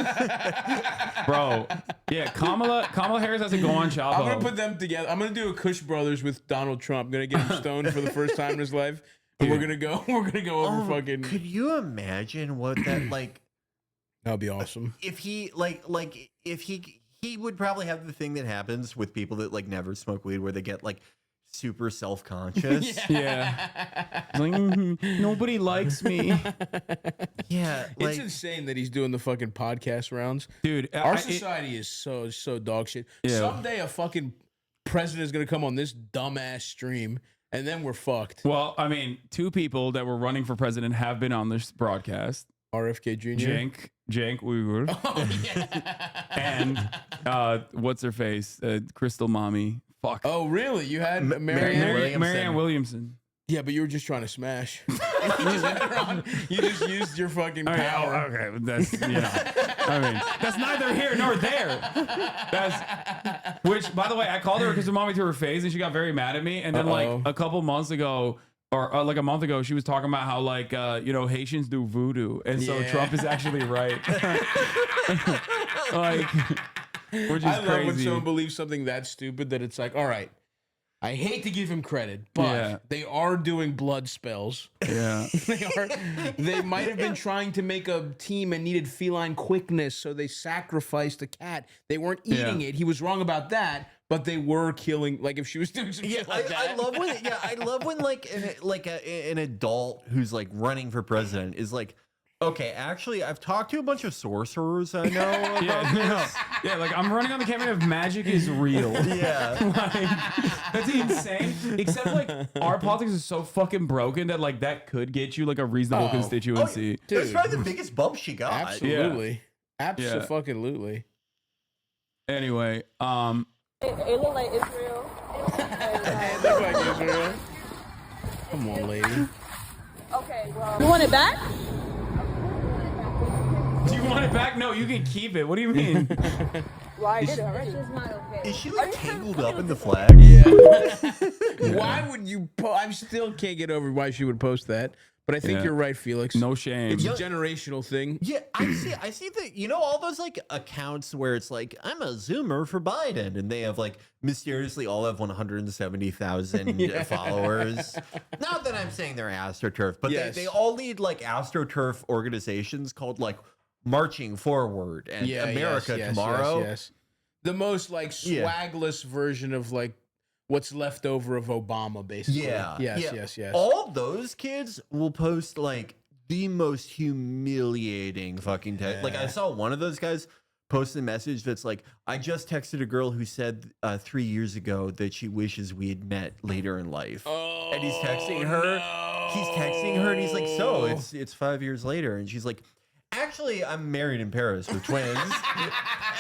Bro, yeah, Kamala Harris has to go on Ciao. I'm gonna put them together. I'm gonna do a Kush Brothers with Donald Trump. I'm gonna get him stoned for the first time in his life. And we're gonna go over fucking. Could you imagine what that like? That'd be awesome. If he if he would probably have the thing that happens with people that like never smoke weed, where they get like super self-conscious. Yeah. Like, nobody likes me. Yeah, It's insane that he's doing the fucking podcast rounds. Dude, our society is so dog shit. Yeah. Someday a fucking president is gonna come on this dumbass stream and then we're fucked. Well, I mean, 2 people that were running for president have been on this broadcast. RFK Jr. Cenk Uygur. Oh, yeah. And what's her face? Crystal Mommy. Fuck. Oh, really? You had Marianne Williamson. Yeah, but you were just trying to smash. You just used your fucking power. Okay, that's I mean, that's neither here nor there. Which, by the way, I called her Crystal Mommy to her face, and she got very mad at me. And then like a couple months ago, or like a month ago, she was talking about how like Haitians do voodoo, and so Trump is actually right. Like, which is I love crazy. when someone believes something that stupid that it's like, all right, I hate to give him credit, but they are doing blood spells. Yeah. They might have been trying to make a team and needed feline quickness, so they sacrificed a cat. They weren't eating it. He was wrong about that, but they were killing. Like if she was doing some shit like that. I love when an adult who's like running for president is like, okay, actually, I've talked to a bunch of sorcerers I know about this. Yeah, like I'm running on the campaign of magic is real. Yeah. Like, that's insane. Except like our politics is so fucking broken that like that could get you like a reasonable constituency. Dude, that's probably the biggest bump she got. Absolutely. Absolutely. Anyway, It looked like Israel. It looked like Israel. Come on, lady. Okay, well. You want it back? Do you want it back? No, you can keep it. What do you mean? Well, I did it already. Is she like tangled up in the flag? Yeah. Why would you? I still can't get over why she would post that. But I think you're right, Felix. No shame. It's a generational thing. Yeah, I see that. All those like accounts where it's like, I'm a Zoomer for Biden, and they have like mysteriously all have 170,000 followers. Not that I'm saying they're AstroTurf, but they all lead like AstroTurf organizations called like Marching Forward and America Tomorrow. Yes. The most like swagless version of like what's left over of Obama, basically. Yes. All those kids will post like the most humiliating fucking text. Like I saw one of those guys post a message that's like, I just texted a girl who said 3 years ago that she wishes we had met later in life. Oh, and he's texting her. He's texting her and he's like, so it's 5 years later. And she's like, actually, I'm married in Paris with twins.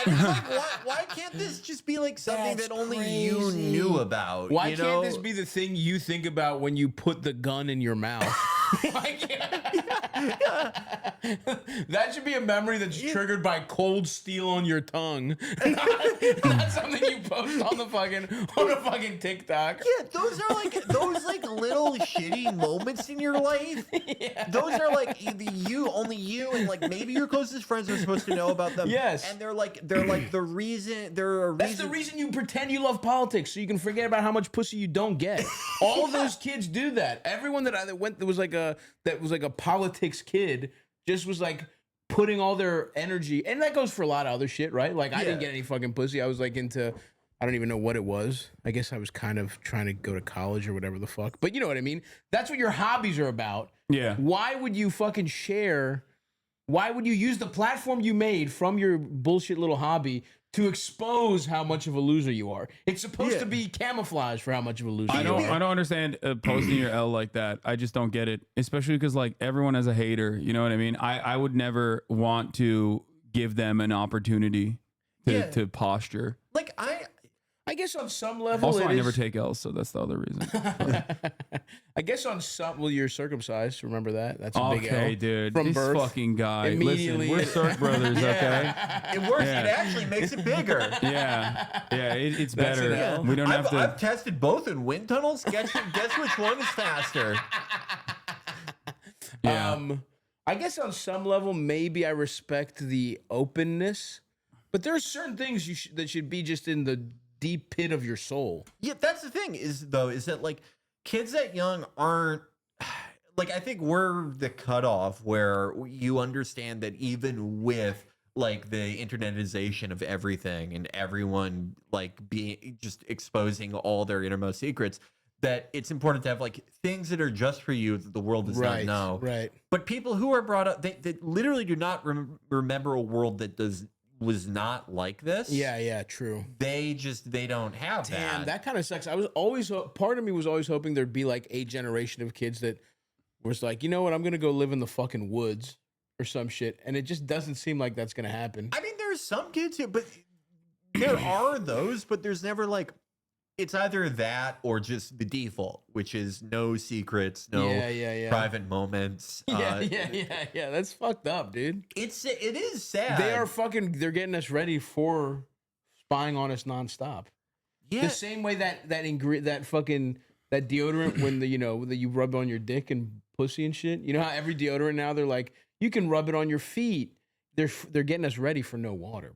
And he's like, why can't this just be like something that only you knew about? Why can't this be the thing you think about when you put the gun in your mouth? That should be a memory that's triggered by cold steel on your tongue. Not something you post on a fucking TikTok. Yeah, those are like little shitty moments in your life. Yeah. Those are like only you and like maybe your closest friends are supposed to know about them. Yes. And they're like the reason That's the reason you pretend you love politics, so you can forget about how much pussy you don't get. All of those kids do that. Everyone that was like a politics kid just was like putting all their energy, and that goes for a lot of other shit, right? Like I didn't get any fucking pussy. I was like into, I don't even know what it was. I guess I was kind of trying to go to college or whatever the fuck. But you know what I mean? That's what your hobbies are about. Yeah. Why would you fucking share? Why would you use the platform you made from your bullshit little hobby to expose how much of a loser you are? It's supposed to be camouflage for how much of a loser you are. I don't understand posting your L like that. I just don't get it. Especially because like everyone has a hater. You know what I mean? I would never want to give them an opportunity to posture. Like I guess on some level. Also, I never take L's, so that's the other reason. I guess on some, well, you're circumcised. Remember that? That's a big L. Okay, dude. From this birth. Fucking guy. Immediately. Listen, we're Cirque brothers, okay? It works. It actually makes it bigger. Yeah, it's That's better. an L. We don't have to. I've tested both in wind tunnels. Guess which one is faster? Yeah. I guess on some level, maybe I respect the openness, but there are certain things that should be just in the deep pit of your soul. Yeah, that's the thing is that like kids that young aren't like, I think we're the cutoff where you understand that even with like the internetization of everything and everyone like being just exposing all their innermost secrets, that it's important to have like things that are just for you that the world does not know. Right. But people who are brought up, they literally do not remember a world that was not like this. Yeah, true. They don't have that. Damn, that kind of sucks. I was always, part of me was always hoping there'd be like a generation of kids that was like, you know what, I'm gonna go live in the fucking woods or some shit, and it just doesn't seem like that's gonna happen. I mean, there's some kids here, but there are those, but there's never like, it's either that or just the default, which is no secrets, no private moments. Yeah. That's fucked up, dude. It is sad. They're getting us ready for spying on us nonstop. Yeah. The same way that deodorant when that you rub on your dick and pussy and shit. You know how every deodorant now they're like, you can rub it on your feet. They're getting us ready for no water, bro.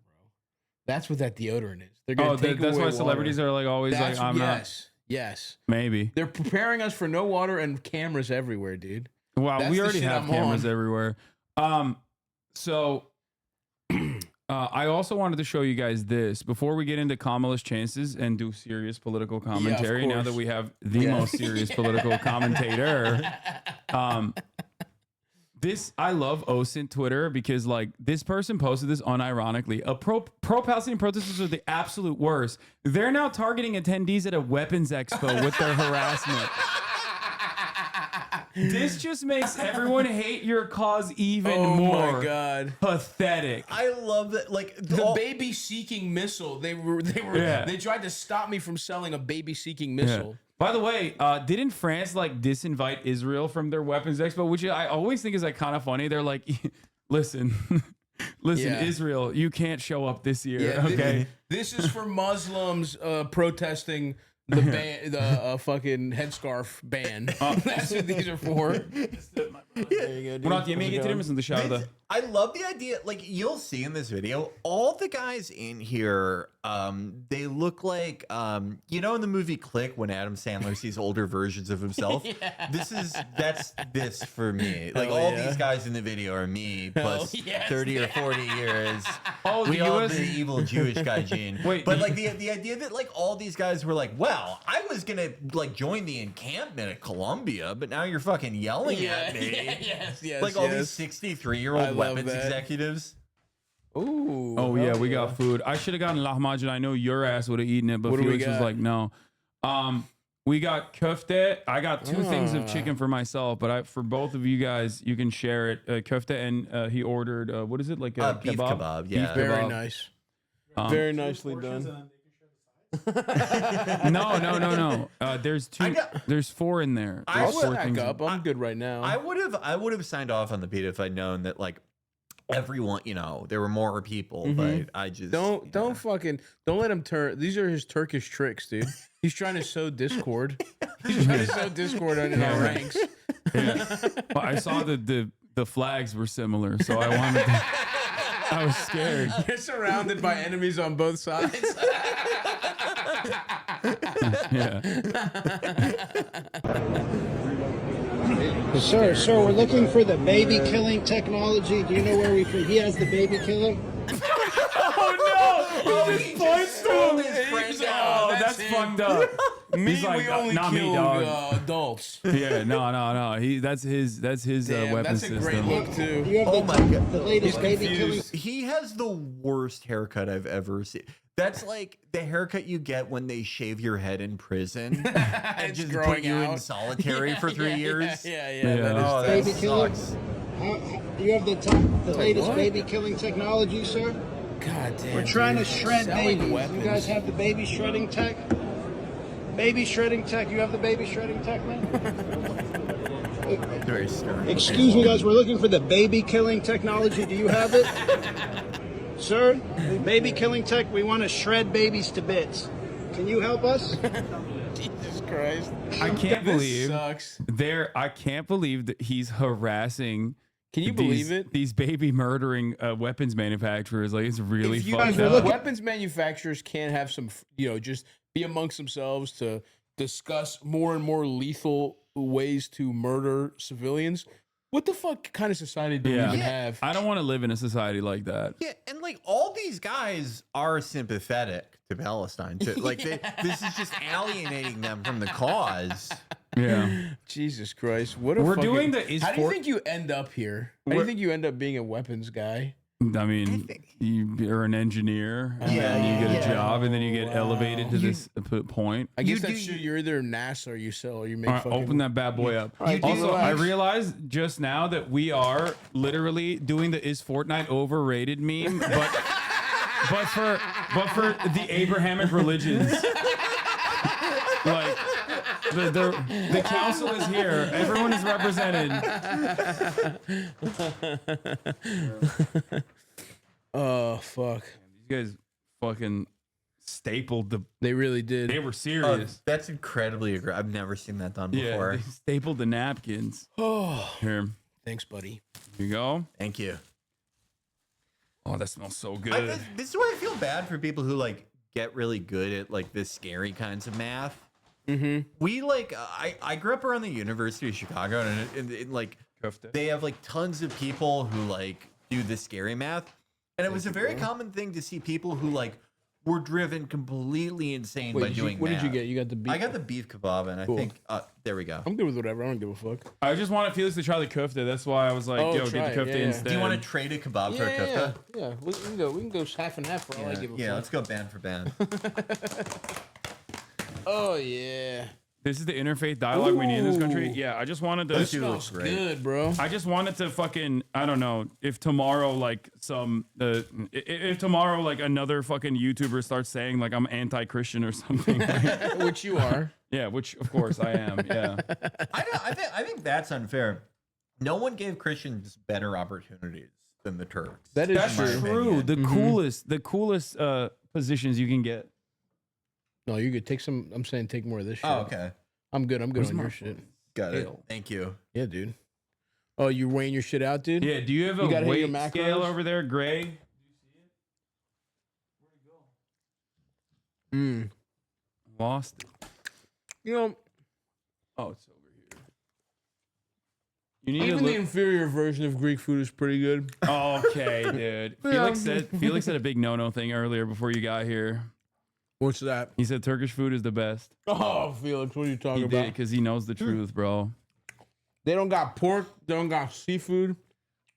That's what that deodorant is. They're gonna take that's away why celebrities water. are like always like, I'm not. Yes. Maybe. They're preparing us for no water and cameras everywhere, dude. Wow, That's we the already shit have I'm cameras on. everywhere. So I also wanted to show you guys this before we get into Kamala's chances and do serious political commentary. Now that we have the most serious political commentator, I love OSINT Twitter because like this person posted this unironically. Pro-Palestinian protesters are the absolute worst. They're now targeting attendees at a weapons expo with their harassment. This just makes everyone hate your cause even more. Oh my god, pathetic! I love that. Like the baby seeking missile. They tried to stop me from selling a baby seeking missile. Yeah. By the way, didn't France like disinvite Israel from their weapons expo? Which I always think is like kind of funny. They're like, listen, Israel, you can't show up this year. Yeah, okay, this is for Muslims protesting the fucking headscarf ban. That's what these are for. There you go, dude. I love the idea. Like you'll see in this video, all the guys in here, they look like, in the movie Click when Adam Sandler sees older versions of himself. That's this for me. Like all these guys in the video are me plus 30 or 40 years. Oh, we all have the evil Jewish guy gene. Wait, but like the idea that like all these guys were like, well, I was gonna like join the encampment at Columbia, but now you're fucking yelling at me. Yes. Like all these 63-year-old weapons executives. Ooh. Oh yeah, we got food. I should have gotten lahmacun. I know your ass would have eaten it, but Felix was like, no. We got köfte. I got two things of chicken for myself, but for both of you guys, you can share it. Köfte, and he ordered what is it, like a beef kebab? Yeah, very nice. Very nicely done. No. There's two. There's four in there. I'll stack up. I'm good right now. I would have signed off on the pita if I'd known that like everyone, there were more people. But I just don't let him turn. These are his Turkish tricks, dude. He's trying to sow discord. He's trying to sow discord in our ranks. Yeah. Well, I saw the flags were similar, so I wanted to. I was scared. You're surrounded by enemies on both sides. Yeah. Sir, we're looking for the baby killing technology. Do you know where he has the baby killer? Oh no! He just points to him. Oh, that's fucked up. He's like, we only not me, kill dog. Adults. Yeah, no. That's his Damn, weapon that's system. a great look too. You have the latest baby killing. He has the worst haircut I've ever seen. That's like the haircut you get when they shave your head in prison and just put you in solitary for 3 years. Yeah. Baby killer. Do you have the latest baby killing technology, sir? God damn. We're trying to shred babies. You guys have the baby shredding tech? Baby shredding tech. You have the baby shredding tech, man? Very stern. Excuse me, guys. We're looking for the baby killing technology. Do you have it? Sir, baby killing tech. We want to shred babies to bits. Can you help us? Jesus Christ. I can't believe sucks. I can't believe that he's harassing. Can you believe it? These baby murdering weapons manufacturers. Like, it's really fucked up. Weapons manufacturers can't have some, just be amongst themselves to discuss more and more lethal ways to murder civilians. What the fuck kind of society do we even have? I don't want to live in a society like that. Yeah, and like all these guys are sympathetic to Palestine too. Like this is just alienating them from the cause. Yeah. Jesus Christ. We're doing the How do you think you end up here? How do you think you end up being a weapons guy? I mean, you're an engineer, and then you get a job, and then you get elevated to this point. I guess that's shit. You're either NASA or you sell, or you make. Right, open that bad boy up. Also, I realized just now that we are literally doing the "Is Fortnite overrated" meme, but for the Abrahamic religions. Like the council is here. Everyone is represented. Oh fuck! These guys fucking stapled the. They really did. They were serious. That's incredibly aggressive. I've never seen that done before. Yeah, they stapled the napkins. Oh, here. Thanks, buddy. Here you go. Thank you. Oh, that smells so good. This is why I feel bad for people who like get really good at like the scary kinds of math. Mm-hmm. We like I grew up around the University of Chicago, and like they have like tons of people who like do the scary math, and it was a very common thing to see people who like were driven completely insane by doing what math. did you get? You got the beef? I got the beef kebab, and I think there we go. I'm good with whatever. I don't give a fuck. I just wanted Felix to try the kofta. That's why I was like, yo, get the kofta instead. Do you want to trade a kebab for a kofta? Yeah. We can go half and half for all I give a fuck. Yeah, let's go band for band. Oh yeah. This is the interfaith dialogue we need in this country. Yeah, I just wanted to. This smells good, bro. I just wanted to fucking. I don't know if tomorrow like if tomorrow like another fucking YouTuber starts saying like I'm anti-Christian or something, which you are. Yeah, which of course I am. Yeah. I think that's unfair. No one gave Christians better opportunities than the Turks. That's true. The coolest positions you can get. No, you could take some. I'm saying take more of this shit. Oh, okay. I'm good on your shit. Got it. Thank you. Yeah, dude. Oh, you weighing your shit out, dude? Yeah. Do you have a weight scale over there, Gray? Do you see it? Lost it. You know. Oh, it's over here. You need even the inferior version of Greek food is pretty good. Okay, dude. Felix said a big no-no thing earlier before you got here. What's that? He said Turkish food is the best. Oh, Felix, what are you talking about? He did because he knows the truth, bro. They don't got pork. They don't got seafood.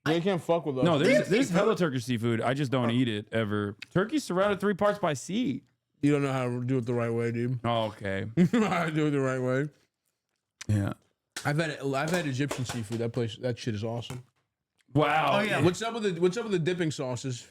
They can't fuck with us. No, there's hella Turkish seafood. I just don't eat it ever. Turkey's surrounded 3 parts by sea. You don't know how to do it the right way, dude. Oh, okay. How to do it the right way. Yeah. I've had Egyptian seafood. That shit is awesome. Wow. Oh yeah. What's up with the dipping sauces?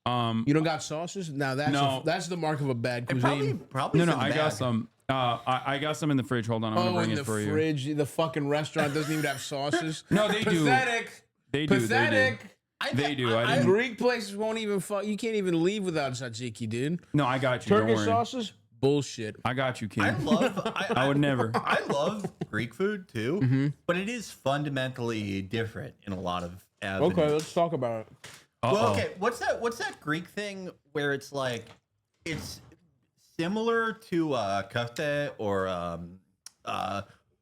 You don't got sauces? Now that's the mark of a bad cuisine. Probably no, I got some. I got some in the fridge. Hold on, I'm gonna bring it for you. Oh, in the fridge. The fucking restaurant doesn't even have sauces. No, they do. Pathetic. They do. Pathetic. They do. Greek places won't even fuck. You can't even leave without tzatziki, dude. No, I got you. Turkish don't worry. sauces? Bullshit. I got you, King. I would never. I love Greek food too, but it is fundamentally different in a lot of avenues. Okay, let's talk about it. Well, okay, what's that Greek thing where it's like it's similar to kofte or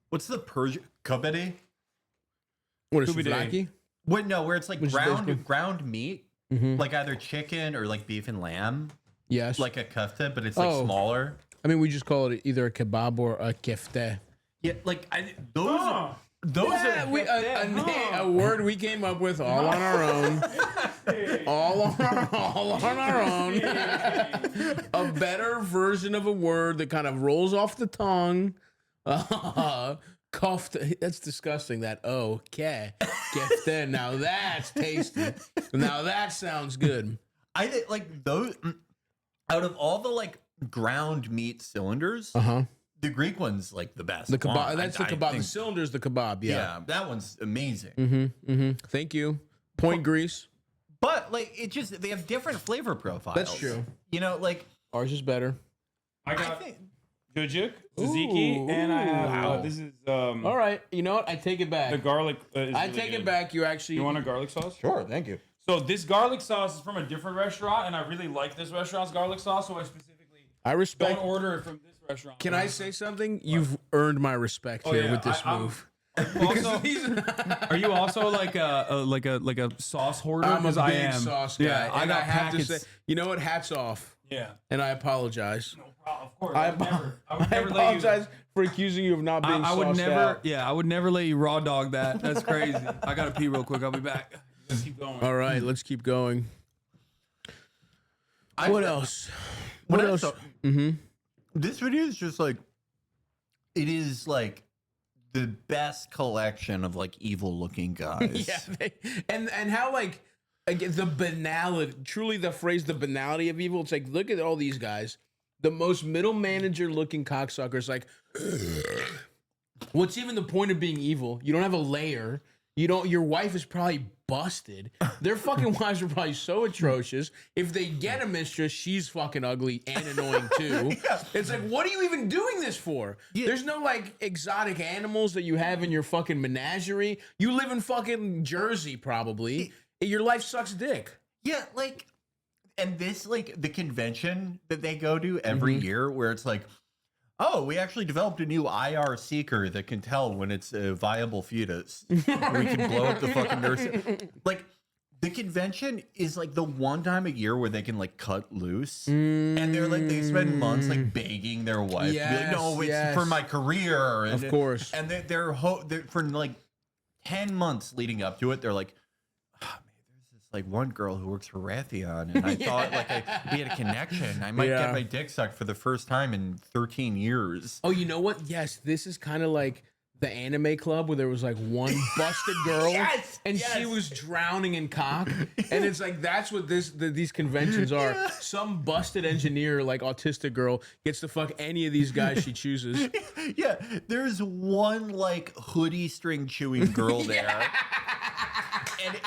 what's the Persian kubedi? What is souvlaki? What no, where it's like ground meat, like either chicken or like beef and lamb. Yes, like a kofte, but it's like smaller. I mean, we just call it either a kebab or a kefte. Yeah, like those. Those are a word we came up with all on our own. all on our own. A better version of a word that kind of rolls off the tongue. Kofta. That's disgusting. That okay. Kefte. Now that's tasty. Now that sounds good. I think like those out of all the like ground meat cylinders. The Greek one's like the best. The kebab. That's the kebab. The cylinder's the kebab. Yeah. That one's amazing. Thank you. Point Greece. But like it just they have different flavor profiles. That's true. You know, like ours is better. I got Jujuk, tzatziki, and I have this is all right. You know what? I take it back. The garlic. I take it back. You want a garlic sauce? Sure. Thank you. So this garlic sauce is from a different restaurant, and I really like this restaurant's garlic sauce. So I respect. Don't order it from this restaurant. Can I say something? You've earned my respect here with this move. Are you also like a sauce hoarder? I'm a big am. sauce guy. Yeah, I got have packets. to say, you know what? Hats off. Yeah. And I apologize. No problem. Of course. I would never apologize for accusing you of not being I would sauced never. out. Yeah, I would never let you raw dog that. That's crazy. I gotta pee real quick. I'll be back. Let's keep going. All right, let's keep going. What else? What else? This video is just like, it is like the best collection of like evil looking guys. Yeah, and how like the banality, truly the phrase, the banality of evil. It's like, look at all these guys, the most middle manager looking cocksuckers. Like, what's even the point of being evil? You don't have a layer. You don't. Your wife is probably busted. Their fucking wives are probably so atrocious. If they get a mistress, she's fucking ugly and annoying too. Yeah. It's like, what are you even doing this for? Yeah. There's no like exotic animals that you have in your fucking menagerie. You live in fucking Jersey, probably. Your life sucks dick. Yeah, like, and this like the convention that they go to every year, where it's like, oh, we actually developed a new IR seeker that can tell when it's a viable fetus. We can blow up the fucking nurse. Like, the convention is like the one time a year where they can like cut loose, and they're like, they spend months like begging their wife to be like, no, it's for my career. And of course. And they're for like 10 months leading up to it, they're like, like one girl who works for Raytheon, and I thought like we had a connection. I might get my dick sucked for the first time in 13 years. Oh, you know what? Yes, this is kind of like the anime club where there was like one busted girl, and she was drowning in cock, and it's like that's what these conventions are. Yeah. Some busted engineer, like autistic girl, gets to fuck any of these guys she chooses. Yeah, there's one like hoodie string chewing girl there. And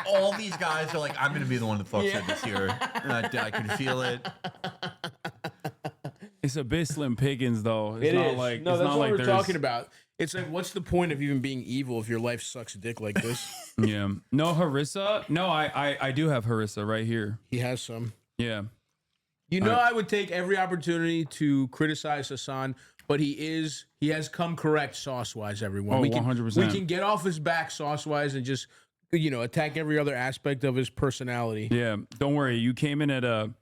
all these guys are like, I'm going to be the one that fucks her this year. I can feel it. It's a bit slim pickings, though. It's it not is. like no, it's that's not what like we're talking about. It's like, what's the point of even being evil if your life sucks dick like this? Yeah. No, harissa. No, I do have harissa right here. He has some. Yeah. You know, I would take every opportunity to criticize Hasan, but he has come correct sauce-wise, everyone. Oh, 100%. We can get off his back sauce-wise and just, attack every other aspect of his personality. Yeah, don't worry. You came in at a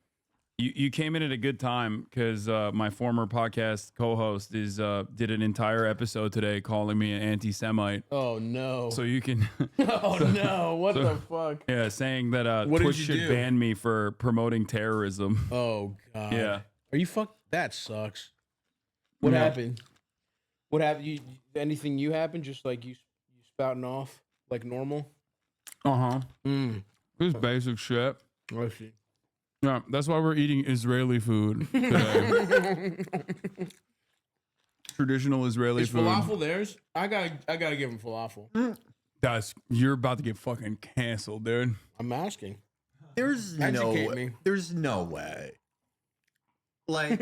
good time, because my former podcast co-host did an entire episode today calling me an anti-Semite. Oh no! So you can. What the fuck? Yeah, saying that Twitch should ban me for promoting terrorism. Oh god. Yeah. Are you fuck? That sucks. What happened? What happened? Anything you happened? Just like you spouting off like normal? This basic shit. I see. Yeah, that's why we're eating Israeli food today. Traditional Israeli Is food. falafel theirs? I gotta give him falafel. You're about to get fucking canceled, dude. I'm asking. There's no way. Like,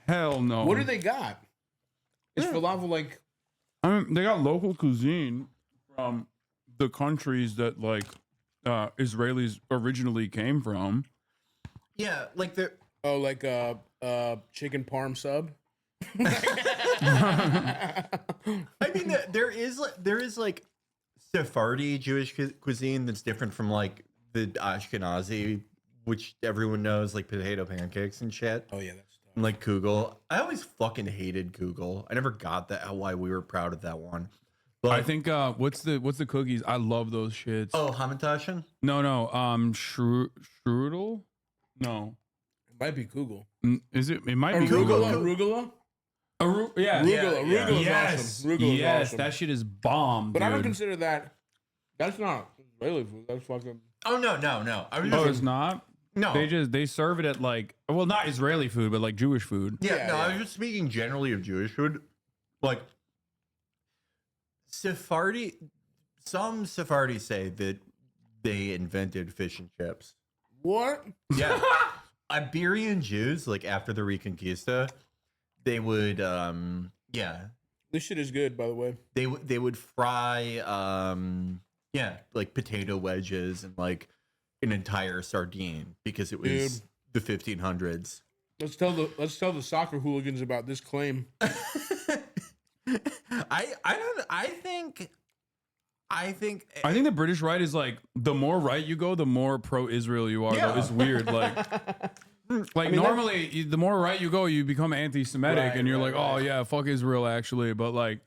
hell no. What do they got? Is falafel like? I mean, they got local cuisine from the countries that like Israelis originally came from. Yeah, like the like chicken parm sub. I mean, there is like Sephardi Jewish cuisine that's different from like the Ashkenazi, which everyone knows, like potato pancakes and shit. Oh yeah, that's and like kugel. I always fucking hated kugel. I never got that. Why we were proud of that one. But I think what's the cookies? I love those shits. Oh, Hamantaschen? No, strudel? No. It might be kugel. Is it? It might be arugula. Arugula. Yeah. Arugula is awesome. Arugula is awesome. That shit is bomb. But dude. I don't consider that. That's not Israeli food. That's fucking. Oh no. It's not. No, they serve it at like, well, not Israeli food, but like Jewish food. Yeah. I was just speaking generally of Jewish food, like Sephardi. Some Sephardi say that they invented fish and chips. What? Yeah, Iberian Jews, like after the Reconquista, they would This shit is good, by the way. They would fry like potato wedges and like an entire sardine because it was the 1500s. Let's tell the soccer hooligans about this claim. I think the British right is like, the more right you go, the more pro-Israel you are. Yeah. Though. It's weird. Like normally, the more right you go, you become anti-Semitic, and you're like, oh yeah, fuck Israel, actually. But like,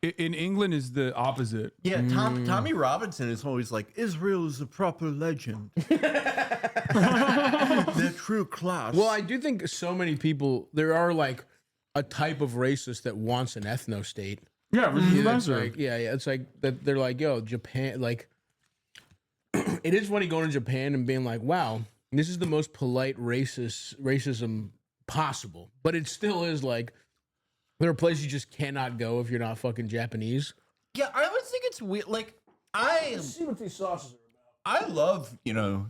In England is the opposite. Yeah, Tommy Robinson is always like, Israel is a proper legend. They're true class. Well, I do think so many people, there are like a type of racist that wants an ethno state. Yeah, it's like, it's like that. They're like, yo, Japan, like, it is funny going to Japan and being like, wow, this is the most polite racism possible. But it still is like, there are places you just cannot go if you're not fucking Japanese. Yeah, I always think it's weird. Like, Let's see what these sauces are about. I love,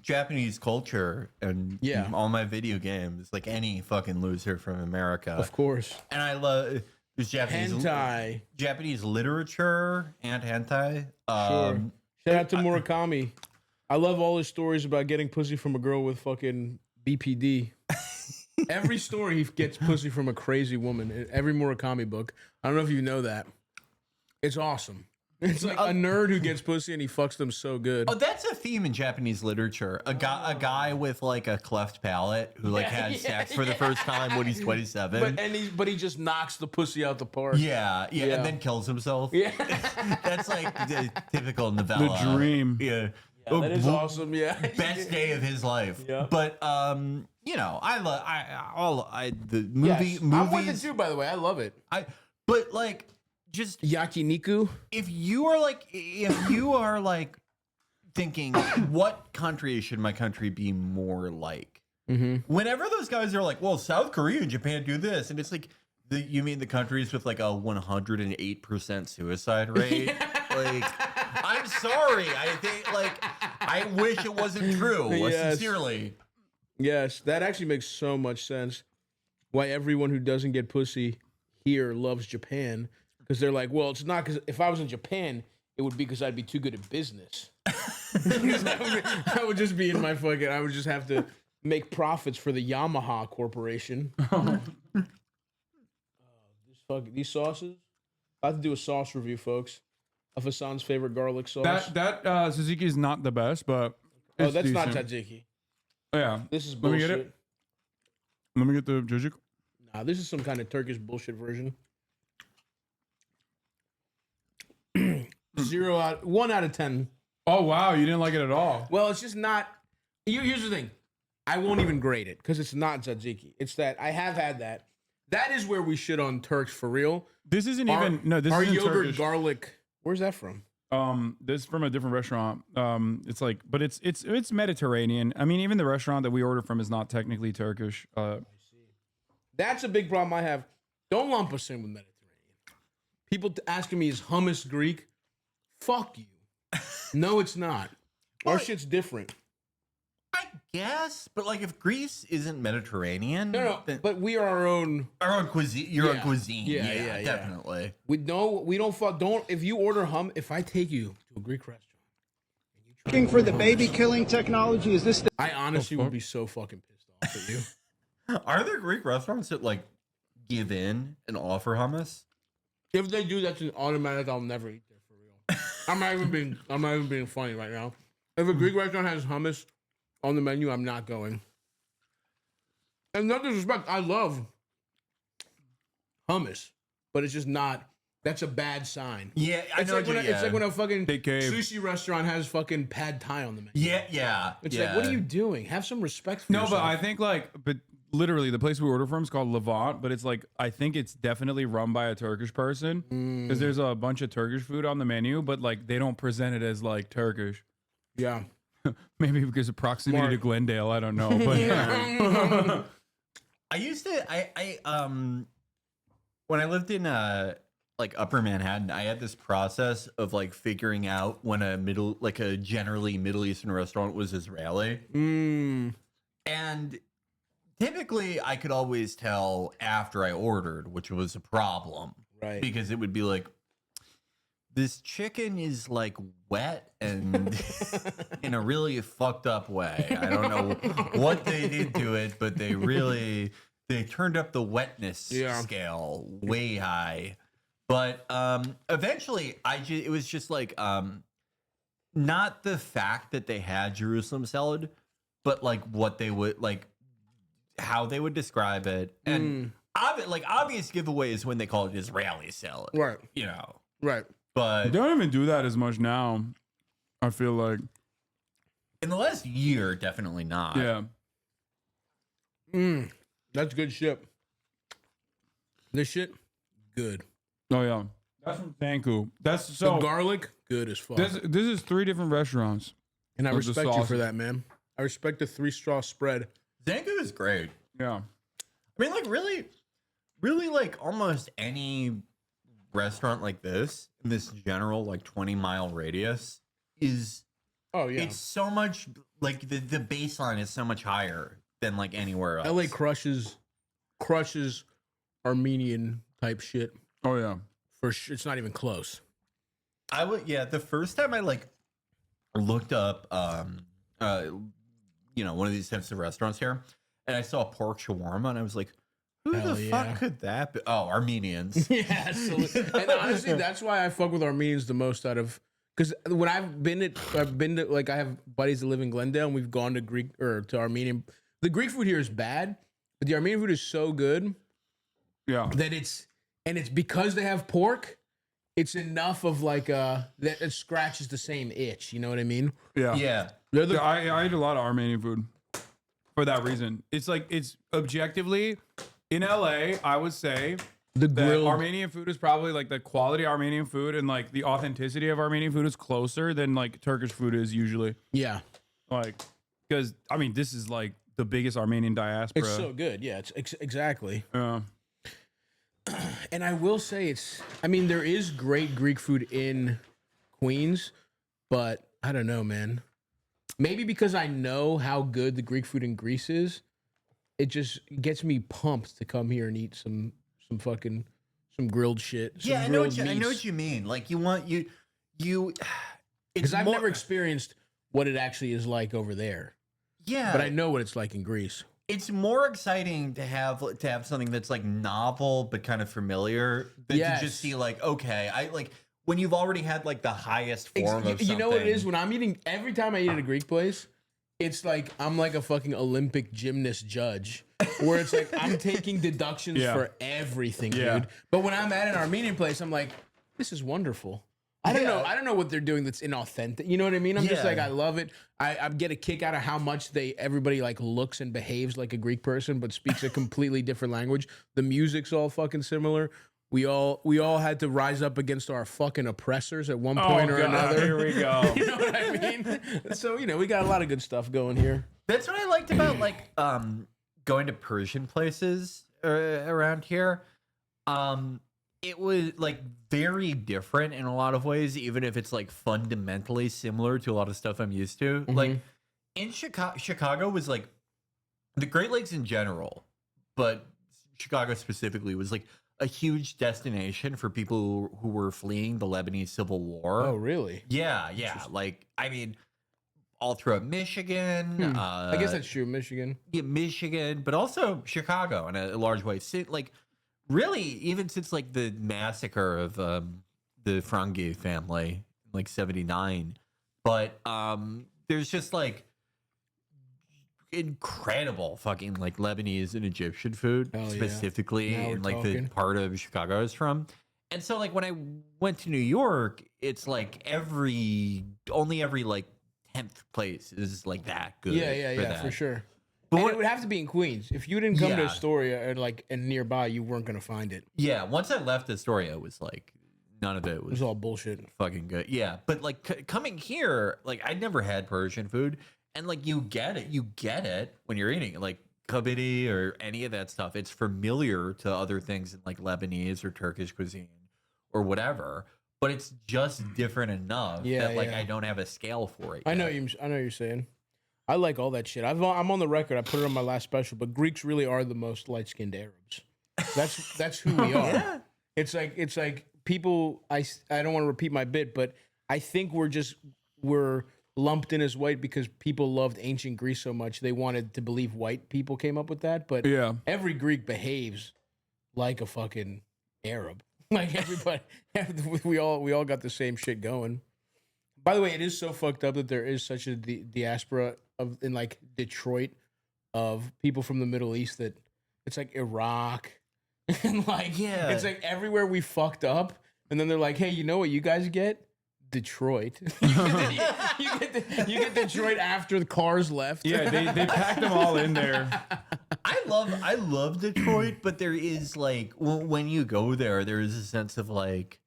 Japanese culture and all my video games, like any fucking loser from America. Of course. And I love there's Japanese literature and hentai. Sure. Shout out to Murakami. I love all his stories about getting pussy from a girl with fucking BPD. Every story he gets pussy from a crazy woman in every Murakami book. I don't know if you know that. It's awesome. It's like a nerd who gets pussy and he fucks them so good. Oh, that's a theme in Japanese literature. A guy with like a cleft palate who had sex for the first time when he's 27. But he just knocks the pussy out the park. Yeah, and then kills himself. Yeah. That's like the typical novella. The dream. Yeah. That is awesome. Yeah. Best day of his life. Yeah. But I the movies. I'm with it too, by the way. I love it. But like just yakiniku. If you are like thinking, what country should my country be more like? Mm-hmm. Whenever those guys are like, well, South Korea and Japan do this, and it's like, you mean the countries with like a 108% suicide rate? Like, I'm sorry. I think I wish it wasn't true. Sincerely. Yes, that actually makes so much sense. Why everyone who doesn't get pussy here loves Japan. Because they're like, well, it's not because if I was in Japan, it would be because I'd be too good at business. I would just be in my fucking, I would just have to make profits for the Yamaha Corporation. These sauces. I have to do a sauce review, folks, of Hasan's favorite garlic sauce. That tzatziki is not the best, but it's that's decent. not tzatziki. Oh, yeah. This is bullshit. Let me get the tzatziki. Nah, this is some kind of Turkish bullshit version. 1 out of 10. Oh wow, you didn't like it at all. Well, it's just not. Here's the thing, I won't even grade it because it's not tzatziki. It's that I have had that. That is where we shit on Turks for real. This isn't this our isn't yogurt Turkish. Garlic. Where's that from? This is from a different restaurant. It's like, but it's Mediterranean. I mean, even the restaurant that we order from is not technically Turkish. That's a big problem I have. Don't lump us in with Mediterranean. People asking me, is hummus Greek? Fuck you. No, it's not. Our shit's different. I guess, but like if Greece isn't Mediterranean, but we are our own cuisine. Your own cuisine, yeah, definitely. We don't fuck. Don't if you order if I take you to a Greek restaurant, Looking for the baby killing technology? Is this? I honestly would be so fucking pissed off at you. Are there Greek restaurants that like give in and offer hummus? If they do, that's an automatic. I'll never eat there for real. I'm not even being funny right now. If a Greek restaurant has hummus on the menu, I'm not going. And no disrespect, I love hummus, but it's just not. That's a bad sign. Yeah, it's like when a fucking sushi restaurant has fucking pad thai on the menu. Yeah. It's like, what are you doing? Have some respect for yourself. No, but I think but literally the place we order from is called Levant, but it's like, I think it's definitely run by a Turkish person because there's a bunch of Turkish food on the menu, but like they don't present it as like Turkish. Yeah. Maybe because of proximity to Glendale. I don't know. But I used to, when I lived in like Upper Manhattan, I had this process of like figuring out when a generally Middle Eastern restaurant was Israeli. And typically I could always tell after I ordered, which was a problem. Right. Because it would be like, this chicken is like wet and in a really fucked up way. I don't know what they did to it, but they turned up the wetness scale way high. But eventually it was just like not the fact that they had Jerusalem salad, but like what they would like, how they would describe it. And obvious giveaway is when they call it Israeli salad. Right. You know. Right. But they don't even do that as much now. I feel like in the last year, definitely not. Yeah. That's good shit. This shit, good. Oh yeah, that's from Zanku. That's so the garlic, good as fuck. This is 3 different restaurants, and I respect you for that, man. I respect the 3-straw spread. Zanku is great. Yeah, I mean, like really, like almost any restaurant like this in this general like 20-mile radius is. Oh yeah, it's so much like the baseline is so much higher than like anywhere else. LA crushes Armenian type shit. Oh yeah, for sure. It's not even close. The first time I like looked up one of these types of restaurants here, and I saw pork shawarma, and I was like, who the fuck could that be? Oh, Armenians. Yeah, absolutely. And honestly, that's why I fuck with Armenians the most out of, because when I've been to like, I have buddies that live in Glendale, and we've gone to Greek or to Armenian. The Greek food here is bad, but the Armenian food is so good. Yeah. That it's because they have pork, it's enough of like that it scratches the same itch. You know what I mean? Yeah. Yeah. I eat a lot of Armenian food for that reason. It's like, it's objectively in LA, I would say that Armenian food is probably like the quality of Armenian food and like the authenticity of Armenian food is closer than like Turkish food is usually. Yeah. Like, because I mean, this is like the biggest Armenian diaspora. It's so good. Yeah, it's exactly. Yeah. And I will say there is great Greek food in Queens, but I don't know, man. Maybe because I know how good the Greek food in Greece is, it just gets me pumped to come here and eat some grilled shit. Yeah, I know what you mean. Like you because I've never experienced what it actually is like over there. Yeah. But I know what it's like in Greece. It's more exciting to have something that's like novel but kind of familiar than to just see like, okay, I like when you've already had like the highest form of something. You know what it is? When I'm eating, every time I eat at a Greek place, it's like I'm like a fucking Olympic gymnast judge where it's like I'm taking deductions for everything, dude. But when I'm at an Armenian place, I'm like, this is wonderful. I don't know what they're doing that's inauthentic. You know what I mean? I'm just like, I love it. I get a kick out of how much everybody like looks and behaves like a Greek person, but speaks a completely different language. The music's all fucking similar. We all had to rise up against our fucking oppressors at one point or another. Here we go. You know what I mean? So, we got a lot of good stuff going here. That's what I liked about like going to Persian places around here. It was like very different in a lot of ways, even if it's like fundamentally similar to a lot of stuff I'm used to. Mm-hmm. Like in Chicago was like the Great Lakes in general, but Chicago specifically was like a huge destination for people who were fleeing the Lebanese Civil War. Oh, really? Yeah. Like, I mean, all throughout Michigan. I guess that's true, Michigan. Yeah, Michigan, but also Chicago in a large way. Like, really, even since like the massacre of the Frangi family, like 79. But there's just like incredible fucking like Lebanese and Egyptian food, specifically in like the part of Chicago I was from. And so like when I went to New York, it's like only every like 10th place is like that good. Yeah, for sure. But it would have to be in Queens. If you didn't come to Astoria and nearby, you weren't gonna find it. Yeah, once I left Astoria, it was like none of it was all bullshit. Fucking good. Yeah, but like coming here, like I never had Persian food, and like you get it when you're eating it, like kabidi or any of that stuff. It's familiar to other things in like Lebanese or Turkish cuisine or whatever, but it's just different enough that like I don't have a scale for it. I know you're saying. I like all that shit. I'm on the record. I put it on my last special, but Greeks really are the most light-skinned Arabs. That's who we are. Yeah. It's like people. I don't want to repeat my bit, but I think we're lumped in as white because people loved ancient Greece so much they wanted to believe white people came up with that. But every Greek behaves like a fucking Arab. Like everybody, we all got the same shit going. By the way, it is so fucked up that there is such a diaspora in like Detroit of people from the Middle East that it's like Iraq and like it's like everywhere we fucked up. And then they're like, hey, you know what you guys get? Detroit. you get Detroit after the cars left. Yeah, they packed them all in there. I love Detroit, but there is like when you go there, there is a sense of like,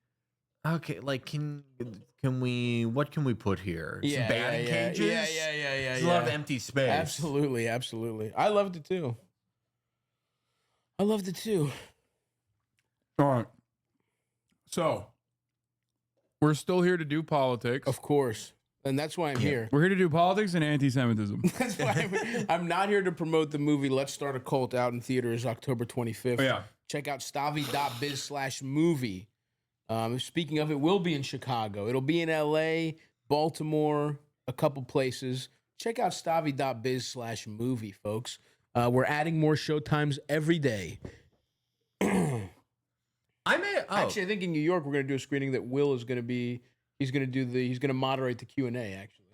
okay, like what can we put here? Some batting cages. Yeah. There's a lot of empty space. Absolutely. I loved it too. All right. So, we're still here to do politics. Of course. And that's why I'm here. We're here to do politics and anti-Semitism. That's why I'm not here to promote the movie Let's Start a Cult out in theaters October 25th. Oh, yeah. Check out stavvy.biz/movie. Speaking of, it will be in Chicago. It'll be in LA, Baltimore, a couple places. Check out stavvy.biz/movie, folks. We're adding more showtimes every day. Actually, I think in New York we're gonna do a screening that Will is gonna be. He's gonna moderate the Q&A. Actually,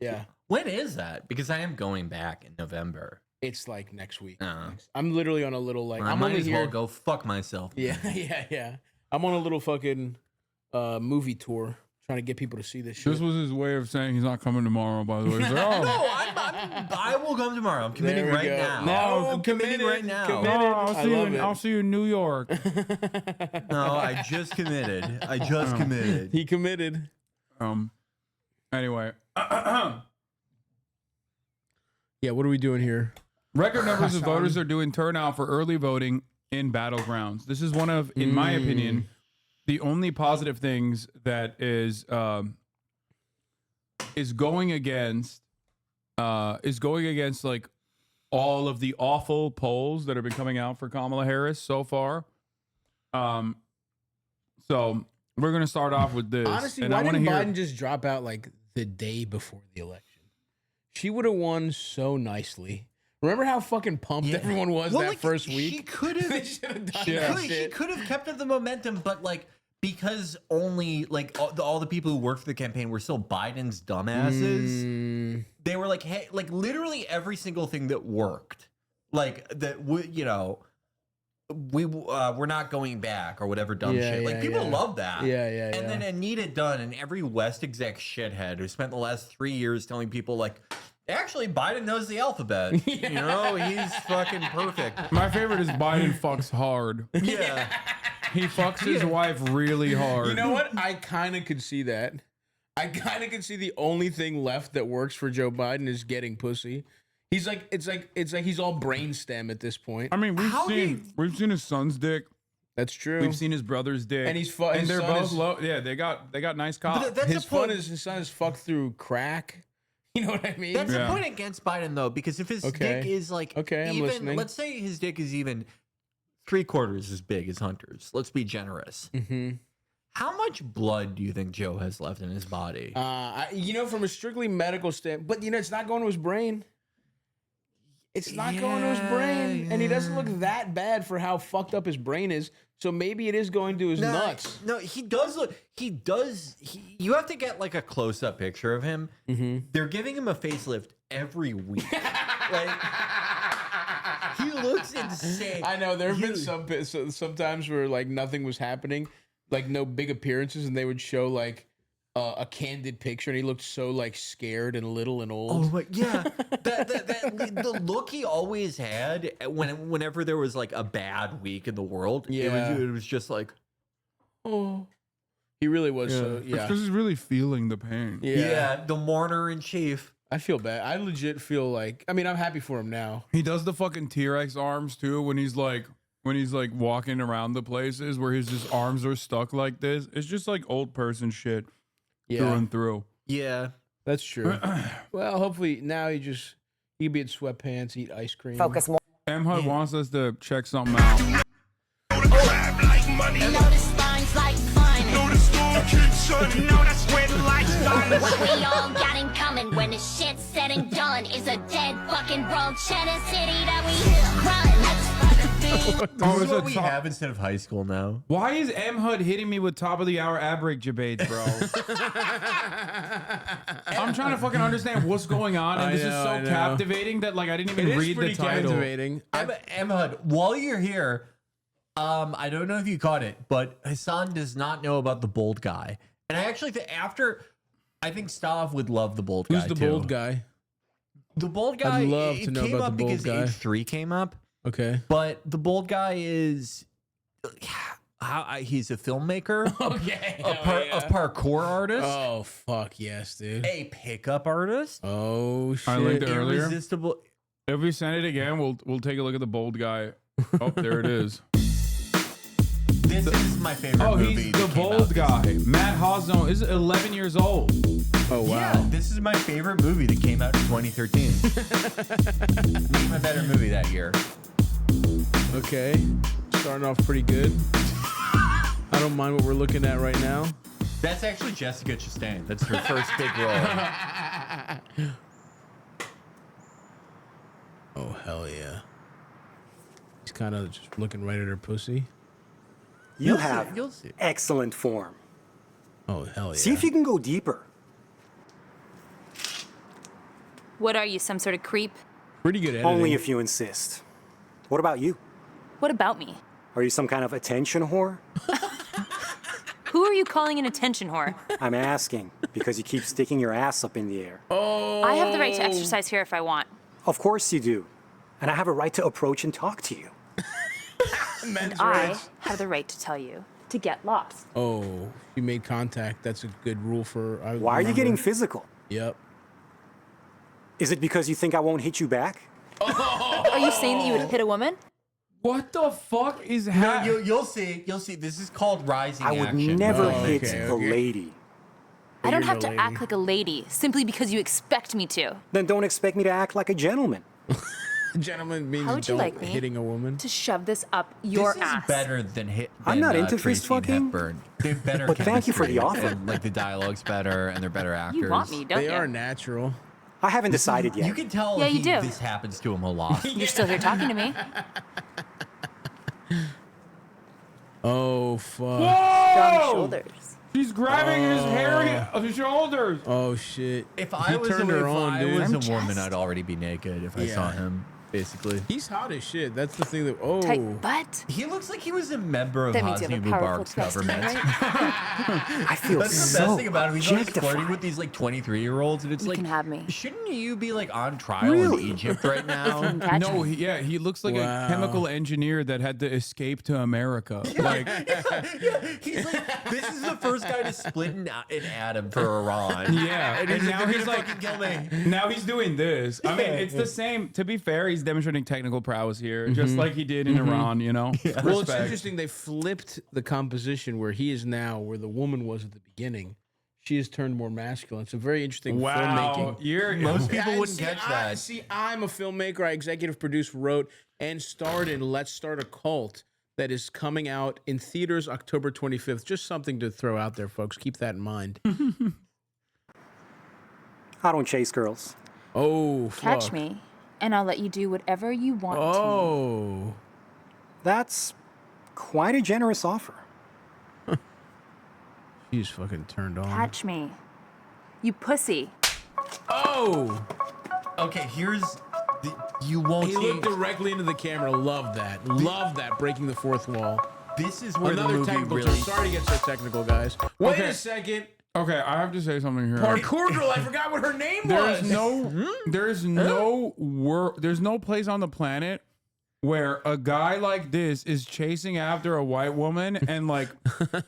yeah. When is that? Because I am going back in November. It's like next week. I'm literally on a little like. I'm might only as here. well go fuck myself. Yeah. I'm on a little fucking movie tour trying to get people to see this shit. This was his way of saying he's not coming tomorrow, by the way. He's like, oh. No, I will come tomorrow. I'm committing right now. No, I'm committing right now. Committed. I'll see you in New York. No, I just committed. Committed. He committed. Anyway. Yeah, what are we doing here? Record numbers of voters are doing turnout for early voting in battlegrounds. This is one of, in my opinion, the only positive things that is going against like all of the awful polls that have been coming out for Kamala Harris so far. So we're gonna start off with this. Honestly, why didn't Biden just drop out like the day before the election? She would have won so nicely. Remember how fucking pumped everyone was first week? She could have. She could have kept up the momentum, but like because only like all the people who worked for the campaign were still Biden's dumbasses. They were like, hey, like literally every single thing that worked, like that, we're not going back or whatever dumb shit. Like people love that. And then it needed done, and every West exec shithead who spent the last 3 years telling people like, actually, Biden knows the alphabet. You know, he's fucking perfect. My favorite is Biden fucks hard. Yeah. He fucks his wife really hard. You know what? I kind of could see that. I kind of could see the only thing left that works for Joe Biden is getting pussy. He's like, it's like he's all brainstem at this point. I mean, we've seen his son's dick. That's true. We've seen his brother's dick, and and they're both low. Yeah, they got nice cock. His son is fucked through crack. You know what I mean? That's the point against Biden, though, because if his dick is like I'm listening. Let's say his dick is even 3/4 as big as Hunter's. Let's be generous. How much blood do you think Joe has left in his body? From a strictly medical standpoint, but it's not going to his brain. It's not going to his brain, and he doesn't look that bad for how fucked up his brain is. So maybe it is going to his nuts. No, he does look. He does. You have to get like a close-up picture of him. They're giving him a facelift every week. Like he looks insane. I know there have been sometimes where like nothing was happening, like no big appearances, and they would show like a candid picture, and he looked so like scared and little and old. Oh my, yeah, the look he always had whenever there was like a bad week in the world. It was just like, oh, he really was. Yeah. So, It's because he's really feeling the pain. Yeah, the mourner in chief. I feel bad. I legit feel like. I mean, I'm happy for him now. He does the fucking T-Rex arms too when he's like walking around the places where his arms are stuck like this. It's just like old person shit. Through and through. Yeah, that's true. Well, hopefully now he can be in sweatpants, eat ice cream. Focus more. M HUD wants us to check something out. What we all got in common when the shit's said and done is a dead fucking road cheddar city that we run. This is what we have instead of high school now. Why is M HUD hitting me with top of the hour ad break debates, bro? I'm trying to fucking understand what's going on, and this is so captivating that like I didn't even read the title. Captivating. M HUD, while you're here, I don't know if you caught it, but Hasan does not know about the bald guy. And I actually think I think Stav would love the bald guy. Who's the bald guy? The bald guy. I'd love to know about the bald guy. Age 3 came up. Okay. But the bald guy is he's a filmmaker. Okay. A parkour artist. Oh fuck yes, dude. A pickup artist. Oh shit. I linked it earlier. Irresistible. If we send it again, we'll take a look at the bald guy. Oh, there it is. This is my favorite movie. Oh, he's the bald guy. Matt Hasan is 11 years old. Oh, wow. Yeah, this is my favorite movie that came out in 2013. Name a better movie that year. Okay. Starting off pretty good. I don't mind what we're looking at right now. That's actually Jessica Chastain. That's her first big role. Oh, hell yeah. He's kind of just looking right at her pussy. You have excellent form. Oh, hell yeah. See if you can go deeper. What are you, some sort of creep? Pretty good editing. Only if you insist. What about you? What about me? Are you some kind of attention whore? Who are you calling an attention whore? I'm asking because you keep sticking your ass up in the air. Oh. I have the right to exercise here if I want. Of course you do. And I have a right to approach and talk to you. And I have the right to tell you to get lost. Oh, you made contact. That's a good rule for... Why are you getting physical? Yep. Is it because you think I won't hit you back? Are you saying that you would hit a woman? What the fuck is happening? You'll see. You'll see. This is called rising I would action. never hit a lady. I don't have to act like a lady simply because you expect me to. Then don't expect me to act like a gentleman. Gentleman means How would you like me hitting a woman. to shove this up your This ass? is better than hit. I'm not into Tracy fist fucking. and Hepburn. They're better. But thank you for the chemistry, offer. and, like the dialogue's better, and they're better actors. You want me, don't They you? are natural. I haven't decided yet. You can tell. Yeah, you do. This happens to him a lot. You're still here talking to me. Oh fuck. Strong shoulders. She's grabbing his hairy shoulders. Oh shit. If I was turned her on, dude. a woman, I'd already be naked if I saw him. Basically, He's hot as shit. That's the thing that. Oh. Tight butt. he looks like he was a member of That means you have a powerful HasanAbi's thrust, government. right? I feel That's the so best thing about him. He's always objectified. flirting with these like 23-year-olds, and it's You like, can have me. shouldn't you be like on trial in Really? Egypt right If you now? can catch No, me. he looks like Wow. a chemical engineer that had to escape to America. Like, He's like, this is the first guy to split an atom for Iran. yeah, and, and he's now never he's gonna like, fucking kill me. now he's doing this. I mean, it's the same. To be fair, he's demonstrating technical prowess here, just like he did in Iran. You know. Well, it's Respect. interesting. They flipped the composition where he is now, where the woman was at the beginning. She has turned more masculine. It's a very interesting Wow, filmmaking. Most people wouldn't See, catch I- that. See, I'm a filmmaker. I executive produced, wrote, and starred in Let's Start a Cult that is coming out in theaters October 25th. Just something to throw out there, folks. Keep that in mind. I don't chase girls. Oh, fuck. Catch me, and I'll let you do whatever you want to. Oh. That's quite a generous offer. She's fucking turned on. Catch me, you pussy. Oh! Okay, you won't He see. looked directly into the camera. Love that. Love that. Breaking the fourth wall. This is where Another the movie technical really. term. Sorry to get so technical, guys. Wait Okay. a second. Okay, I have to say something here. Parkour girl. I forgot what her name There's was. there's no place on the planet where a guy like this is chasing after a white woman and like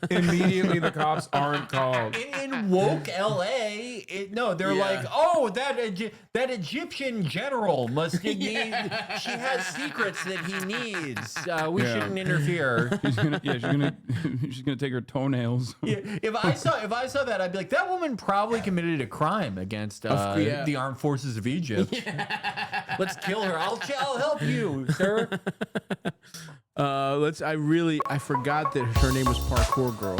immediately the cops aren't called. In woke LA, they're like, oh, that Egyptian general must need. She has secrets that he needs. We shouldn't interfere. She's gonna take her toenails. Yeah, if I saw that, I'd be like, that woman probably committed a crime against the armed forces of Egypt. Let's kill her. I'll help you, sir. I forgot that her name was Parkour Girl.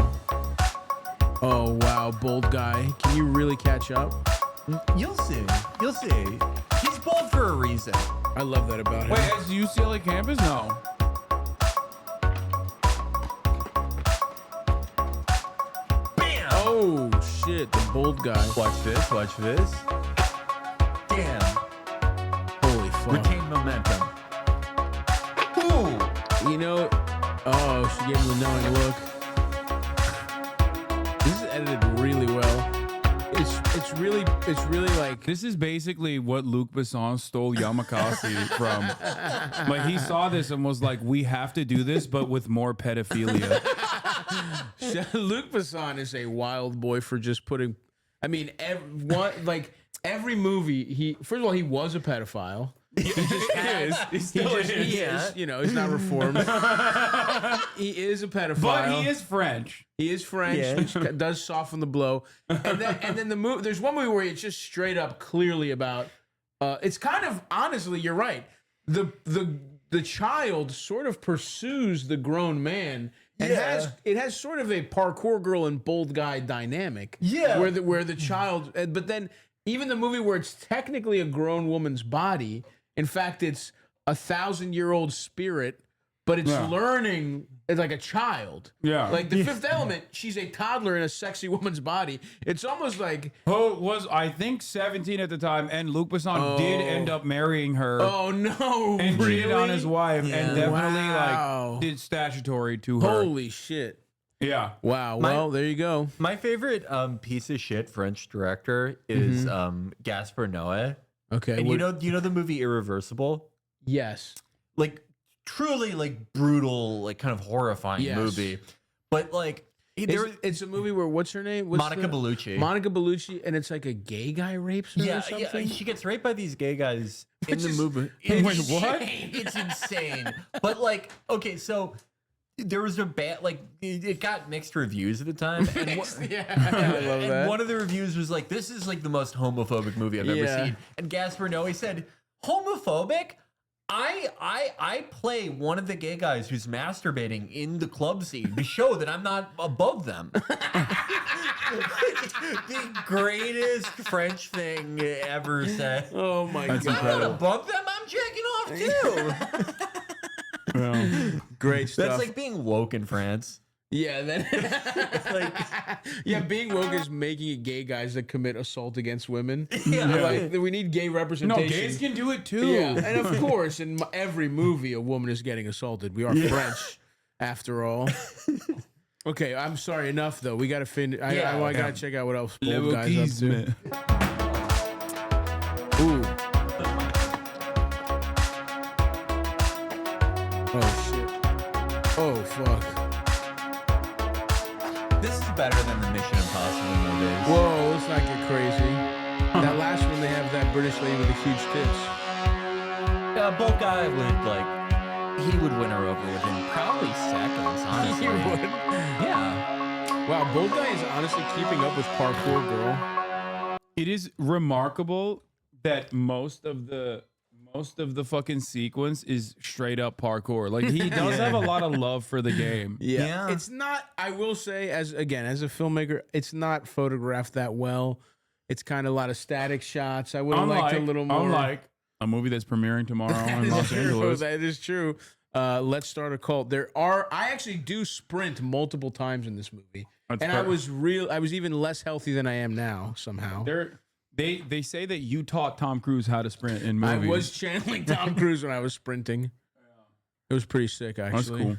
Oh wow, bold guy. Can you really catch up? You'll see. He's bold for a reason. I love that about him. Wait, is UCLA campus? No. Bam! Oh shit, the bold guy. Watch this. Damn. Holy fuck. Retain momentum. Ooh. You know, Oh, she gave him the knowing look. This is edited really well. It's really like, this is basically what Luc Besson stole Yamakasi from. Like, he saw this and was like, we have to do this, but with more pedophilia. Luc Besson is a wild boy for just putting. I mean, every movie. First of all, he was a pedophile. He still is. You know, he's not reformed. He is a pedophile, but he is French. He is French, which does soften the blow. And then the movie. There's one movie where it's just straight up, clearly about. It's kind of, honestly, you're right. The child sort of pursues the grown man. And it has sort of a parkour girl and bold guy dynamic. Yeah, where the child, but then even the movie where it's technically a grown woman's body. In fact, it's a 1,000-year-old spirit, but it's learning. It's like a child. Yeah. Like the Fifth Element, she's a toddler in a sexy woman's body. It's almost like was I think 17 at the time, and Luc Besson did end up marrying her. Oh no! And cheated on his wife, and definitely like did statutory to her. Holy shit! Yeah. Wow. Well, there you go. My favorite piece of shit French director is Gaspar Noé. Okay. And you know the movie Irreversible? Yes. Like truly like brutal, like kind of horrifying movie. But like it's a movie where what's her name? Monica Bellucci. Monica Bellucci, and it's like a gay guy rapes her or something? Yeah, she gets raped by these gay guys in the movie. Wait, what? It's insane. But like, okay, so there was a bad, like, it got mixed reviews at the time. And I love that. And one of the reviews was like, this is like the most homophobic movie I've ever seen. And Gaspar Noé said, homophobic? I play one of the gay guys who's masturbating in the club scene to show that I'm not above them. The greatest French thing ever said. Oh my God. I'm not above them, I'm jacking off too. Great stuff. That's like being woke in France. Yeah, being woke is making it gay guys that commit assault against women. Yeah, like we need gay representation. No, gays can do it too. Yeah, and of course, in every movie, a woman is getting assaulted. We are French, after all. Okay, I'm sorry. Enough though. We got to finish. I got to check out what else Bold Guy's up to. Ooh. Oh shit. Oh fuck. This is better than the Mission Impossible movies. Whoa, let's not get crazy. That last one, they have that British lady with the huge tits. Bold Guy would he would win her over within probably seconds, honestly. He would. Yeah. Wow, Bold Guy is honestly keeping up with Parkour Girl. It is remarkable that most of the fucking sequence is straight up parkour. Like he does have a lot of love for the game. Yeah. It's not, I will say, as a filmmaker, it's not photographed that well. It's kind of a lot of static shots. I would have liked a little more. Unlike a movie that's premiering tomorrow in Los Angeles. That is true. Let's Start a Cult. I actually do sprint multiple times in this movie. I was even less healthy than I am now somehow. They say that you taught Tom Cruise how to sprint in movies. I was channeling Tom Cruise when I was sprinting. It was pretty sick, actually. That's cool.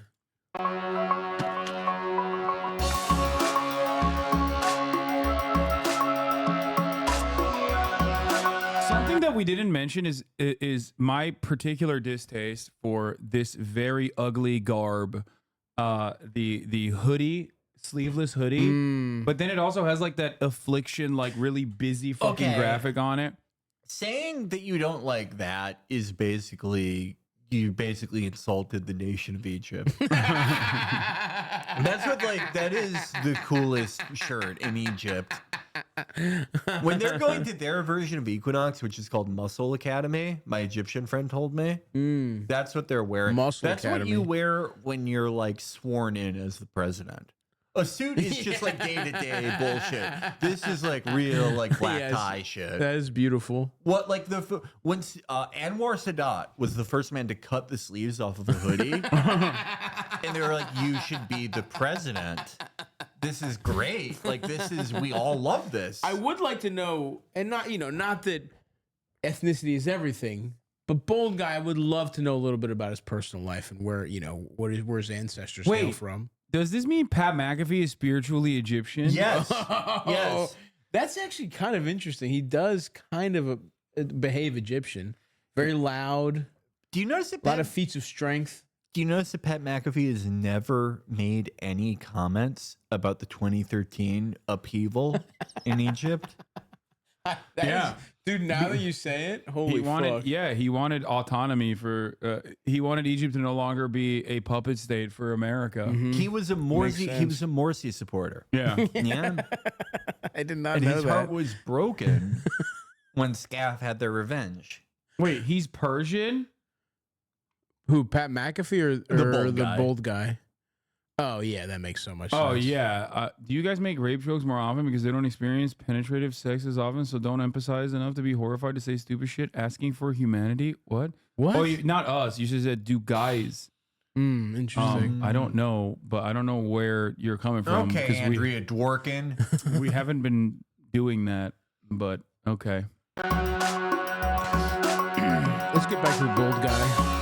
Something that we didn't mention is my particular distaste for this very ugly garb, the hoodie. Sleeveless hoodie, but then it also has like that affliction, like really busy fucking graphic on it. Saying that you don't like that is basically you insulted the nation of Egypt. That's what that is the coolest shirt in Egypt. When they're going to their version of Equinox, which is called Muscle Academy, my Egyptian friend told me, that's what they're wearing. That's Academy. What you wear when you're like sworn in as the president. A suit is just like day-to-day bullshit. This is like real like black tie shit. That is beautiful. What like when Anwar Sadat was the first man to cut the sleeves off of a hoodie, and they were like, "You should be the president." This is great. Like we all love this. I would like to know, and not that ethnicity is everything, But Bold Guy, I would love to know a little bit about his personal life and where, you know, where his ancestors hail from. Does this mean Pat McAfee is spiritually Egyptian? Yes. Yes. That's actually kind of interesting. He does kind of behave Egyptian. Very loud. Do you notice that a lot of feats of strength? Do you notice that Pat McAfee has never made any comments about the 2013 upheaval in Egypt? Dude, now that you say it, holy fuck. He wanted autonomy for he wanted Egypt to no longer be a puppet state for America. Mm-hmm. He was a Morsi supporter. Yeah. Yeah. I did not and know his that. heart was broken when SCAF had their revenge. Wait, he's Persian? Who, Pat McAfee or the Bold Guy? Oh, yeah, that makes so much sense. Oh, yeah. Do you guys make rape jokes more often because they don't experience penetrative sex as often, so don't emphasize enough to be horrified to say stupid shit, asking for humanity? What? Oh, not us. You should say, do guys. Interesting. I don't know, but I don't know where you're coming from. Okay, Andrea Dworkin. We haven't been doing that, but okay. Let's get back to the Bold Guy.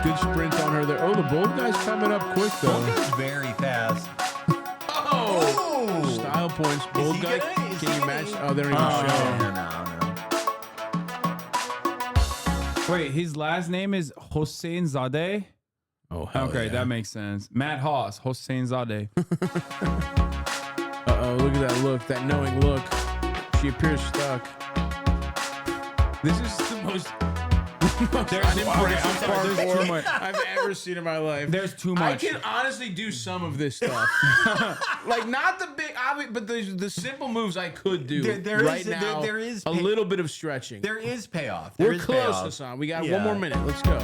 Good sprint on her there. Oh, the Bold Guy's coming up quick, though. Bold Guy's very fast. Oh! Style points. Bold Guy, can you match? Oh, they're even showing. No. Wait, his last name is Hossein Zadeh? Oh, hell okay, yeah. that makes sense. Matt Haas, Hossein Zadeh. Uh-oh, look at that look, that knowing look. She appears stuck. This is the most unimpressive parkour I've ever seen in my life. There's too much. I can honestly do some of this stuff. Like, not the big, but the simple moves I could do now. There is a little bit of stretching. There is payoff. We're close, Hasan. We got 1 more minute. Let's go.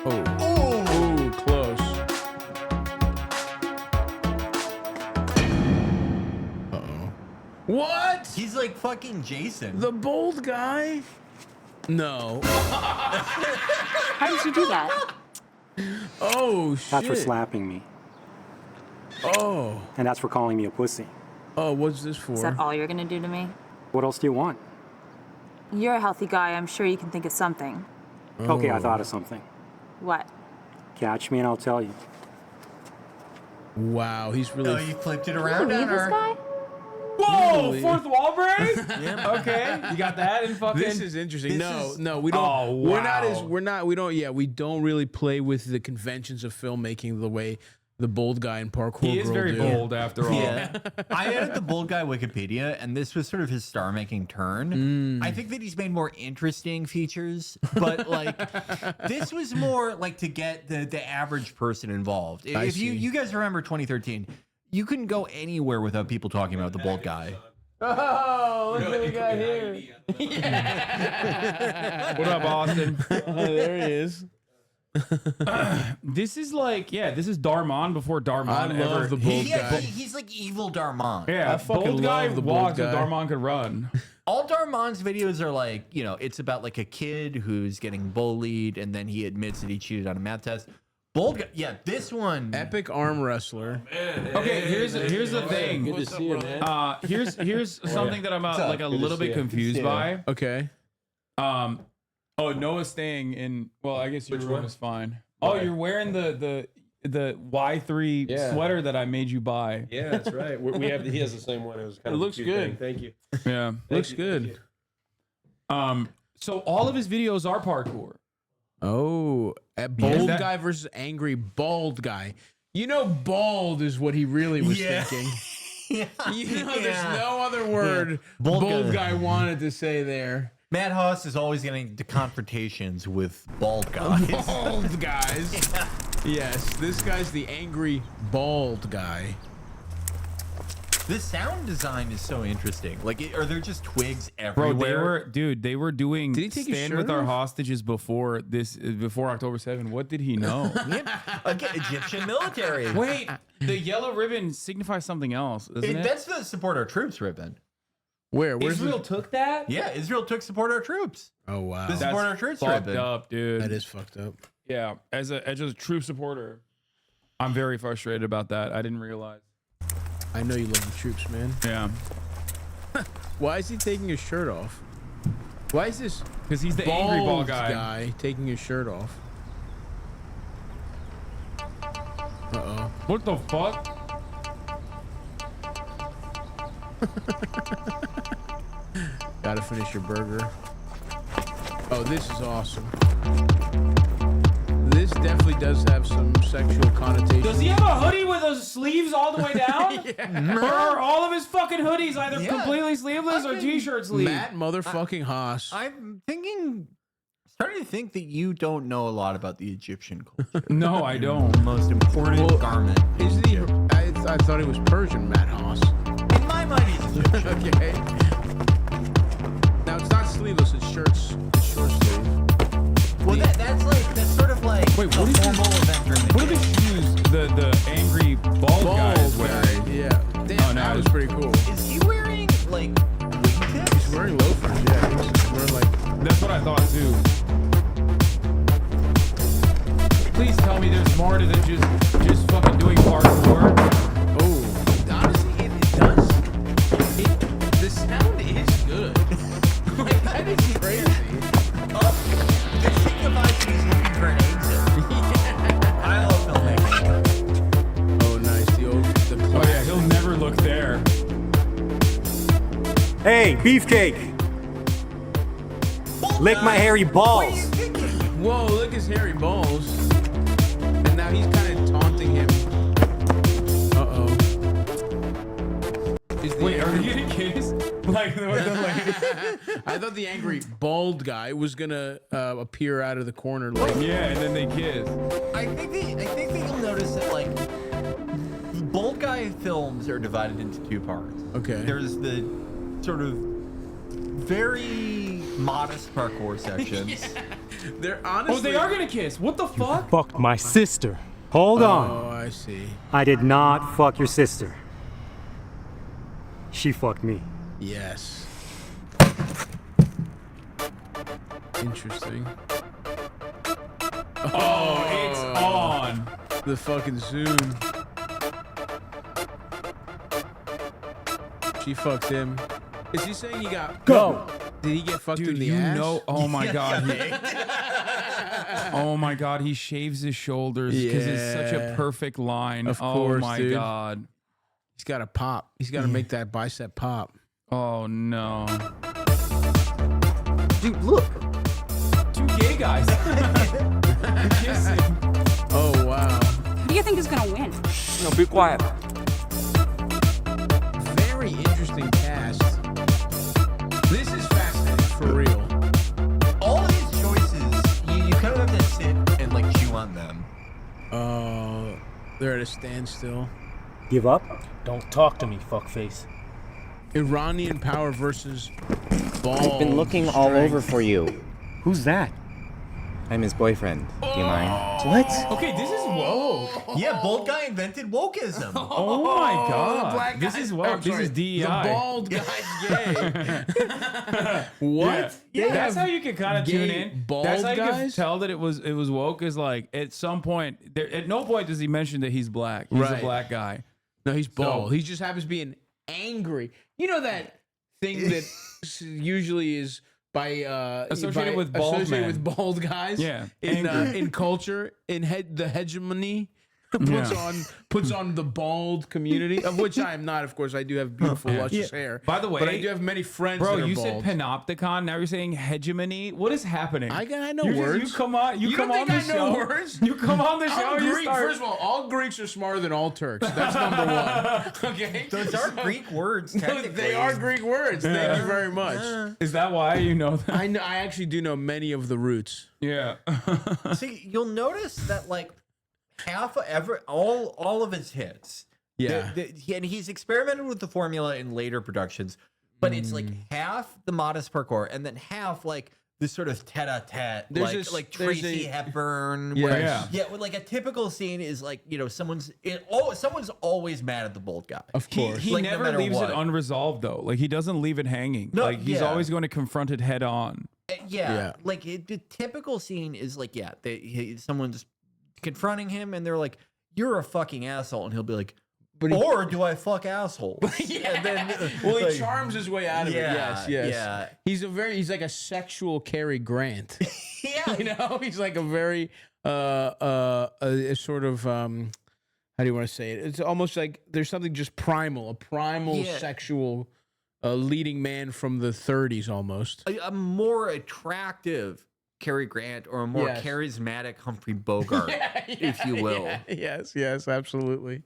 Oh, close. Uh-oh. What? He's like fucking Jason. The Bold Guy? No. How did you do that? Oh, shit. That's for slapping me. Oh. And that's for calling me a pussy. Oh, what's this for? Is that all you're gonna do to me? What else do you want? You're a healthy guy. I'm sure you can think of something. Okay, I thought of something. What? Catch me and I'll tell you. Wow, he's really... Oh, you flipped it around on her. Guy? Whoa, fourth wall break? Yeah. Okay, you got that in fucking... This is interesting. No, we don't... Oh, wow. We don't really play with the conventions of filmmaking the way the Bold Guy and Parkour He is Girl very do. bold after all. Yeah. I added the Bold Guy Wikipedia, and this was sort of his star-making turn. I think that he's made more interesting features, but like this was more like to get the average person involved. If you guys remember 2013, you couldn't go anywhere without people talking about the Bold Guy. Oh, look what we got here. What up, Austin? There he is. This is like, this is Darman before Darman I love the Bold Guy. He's like evil Darman. Yeah, I fucking Bold Guy love the Bold walks Guy. and Darman could run. All Darman's videos are like, it's about like a kid who's getting bullied, and then he admits that he cheated on a math test. Bold Guy, this one. Epic arm wrestler. Okay, here's the thing. Good to see you, man. Here's something that I'm like a little bit confused by. Okay. Oh, Noah's staying in. Well, I guess your room is fine. Oh, you're wearing the Y3 sweater that I made you buy. Yeah, that's right. We have. He has the same one. It was kind It of looks a cute good. thing. Thank you. Yeah, Looks good. So all of his videos are parkour. Oh, a Bold Guy versus angry Bald Guy. Bald is what he really was thinking. There's no other word Bold Guy wanted to say there. Matt Haas is always getting into confrontations with bald guys. Bald guys. Yeah. Yes, this guy's the angry bald guy. The sound design is so interesting. Like, are there just twigs everywhere? Bro, they were doing Did he take his Stand shirt With Our off? Hostages before October 7. What did he know? Okay, Egyptian military. Wait, the yellow ribbon signifies something else, doesn't it? That's the support our troops ribbon. Where's Israel took that? Yeah, Israel took support our troops. Oh wow, The support our troops fucked ribbon. up, dude. that is fucked up. Yeah, as a troop supporter, I'm very frustrated about that. I didn't realize. I know you love the troops, man. Yeah. Why is he taking his shirt off? Why is this? Because he's the angry ball guy taking his shirt off. Uh-oh. What the fuck? Gotta finish your burger. Oh, this is awesome. This definitely does have some sexual connotation. Does he have a hoodie with those sleeves all the way down? Yeah. Or are all of his fucking hoodies either completely sleeveless or t-shirt sleeves? Matt motherfucking Haas. I'm starting to think that you don't know a lot about the Egyptian culture. No, I don't. The most important garment. I thought it was Persian, Matt Haas. In my mind, he's Egyptian. Okay. Now it's not sleeveless; it's shirts. It's short sleeve. Well, that's sort of like wait, a what is formal event during the What are the shoes the angry bald guy is wearing? Yeah. Damn, that was pretty cool. Is he wearing like wingtips? He's wearing loafers. Yeah, he's wearing like. That's what I thought too. Please tell me there's more to than just fucking doing parkour. Oh, honestly, it does. The sound is good. Like, that is crazy. This signifies he's looking for an exit. I love filming. Oh, nice. The Oh yeah, he'll never look there. Hey, beefcake! Lick my hairy balls! Whoa, look at his hairy balls. And now he's kind of taunting him. Uh-oh. Wait, are you gonna kiss? Like the lady? I thought the angry bald guy was gonna appear out of the corner. Like, yeah, and then they kiss. I think that you'll notice that like bald guy films are divided into two parts. Okay. There's the sort of very modest parkour sections. They're honestly. Oh, they are gonna kiss. What the fuck? Fucked my sister. Hold on. Oh, I see. I did not fuck your sister. She fucked me. Yes. Interesting. Oh, it's on. The fucking Zoom. She fucked him. Is he saying he got go? Did he get fucked Dude, in the you ass? know, oh my god. Oh my god, he shaves his shoulders because it's such a perfect line. Of course, oh my dude. god. He's got to pop. He's got to make that bicep pop. Oh no. Dude, look. Two gay guys. Kissing. Oh wow. Who do you think is gonna win? No, be quiet. Very interesting cast. This is fascinating for real. All these choices, you kind of have to sit and like chew on them. They're at a standstill. Give up? Don't talk to me, fuckface. Iranian power versus ball. I've been looking all over for you. Who's that? I'm his boyfriend. Do you mind? What? Okay, this is woke. Yeah, bald guy invented wokeism. Oh my The god. black This guy- is I'm woke. This sorry, is DEI. The bald guy's gay. What? Yeah. They That's have how you can kind of tune gay in. bald That's how you can guys? tell that it was woke. Is like at some point, at no point does he mention that he's black. He's a Right. black guy. No, he's bald. So- He just happens to be an angry. You know that thing that usually is by Associated with bald associated men. with bald guys. Yeah, in angry. in culture, the hegemony Yeah. puts on the bald community, of which I am not. Of course, I do have beautiful, Yeah. luscious hair. By the way, but I do have many friends. Bro, that are you bald. said panopticon. Now you're saying hegemony. What is happening? I know You're just- words. you come on. You come don't on think the I know show. words? You come on the show. I'm You Greek. start. First of all Greeks are smarter than all Turks. That's number one. Okay, Those are Greek words, technically. They are Greek words. Thank you very much. Is that why you know that? I know. I actually do know many of the roots. Yeah. See, you'll notice that like half of all of his hits. Yeah. And he's experimented with the formula in later productions, but it's like half the modest parkour and then half like this sort of tete-a-tete, There's like there's Tracy Hepburn. Yeah. where- yeah. Well, like a typical scene is like, you know, someone's always mad at the bald guy. Of course. He Like, no never matter leaves what. it unresolved though. Like he doesn't leave it hanging. No, like he's yeah. always going to confront it head on. Yeah. Like the typical scene is like, someone's confronting him and they're like, "You're a fucking asshole," and he'll be like, or do I fuck assholes? Yeah. And then, Well, he like, charms his way out of it. Yes, yes. yeah. He's like a sexual Cary Grant. Yeah. You know, he's like a very a sort of how do you want to say it? It's almost like there's something just primal, a primal sexual leading man from the 30s almost. A more attractive Cary Grant or a more charismatic Humphrey Bogart, if you will. Yes, yes, absolutely.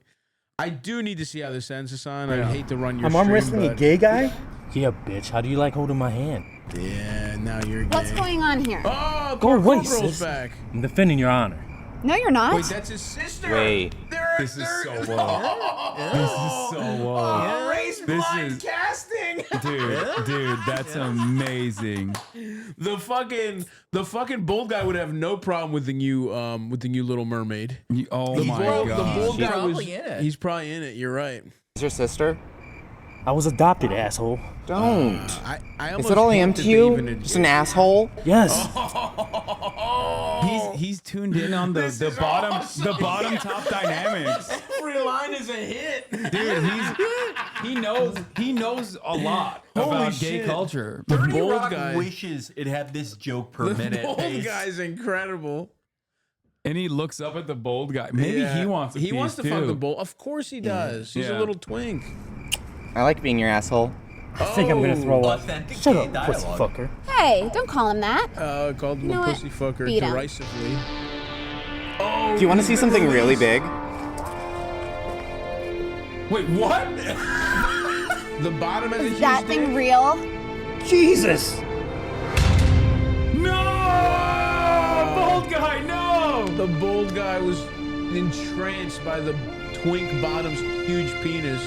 I do need to see how this ends, Hasan. I hate to run your I'm arm stream, wrestling a but- gay guy? Yeah, bitch. How do you like holding my hand? Yeah, now you're gay. What's going on here? Oh, Go away, Corporal's sis. back. I'm defending your honor. No, you're not. Wait, that's his sister. Wait. This is so woke. This is so woke. Race blind casting. Dude, that's amazing. The fucking bold guy would have no problem with the new Little Mermaid. Oh my god. The bold He's guy probably in it. He's probably in it. You're right. Is your sister? I was adopted, asshole. Don't. I Is it all I am to you? Just an asshole? Yes. He's tuned in on the bottom top dynamics. Every line is a hit. Dude, he knows a lot about gay culture. The 30 bold Rock guy wishes it had this joke per minute. The bold pace. guy's incredible. And he looks up at the bold guy. Maybe he wants a He piece wants to too. fuck the bold. Of course he does. He's a Yeah. little twink. I like being your asshole. I think I'm gonna throw up. Authentic Shut gay up, pussy dialogue. fucker. Hey, don't call him that. Called him You know a what? pussy fucker Beat him. derisively. Oh, Do you want to see something really big? Wait, what? The bottom of the Is that thing real? Jesus! No! Bold guy, no! The bold guy was entranced by the twink bottom's huge penis.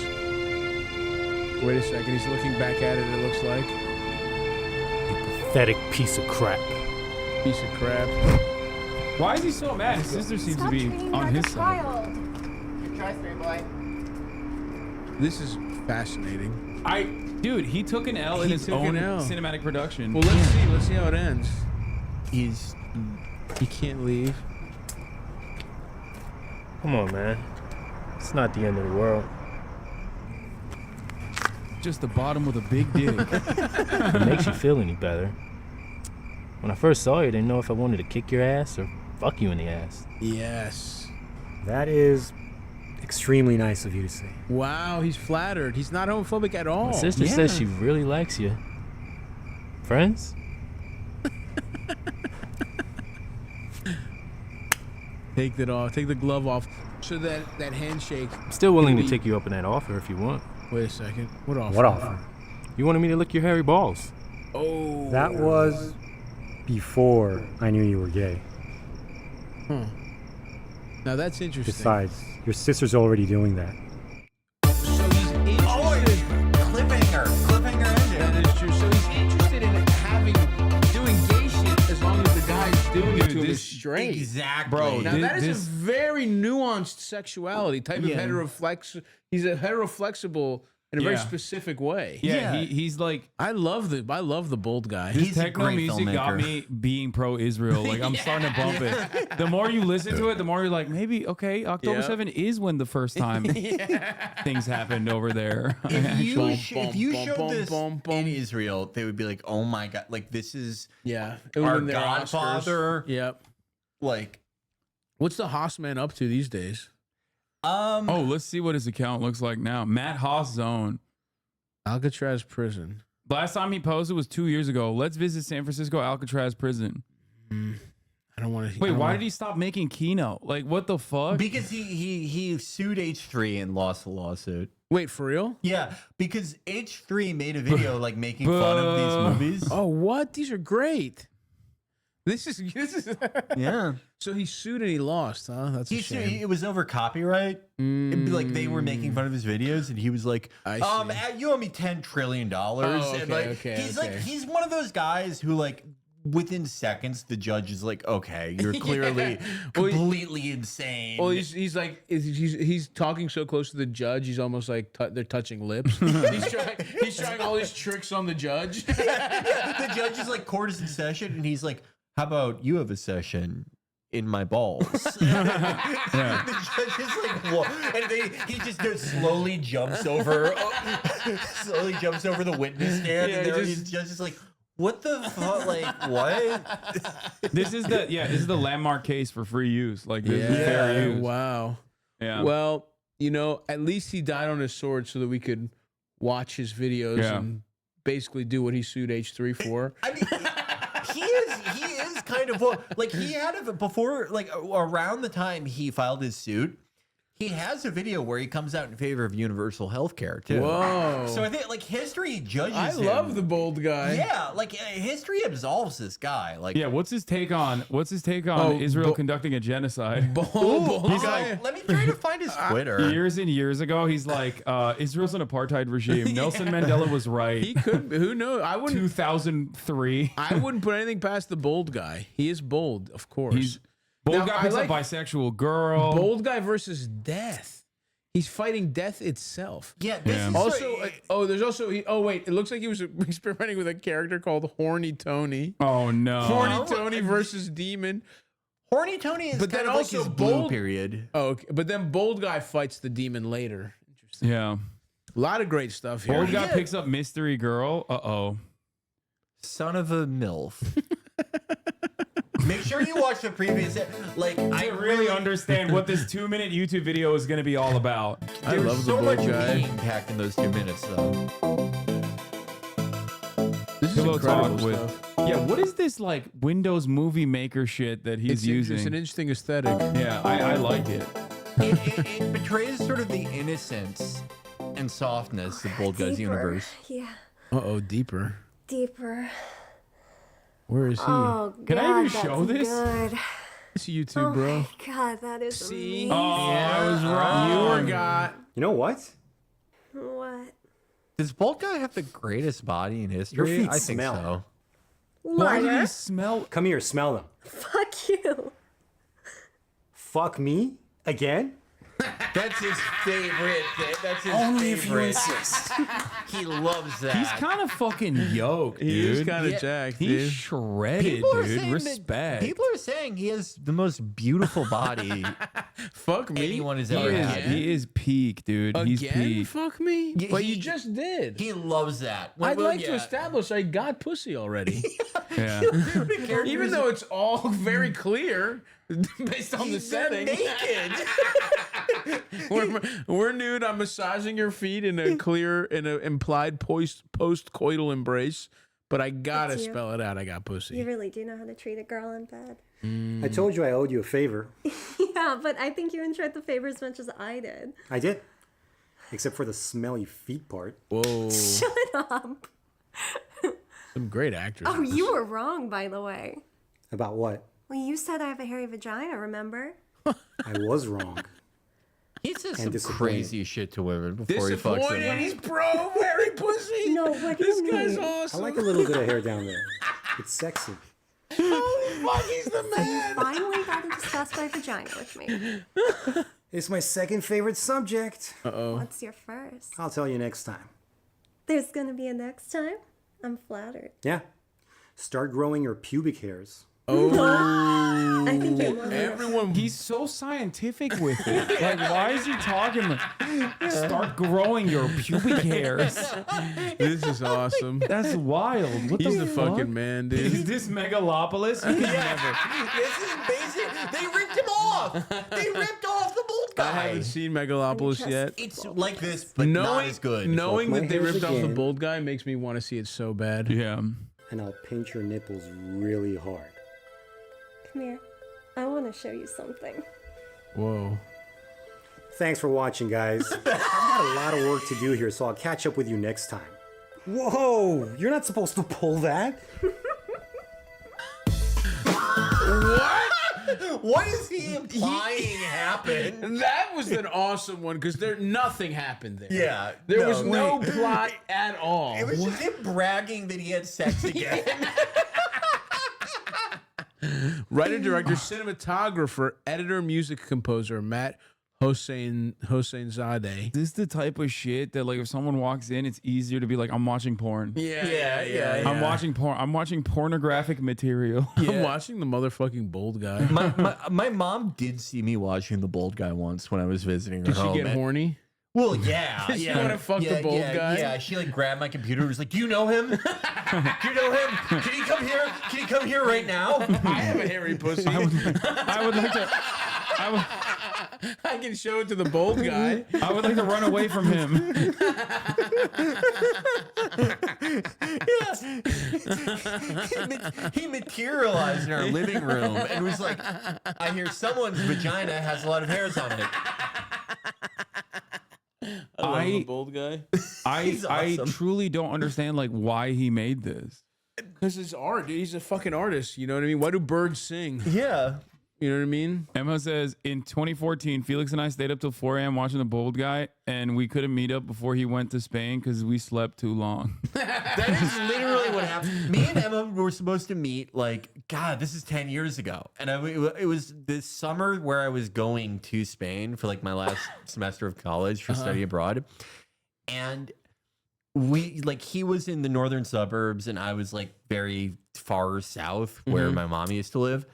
Wait a second, he's looking back at it, it looks like. You pathetic piece of crap. Piece of crap. Why is he so mad? His sister seems to be on his side. Good try, straight boy. This is fascinating. Dude, he took an L in He his took own an L. cinematic production. Well, let's see how it ends. He can't leave. Come on, man. It's not the end of the world. Just the bottom with a big dick. If it makes you feel any better. When I first saw you, I didn't know if I wanted to kick your ass or fuck you in the ass. Yes. That is extremely nice of you to say. Wow, he's flattered. He's not homophobic at all. My sister says she really likes you. Friends? Take that off. Take the glove off. So that handshake. I'm still willing to take you up on that offer if you want. Wait a second. What offer? What offer? You wanted me to lick your hairy balls. Oh. That was before I knew you were gay. Now that's interesting. Besides, your sister's already doing that. So he's interested. Cliffhanger ending. That is true. So he's interested in doing gay shit as long as the guy's doing it to him straight. Exactly. Bro, Now that is a very nuanced sexuality type of heteroflex. He's a heteroflexible in a very specific way. Yeah, he's like, I love the bold guy. this He's a techno great music got filmmaker. me being pro-Israel. Like, I'm starting to bump it. The more you listen to it, the more you're like, maybe, okay, October 7 is when the first time things happened over there. If you Bum, showed bum, this bum, bum. in Israel, they would be like, "Oh my god! Like this is Yeah, our When they're Godfather." Oscars. Yep. Like, What's the Haas man up to these days? Oh, let's see what his account looks like now. Matt Haas Zone. Alcatraz prison. Last time he posted was 2 years ago. Let's visit San Francisco Alcatraz prison. I don't want to. Wait, why did he stop making Kino? Like, what the fuck? because he sued H3 and lost the lawsuit. Wait, for real? Yeah, because H3 made a video like making fun of these movies. Oh, what? These are great. This is Yeah. So he sued and he lost, huh? That's a He sued, shame. it was over copyright. It'd be like they were making fun of his videos, and he was like, I see. "You owe me $10 trillion." Oh, and like, okay, he's okay. like, he's one of those guys who like, within seconds, the judge is like, "Okay, you're clearly Well, completely insane." Well, he's like he's talking so close to the judge, he's almost like they're touching lips. he's trying all these tricks on the judge. The judge is like, "Court is in session," and he's like, "How about you have a session in my balls. Yeah. The judge is like, whoa. And he just slowly jumps over the witness stand. Yeah, and the judge is like, what the fuck? Like, what? This is the landmark case for free use. Like, this is fair use. Wow. Yeah. Well, at least he died on his sword so that we could watch his videos and basically do what he sued H3 for. I mean, he is kind of like he had it before, like around the time he filed his suit. He has a video where he comes out in favor of universal health care too. Whoa. So I think like history judges I him. love the bold guy. Yeah, like history absolves this guy. Like, yeah, what's his take on Israel conducting a genocide? He's like, let me try to find his Twitter. Years and years ago, he's like, Israel's an apartheid regime. Nelson Mandela was right. He could. Who knows? I wouldn't. 2003. I wouldn't put anything past the bold guy. He is bold, of course. Bold guy picks up bisexual girl. Bold guy versus death. He's fighting death itself. Yeah. This is also, there's also. Wait. It looks like he was experimenting with a character called Horny Tony. Oh no. Horny Tony versus Demon. Horny Tony is kind of like his blue period. Oh, okay. But then bold guy fights the demon later. Interesting. Yeah. A lot of great stuff here. Bold guy picks up mystery girl. Son of a MILF. Make sure you watch the previous. Like, I really understand what this 2-minute YouTube video is going to be all about. I love so the much bold guy. pain packed in those 2 minutes, though. This is incredible stuff. Yeah, what is this like Windows Movie Maker shit that he's using? It's an interesting aesthetic. Yeah, I like it. It betrays sort of the innocence and softness of Bold Guy's universe. Yeah. Deeper. Deeper. Where is he? Oh, God, Can I even show this? Good. It's YouTube, bro. My God, that is amazing. Oh, I was wrong. You forgot. You know what? What? Does Bold Guy have the greatest body in history? Your feet I think smell. so. Why do Liar. you smell? Come here, smell them. Fuck you. Fuck me? Again? That's his favorite. That's his Only favorite. if you insist. He loves that. He's kind of fucking yoked, dude. He is kind of jacked, dude. He's shredded, dude. Respect. People are saying he has the most beautiful body Fuck me. anyone has ever had. He is peak, dude. He's Again? peak. Fuck me? Yeah, But you just did. He loves that. I'd like to establish I got pussy already. Yeah. Even though it's all very clear based on the setting. Naked. We're nude. I'm massaging your feet in an implied post-coital embrace. But I gotta It's you. spell it out. I got You pussy. really do know how to treat a girl in bed. I told you I owed you a favor. Yeah, but I think you enjoyed the favor as much as I did. I did. Except for the smelly feet part. Whoa. Shut up. Some great actors. Oh, you were wrong, by the way. About what? Well, you said I have a hairy vagina, remember? I was wrong. He says And some crazy shit to women before he fucks Disappointed. them. He's pro hairy pussy. No, what do This you guy's mean? awesome. I like a little bit of hair down there. It's sexy. Holy fuck, he's the man. Finally got to discuss my vagina with me. It's my second favorite subject. What's your first? I'll tell you next time. There's gonna be a next time? I'm flattered. Yeah. Start growing your pubic hairs. I think you're more Everyone. He's so scientific with it. Like, why is he talking like, start growing your pubic hairs? This is awesome. That's wild. What He's the the fuck? fucking man, dude. Is this Megalopolis? You could never. This is basic. They ripped him off. They ripped off the Bold Guy. I haven't seen Megalopolis yet. It's like this, but not as good. Knowing My that they hairs ripped off the again. bold guy makes me want to see it so bad. Yeah. And I'll pinch your nipples really hard. Come here. I want to show you something. Whoa. Thanks for watching, guys. I've got a lot of work to do here, so I'll catch up with you next time. Whoa! You're not supposed to pull that. What? What is he implying happened? That was an awesome one because nothing happened there. Yeah. There was no plot at all. It was just him bragging that he had sex again. Writer, director, cinematographer, editor, music composer, Matt Zadeh. This is the type of shit that, like, if someone walks in, it's easier to be like, I'm watching porn. Yeah. I'm watching porn. I'm watching pornographic material. I'm watching the motherfucking Bold Guy. My mom did see me watching the Bold Guy once when I was visiting her Did home. she get horny? Well, yeah. Did she want to fuck the Bold Guy? Yeah, she like grabbed my computer and was like, do you know him? Do you know him? Can he come here? Can he come here right now? I have a hairy pussy. I would like to. I can show it to the Bold Guy. I would like to run away from him. He materialized in our living room and was like, I hear someone's vagina has a lot of hairs on it. I love the Bold Guy. I truly don't understand like why he made this. Because it's art, dude. He's a fucking artist. You know what I mean? Why do birds sing? Yeah. You know what I mean? Emma says, in 2014, Felix and I stayed up till 4 a.m. watching the Bold Guy, and we couldn't meet up before he went to Spain because we slept too long. That is literally what happened. Me and Emma were supposed to meet, like, God, this is 10 years ago. And it was this summer where I was going to Spain for, like, my last semester of college for study abroad. And he was in the northern suburbs, and I was, like, very far south where my mom used to live.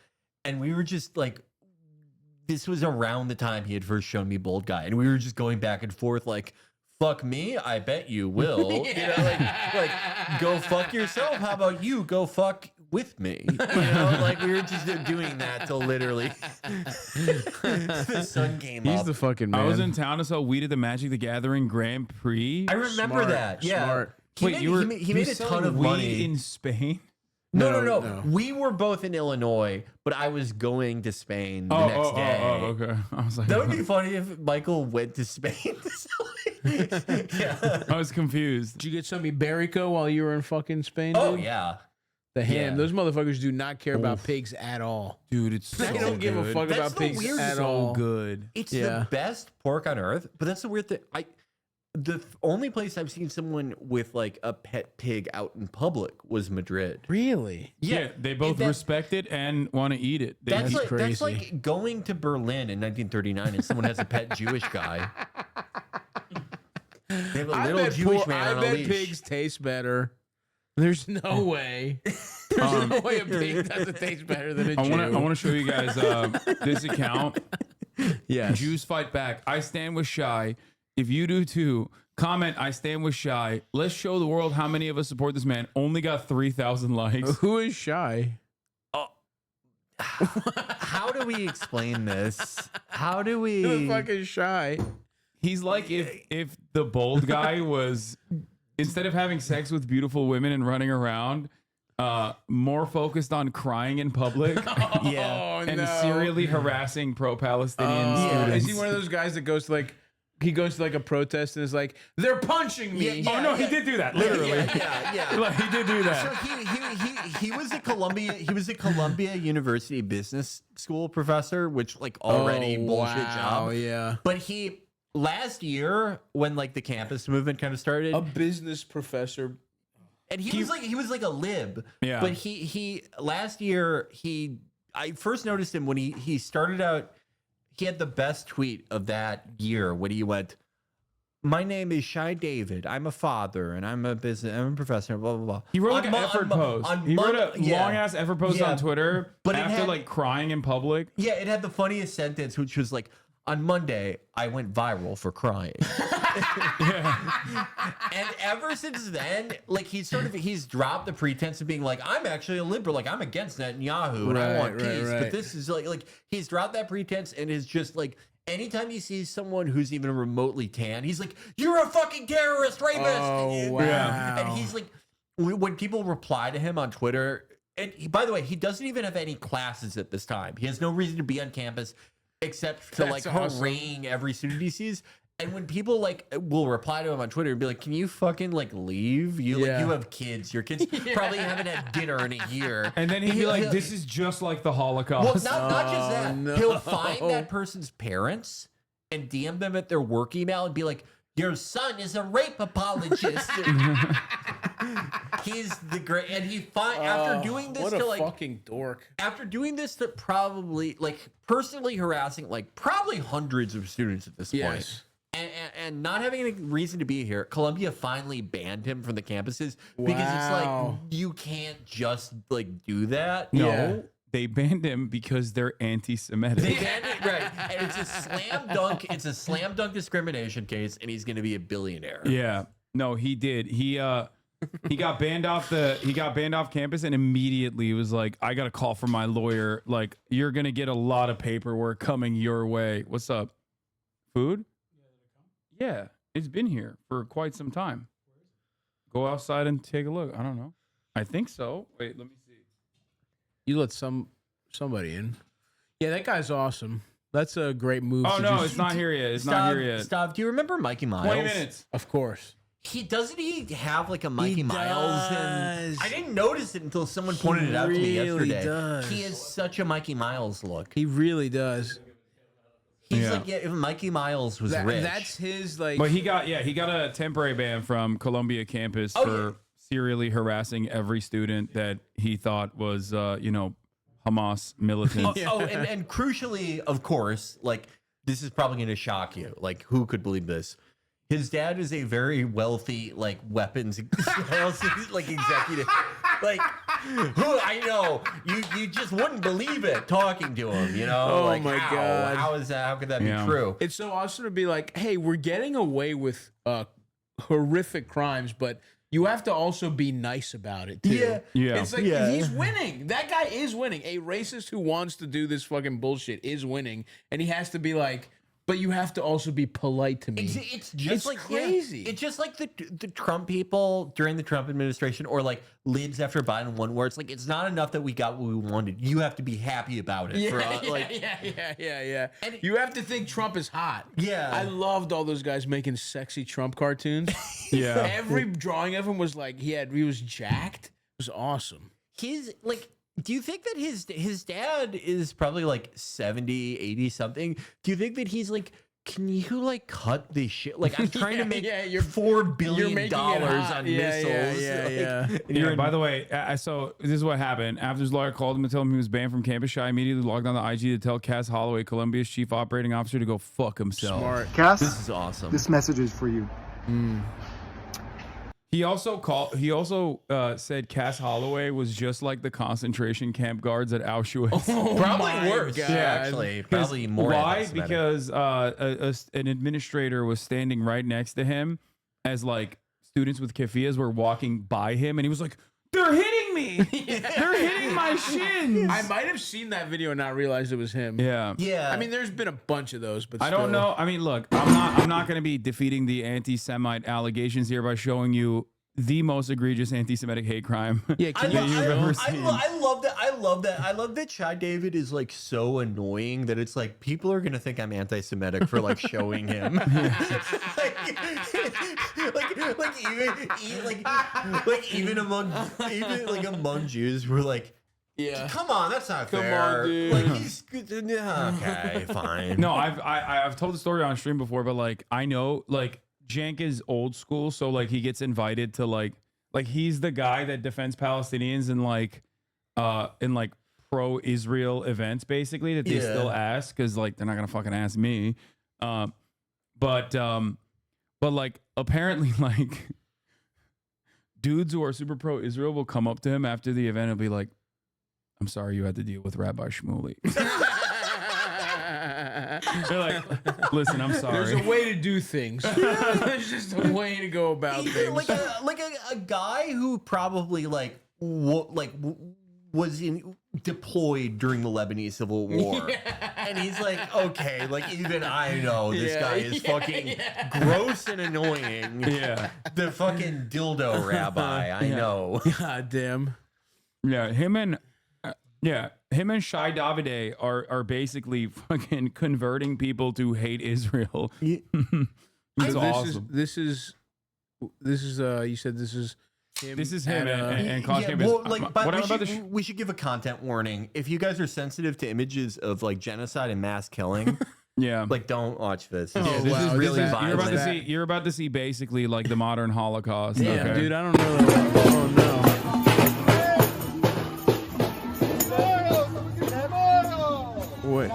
And we were just like, this was around the time he had first shown me Bold Guy. And we were just going back and forth like, fuck me, I bet you will. You know, like, go fuck yourself. How about you go fuck with me? You know, like we were just doing that till literally the sun came up. He's the fucking man. I was in town to sell weed at the Magic the Gathering Grand Prix. I remember that. Yeah. Smart. He made a ton of money in Spain. No. We were both in Illinois, but I was going to Spain the next day. Okay. I was like, that would be funny if Michael went to Spain. I was confused. Did you get some Iberico while you were in fucking Spain? Oh, dude? yeah. The ham. Yeah. Those motherfuckers do not care about pigs at all. Dude, it's so They don't give a fuck That's about the pigs weird- at so all. good. It's the best pork on earth, but that's the weird thing. The only place I've seen someone with like a pet pig out in public was Madrid. Really? Yeah, they both respect it and want to eat it. That's like going to Berlin in 1939 and someone has a pet Jewish guy. They have a little Jewish man on a leash. Pigs taste better. There's no way. There's no way a pig doesn't taste better than a Jew. I want to show you guys this account. Yes. Jews fight back. I stand with Shy. If you do too, comment I stand with Shy. Let's show the world how many of us support this man. Only got 3,000 likes. Who is Shy? How do we explain this? How do we? Who the fuck is Shy? He's like if the Bold Guy was, instead of having sex with beautiful women and running around, more focused on crying in public. And serially harassing pro-Palestinian students. Is he one of those guys that goes to like, he goes to like a protest and is like, they're punching me. He did do that. Literally. Yeah. Like, he did do that. So he was a Columbia University Business School professor, which like already bullshit job. Yeah. But last year when like the campus movement kind of started, A business professor. and he was like a lib. Yeah. But he last year I first noticed him when he started out. He had the best tweet of that year when he went, "My name is Shy David. I'm a father and I'm a professor." Blah blah blah. He wrote like an effort post. He wrote a long ass effort post on Twitter, but after like crying in public. Yeah, it had the funniest sentence, which was like, "On Monday, I went viral for crying." And ever since then, like he's dropped the pretense of being like, I'm actually a liberal, like I'm against Netanyahu and I want peace. But this is like he's dropped that pretense and is just like, anytime he sees someone who's even remotely tan, he's like, "You're a fucking terrorist, rapist." Oh, wow. And he's like, when people reply to him on Twitter, and by the way, he doesn't even have any classes at this time. He has no reason to be on campus except to like harangue every student he sees. And when people like will reply to him on Twitter and be like, "Can you fucking like leave? You have kids. Your kids probably haven't had dinner in a year." And then he'd be like, "This is just like the Holocaust." Well, not just that. no. He'll find that person's parents and DM them at their work email and be like, "Your son is a rape apologist." He's the great, and he after doing this what to a like fucking dork. After doing this to probably like personally harassing like probably hundreds of students at this point. And not having any reason to be here, Columbia finally banned him from the campuses because it's like you can't just like do that. No, they banned him because they're anti-Semitic. They banned it, right? And it's a slam dunk. It's a slam dunk discrimination case, and he's going to be a billionaire. Yeah, no, he did. He got banned off campus, and immediately was like, I got a call from my lawyer. Like, you're gonna get a lot of paperwork coming your way. What's up? Food? Yeah, it's been here for quite some time. Go outside and take a look. I don't know. I think so. Wait, let me see. You let somebody in. Yeah, that guy's awesome. That's a great move. Oh, no, it's not here yet. It's not here yet. Stop. Do you remember Mikey Miles? 20 minutes. Of course. Doesn't he have like a Mikey Miles? And I didn't notice it until someone pointed it out to me yesterday. Does. He has such a Mikey Miles look. He really does. He's like, if Mikey Miles was rich. That's his like. But he got a temporary ban from Columbia campus for serially harassing every student that he thought was, Hamas militants. And crucially, of course, like this is probably going to shock you. Like, who could believe this? His dad is a very wealthy, like weapons, like executive. Like, who I know, you just wouldn't believe it talking to him. You know? Oh like, my God! How is that? How could that be true? It's so awesome to be like, hey, we're getting away with horrific crimes, but you have to also be nice about it too. Yeah. It's like he's winning. That guy is winning. A racist who wants to do this fucking bullshit is winning, and he has to be like, but you have to also be polite to me. It's just like crazy. It's just like the Trump people during the Trump administration, or like libs after Biden won, where it's like it's not enough that we got what we wanted. You have to be happy about it. Yeah. And you have to think Trump is hot. Yeah. I loved all those guys making sexy Trump cartoons. Yeah. Every drawing of him was like he was jacked. It was awesome. He's like. Do you think that his dad is probably like 70, 80 something? Do you think that he's like, can you like cut this shit? Like I'm trying to make $4 billion on missiles. Yeah. By the way, so this is what happened. After his lawyer called him to tell him he was banned from campus, I immediately logged on to IG to tell Cass Holloway, Columbia's chief operating officer, to go fuck himself. Smart. Cass, this is awesome. This message is for you. He also said Cass Holloway was just like the concentration camp guards at Auschwitz. Probably worse. God. Actually, probably more. Why? Because an administrator was standing right next to him as like students with keffiyehs were walking by him, and he was like, "They're hitting me! They're hitting my shins!" I might have seen that video and not realized it was him. Yeah. I mean, there's been a bunch of those, but I don't know. I mean, look, I'm not going to be defeating the anti-Semite allegations here by showing you the most egregious anti-Semitic hate crime you've ever seen. I love that. I love that Shy David is like so annoying that it's like people are gonna think I'm anti-Semitic for like showing him. even among Jews, we're like, come on, that's not fair. Come on, dude. Like he's okay, fine. No, I've told the story on stream before, but like I know like Jank is old school, so like he gets invited to like he's the guy that defends Palestinians in like pro-Israel events basically that they still ask because like they're not gonna fucking ask me. But like apparently like dudes who are super pro-Israel will come up to him after the event and be like, "I'm sorry you had to deal with Rabbi Shmuley." They're like, "Listen, I'm sorry. There's a way to do things. There's just a way to go about things." Like a guy who probably was deployed during the Lebanese Civil War, and he's like, okay, like even I know this guy is fucking gross and annoying. Yeah, the fucking dildo rabbi. I know. God damn. Yeah, him and Shai Davide are basically fucking converting people to hate Israel. It's awesome. This is you said this is him. This is him and College Campus. Well, like, we should give a content warning. If you guys are sensitive to images of like genocide and mass killing, Yeah. Like, don't watch this. Yeah, This this is really you're violent. about to see. You're about to see basically like the modern Holocaust. Damn, okay? dude, I don't know. Oh no. Wait.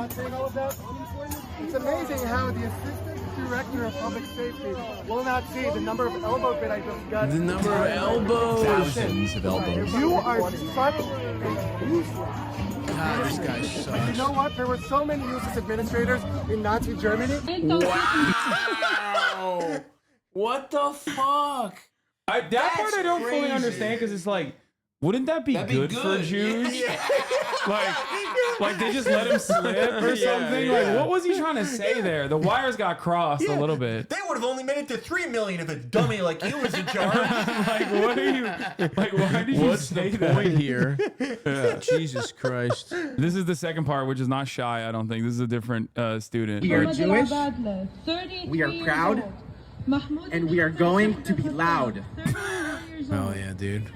It's amazing how the assistant director of public safety will not see the number of elbow bit I just got. The number of elbows. Thousands of elbows. You are such a useless. God, this guy sucks. And you know what? There were so many useless administrators in Nazi Germany. Wow. What the fuck? That part I don't fully understand because it's like, wouldn't that be, good for Jews? Yeah. Like they just let him slip or something? Like, what was he trying to say there? The wires got crossed a little bit. They would have only made it to 3 million if a dummy like you was in charge. Like, what are you? Like, why did you say the that? point here? Jesus Christ. This is the second part, which is not shy. I don't think this is a different student. We are Jewish. We are proud. And we are going to be loud. Oh yeah, dude.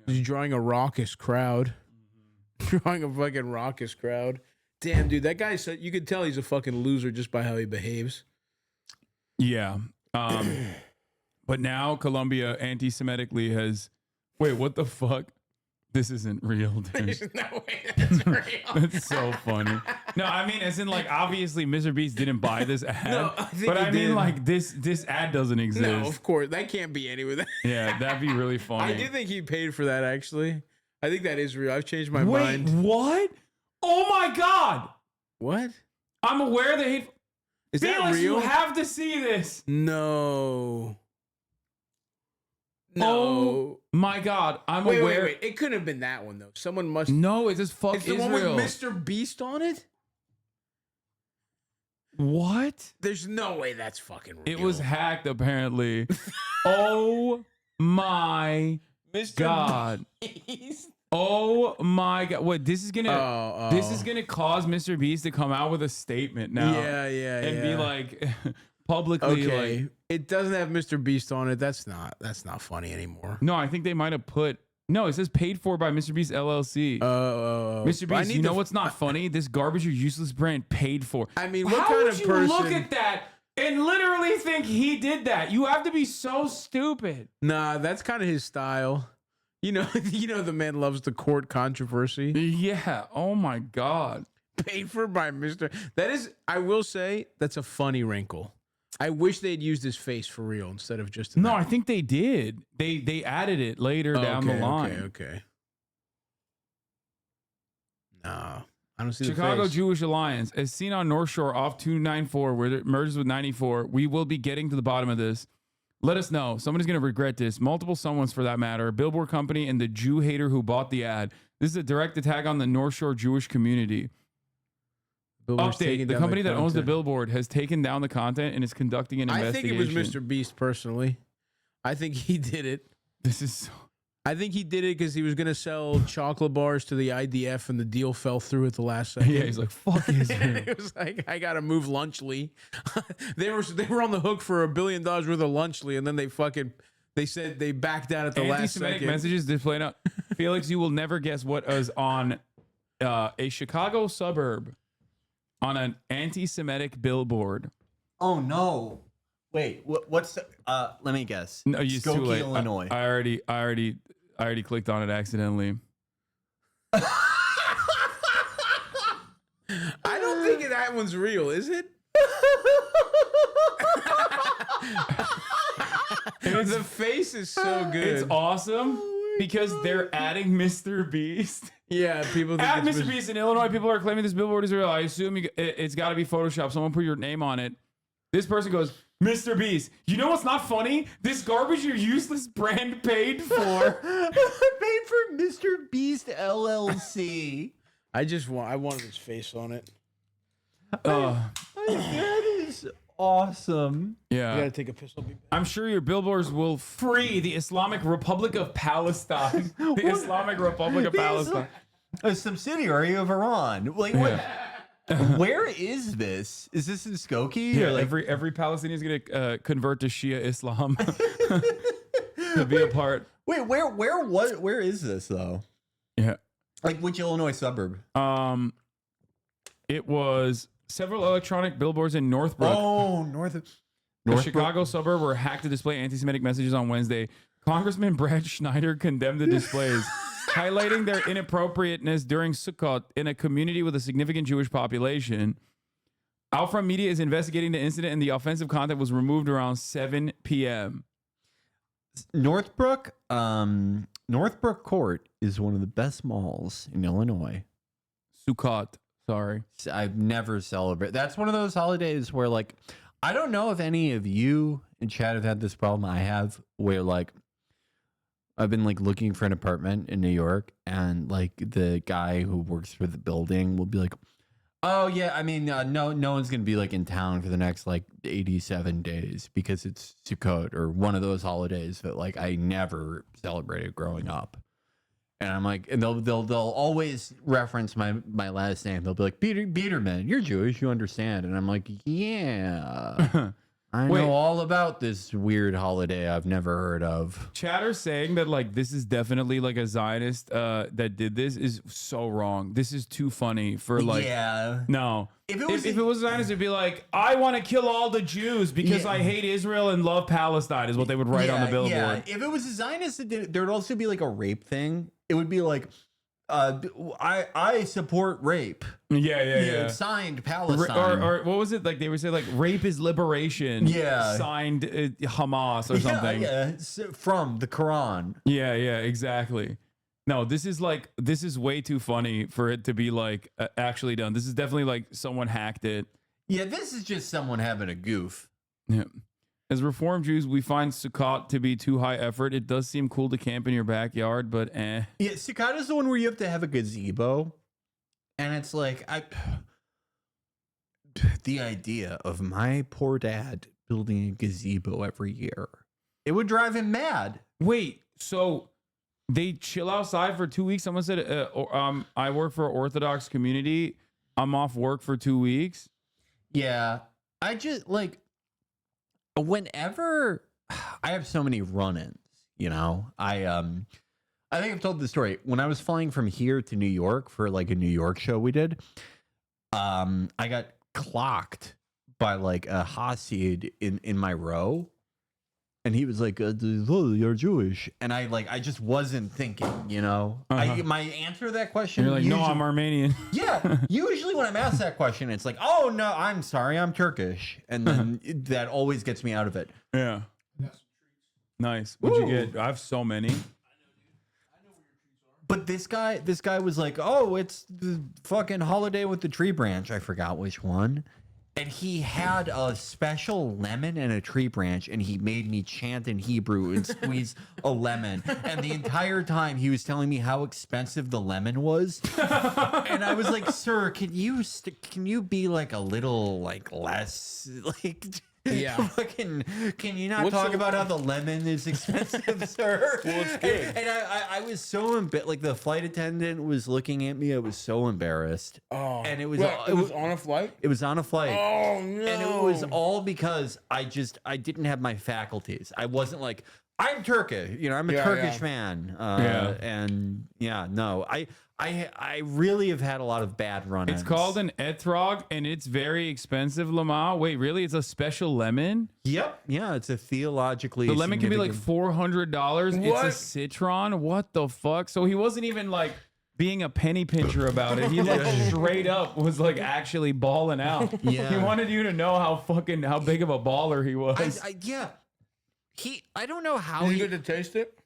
He's drawing a raucous crowd. Drawing a fucking raucous crowd. Damn, dude, that guy said you could tell he's a fucking loser just by how he behaves. Yeah. But now Colombia anti-Semitically has. Wait, what the fuck? This isn't real, dude. There's no way that's real. That's so funny. No, I mean, as in, like, obviously, Mr. Beast didn't buy this ad. No, I think but he I mean, did. like, this ad doesn't exist. No, of course. That can't be any of that. Yeah, that'd be really funny. I do think he paid for that, actually. I think that is real. I've changed my Wait, mind. what? Oh my God! What? I'm aware that he. Is that Felix, real? you have to see this. No. Oh my God! I'm wait, aware. Wait. It couldn't have been that one, though. Someone must. No, it's just fuck It's the Israel. one with Mr. Beast on it? What? There's no way that's fucking real. It was hacked, apparently. Oh my God! Beast. Oh my God! What? This is gonna this is gonna cause Mr. Beast to come out with a statement now. Yeah, and be like publicly Okay. like. It doesn't have Mr. Beast on it. That's not funny anymore. No, I think they might have put. No, it says paid for by Mr. Beast LLC. Mr. I Beast, need you know to- what's not funny? This garbage or useless brand paid for. I mean, what How kind would of you person look at that and literally think he did that? You have to be so stupid. Nah, that's kind of his style. You know, the man loves the court controversy. Yeah. Oh my God. Paid for by Mr. That is, I will say, that's a funny wrinkle. I wish they'd used his face for real instead of just. No, I think they did. They added it later down the line. Okay. No, I don't see Chicago the face. Jewish Alliance, as seen on North Shore off 294, where it merges with 94. We will be getting to the bottom of this. Let us know. Somebody's going to regret this. Multiple someones for that matter. A billboard company and the Jew hater who bought the ad. This is a direct attack on the North Shore Jewish community. Billboard's taking Update. The down company that owns the content. billboard has taken down the content and is conducting an I think investigation. it was Mr. Beast personally. I think he did it. This is so... I think he did it because he was going to sell chocolate bars to the IDF and the deal fell through at the last second. Yeah, he's like, fuck Israel. It was like, I got to move Lunchly. they were on the hook for $1 billion worth of Lunchly, and then they said they backed out at the last Anti-Semitic second. messages displayed out. Felix, you will never guess what is on a Chicago suburb on an anti-Semitic billboard. Oh no! Wait, what's the? Let me guess. No, it's too Skokie, late. Illinois. I already clicked on it accidentally. I don't think that one's real, is it? The face is so good. It's awesome because they're adding Mr. Beast. Yeah, people think At it's Mr. Beast in Illinois, people are claiming this billboard is real. I assume it's got to be Photoshop. Someone put your name on it. This person goes, Mr. Beast. You know what's not funny? This garbage your useless brand paid for. Paid for Mr. Beast LLC. I wanted his face on it. That is awesome. Yeah. You gotta take a piss. I'll be back. I'm sure your billboards will free the Islamic Republic of Palestine. The Islamic Republic of Palestine. A subsidiary of Iran. Like what? Where is this? Is this in Skokie? Yeah, Or like, every Palestinian is gonna convert to Shia Islam to be a part. wait, where is this though? Yeah. Like which Illinois suburb? It was several electronic billboards in Northbrook. Oh, The Chicago suburb were hacked to display anti-Semitic messages on Wednesday. Congressman Brad Schneider condemned the displays, highlighting their inappropriateness during Sukkot in a community with a significant Jewish population. Outfront Media is investigating the incident, and the offensive content was removed around 7 p.m. Northbrook Court is one of the best malls in Illinois. Sukkot, sorry. I've never celebrated. That's one of those holidays where, like, I don't know if any of you in chat have had this problem. I have, where like I've been like looking for an apartment in New York, and like the guy who works for the building will be like, "Oh yeah, I mean, no one's gonna be like in town for the next like 87 days because it's Sukkot or one of those holidays that like I never celebrated growing up." And I'm like, and they'll always reference my last name. They'll be like, Biederman, you're Jewish, you understand? And I'm like, yeah. I know all about this weird holiday I've never heard of. Chatter saying that like this is definitely like a Zionist that did this is so wrong. This is too funny for like no. If it was Zionist, it'd be like, I want to kill all the Jews because I hate Israel and love Palestine is what they would write on the billboard. Yeah. If it was a Zionist, there would also be like a rape thing. It would be like, I support rape. Yeah. Signed Palestine. Or what was it? Like they would say like rape is liberation. Yeah. Signed Hamas or something. Yeah. From the Quran. Yeah, exactly. No, this is way too funny for it to be like actually done. This is definitely like someone hacked it. Yeah, this is just someone having a goof. Yeah. As Reformed Jews, we find Sukkot to be too high effort. It does seem cool to camp in your backyard, but eh. Yeah, Sukkot is the one where you have to have a gazebo. And it's like, the idea of my poor dad building a gazebo every year, it would drive him mad. Wait, so they chill outside for 2 weeks? Someone said, I work for an Orthodox community. I'm off work for 2 weeks. Yeah, I just like, whenever I have so many run-ins, you know, I think I've told the story. When I was flying from here to New York for like a New York show we did, I got clocked by like a Hasid in my row. And he was like, you're Jewish. And I just wasn't thinking, you know. My answer to that question. You're like, no, I'm Armenian. Yeah. Usually when I'm asked that question, it's like, oh, no, I'm sorry, I'm Turkish. And then that always gets me out of it. Yeah. Nice. What'd you get? I have so many. But this guy was like, oh, it's the fucking holiday with the tree branch. I forgot which one. And he had a special lemon and a tree branch, and he made me chant in Hebrew and squeeze a lemon. And the entire time he was telling me how expensive the lemon was. And I was like, sir, can you be like a little like less like fucking, can you not talk about how the lemon is expensive, sir? Well, it's good. And I was so embarrassed. Like the flight attendant was looking at me. I was so embarrassed. Oh, and it was on a flight. It was on a flight. Oh no! And it was all because I didn't have my faculties. I wasn't like, I'm Turkish. You know, I'm a Turkish man. And no, I really have had a lot of bad run-ins. It's called an etrog, and it's very expensive, Lamar. Wait, really? It's a special lemon? Yep. Yeah, it's a theologically. The lemon can be like $400. What? It's a citron. What the fuck? So he wasn't even like being a penny pincher about it. He like straight up was like actually balling out. Yeah. He wanted you to know how big of a baller he was. I don't know how. Did you get to taste it?